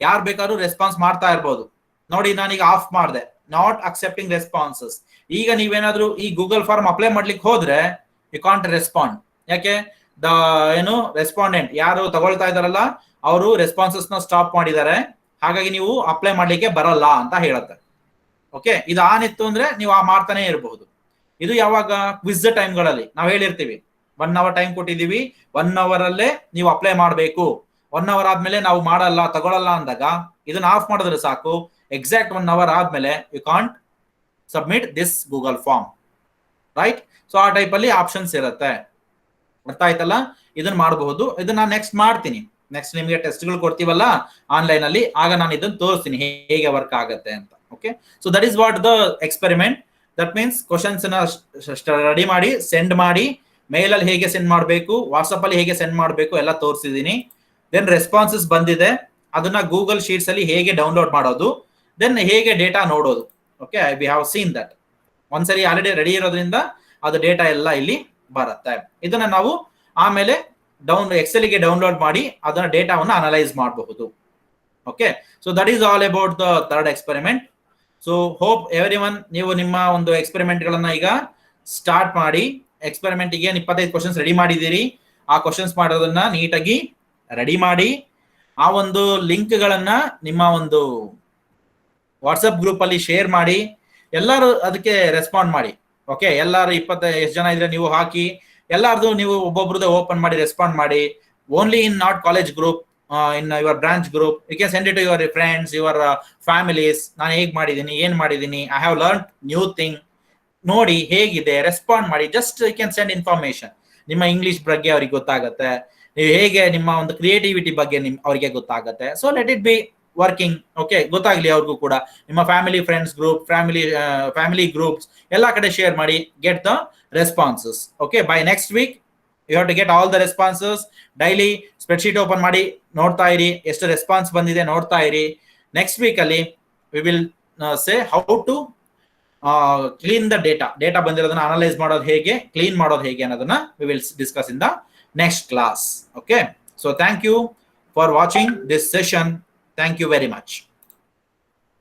ಯಾರು ಬೇಕಾದ್ರೂ ರೆಸ್ಪಾನ್ಸ್ ಮಾಡ್ತಾ ಇರ್ಬೋದು. ನೋಡಿ, ನಾನೀಗ ಆಫ್ ಮಾಡಿದೆ, ನಾಟ್ ಅಕ್ಸೆಪ್ಟಿಂಗ್ ರೆಸ್ಪಾನ್ಸಸ್. ಈಗ ನೀವೇನಾದ್ರೂ ಈ ಗೂಗಲ್ ಫಾರ್ಮ್ ಅಪ್ಲೈ ಮಾಡ್ಲಿಕ್ಕೆ ಹೋದ್ರೆ ಯು ಕಾಂಟ್ ರೆಸ್ಪಾಂಡ್. ಯಾಕೆ? ರೆಸ್ಪಾಂಡೆಂಟ್ ಯಾರು ತಗೊಳ್ತಾ ಇದಾರಲ್ಲ ಅವರು ರೆಸ್ಪಾನ್ಸಸ್ ನ ಸ್ಟಾಪ್ ಮಾಡಿದ್ದಾರೆ, ಹಾಗಾಗಿ ನೀವು ಅಪ್ಲೈ ಮಾಡ್ಲಿಕ್ಕೆ ಬರಲ್ಲ ಅಂತ ಹೇಳುತ್ತೆ. ಓಕೆ, ಇದು ಆನ್ ಇತ್ತು ಅಂದ್ರೆ ನೀವು ಮಾಡ್ತಾನೆ ಇರಬಹುದು. ಇದು ಯಾವಾಗ? ಕ್ವಿಜ್ ಟೈಮ್ಗಳಲ್ಲಿ ನಾವು ಹೇಳಿರ್ತೀವಿ 1 ಅವರ್ ಟೈಮ್ ಕೊಟ್ಟಿದೀವಿ, 1 ಅವರ್ ಅಲ್ಲೇ ನೀವು ಅಪ್ಲೈ ಮಾಡಬೇಕು. 1 ಅವರ್ ಆದ್ಮೇಲೆ ನಾವು ಮಾಡಲ್ಲ ತಗೊಳ್ಳಲ್ಲ ಅಂದಾಗ ಇದನ್ನ ಆಫ್ ಮಾಡಿದ್ರೆ ಸಾಕು, ಎಕ್ಸಾಕ್ಟ್ 1 ಅವರ್ ಆದ್ಮೇಲೆ you can't submit this Google form, right? So ಆ ಟೈಪ್ ಅಲ್ಲಿ ಆಪ್ಷನ್ಸ್ ಇರುತ್ತೆ. ಅರ್ಥ ಆಯ್ತಲ್ಲ? ಇದನ್ನ ಮಾಡಬಹುದು. ಇದನ್ನ ನಾನು ನೆಕ್ಸ್ಟ್ ಮಾಡ್ತೀನಿ. ನೆಕ್ಸ್ಟ್ ನಿಮಗೆ ಟೆಸ್ಟ್ಗಳು ಕೊಡ್ತೀವಲ್ಲ ಆನ್ಲೈನ್ ಅಲ್ಲಿ, ಆಗ ನಾನು ಇದನ್ನ ತೋರಿಸ್ತೀನಿ ಹೇಗೆ ವರ್ಕ್ ಆಗುತ್ತೆ ಅಂತ. Okay, so that is what the experiment. That means questions ready ಮಾಡಿ ಸೆಂಡ್ ಮಾಡಿ, ಮೇಲ್ ಅಲ್ಲಿ ಹೇಗೆ ಸೆಂಡ್ ಮಾಡಬೇಕು, ವಾಟ್ಸ್ಆಪ್ ಅಲ್ಲಿ ಹೇಗೆ ಸೆಂಡ್ ಮಾಡಬೇಕು ಎಲ್ಲ ತೋರಿಸಿದೀನಿ. ದೆನ್ ರೆಸ್ಪಾನ್ಸಸ್ ಬಂದಿದೆ, ಅದನ್ನ ಗೂಗಲ್ ಶೀಟ್ಸ್ ಅಲ್ಲಿ ಹೇಗೆ ಡೌನ್ಲೋಡ್ ಮಾಡೋದು, ದೆನ್ ಹೇಗೆ ಡೇಟಾ ನೋಡೋದು. Okay, we have seen that. ಒಂದ್ಸರಿ ಆಲ್ರೆಡಿ ರೆಡಿ ಇರೋದ್ರಿಂದ ಅದು ಡೇಟಾ ಎಲ್ಲ ಇಲ್ಲಿ ಬರುತ್ತೆ. ಇದನ್ನ ನಾವು ಆಮೇಲೆ ಎಕ್ಸೆಲ್ ಗೆ ಡೌನ್ಲೋಡ್ ಮಾಡಿ ಅದನ್ನ ಡೇಟಾವನ್ನು ಅನಲೈಸ್ ಮಾಡಬಹುದು. Okay, so that is all about the third experiment. So hope every one ನೀವು ನಿಮ್ಮ ಒಂದು ಎಕ್ಸ್ಪೆರಿಮೆಂಟ್ ಗಳನ್ನ ಈಗ ಸ್ಟಾರ್ಟ್ ಮಾಡಿ ಎಕ್ಸ್ಪೆರಿಮೆಂಟ್ಗೆ 25 ಕ್ವಶನ್ಸ್ ರೆಡಿ ಮಾಡಿದ್ದೀರಿ. ಆ ಕ್ವಶನ್ಸ್ ಮಾಡೋದನ್ನ ನೀಟಾಗಿ ರೆಡಿ ಮಾಡಿ ಆ ಒಂದು ಲಿಂಕ್ಗಳನ್ನ ನಿಮ್ಮ ಒಂದು ವಾಟ್ಸಪ್ ಗ್ರೂಪ್ ಅಲ್ಲಿ ಶೇರ್ ಮಾಡಿ. ಎಲ್ಲರೂ ಅದಕ್ಕೆ ರೆಸ್ಪಾಂಡ್ ಮಾಡಿ. ಓಕೆ, ಎಲ್ಲರೂ 20 ಎಷ್ಟು ಜನ ಇದ್ರೆ ನೀವು ಹಾಕಿ, ಎಲ್ಲಾರ್ದು ನೀವು ಒಬ್ಬೊಬ್ರದ್ದು ಓಪನ್ ಮಾಡಿ ರೆಸ್ಪಾಂಡ್ ಮಾಡಿ. Only in not college group, in your branch group you can send it to your friends, your families. ನಾನು ಹೇಗ್ ಮಾಡಿದ್ದೀನಿ, ಏನ್ ಮಾಡಿದ್ದೀನಿ, I have learn new thing, ನೋಡಿ ಹೇಗಿದೆ, ರೆಸ್ಪಾಂಡ್ ಮಾಡಿ. Just you can send information. ನಿಮ್ಮ ಇಂಗ್ಲಿಷ್ ಬಗ್ಗೆ ಅವ್ರಿಗೆ ಗೊತ್ತಾಗುತ್ತೆ, ನೀವು ಹೇಗೆ ನಿಮ್ಮ ಒಂದು ಕ್ರಿಯೇಟಿವಿಟಿ ಬಗ್ಗೆ ಅವರಿಗೆ ಗೊತ್ತಾಗುತ್ತೆ. So let it be working. Okay, ಗೊತ್ತಾಗ್ಲಿ ಅವ್ರಿಗೂ ಕೂಡ. ನಿಮ್ಮ family friends group, family groups ಎಲ್ಲ ಕಡೆ ಶೇರ್ ಮಾಡಿ. Get the responses. Okay, bye next week you have to get all the responses. Daily spreadsheet open ಮಾಡಿ ನೋಡ್ತಾ ಇರಿ, ಎಷ್ಟು ರೆಸ್ಪಾನ್ಸ್ ಬಂದಿದೆ ನೋಡ್ತಾ ಇರಿ. ನೆಕ್ಸ್ಟ್ ವೀಕ್ ಅಲ್ಲಿ we will say how to clean the data ಬಂದಿರೋದನ್ನ ಅನಲೈಸ್ ಮಾಡೋದು ಹೇಗೆ, ಕ್ಲೀನ್ ಮಾಡೋದು ಹೇಗೆ ಅನ್ನೋದನ್ನ we will discuss in the next class. Okay, so thank you for watching this session. Thank you very much.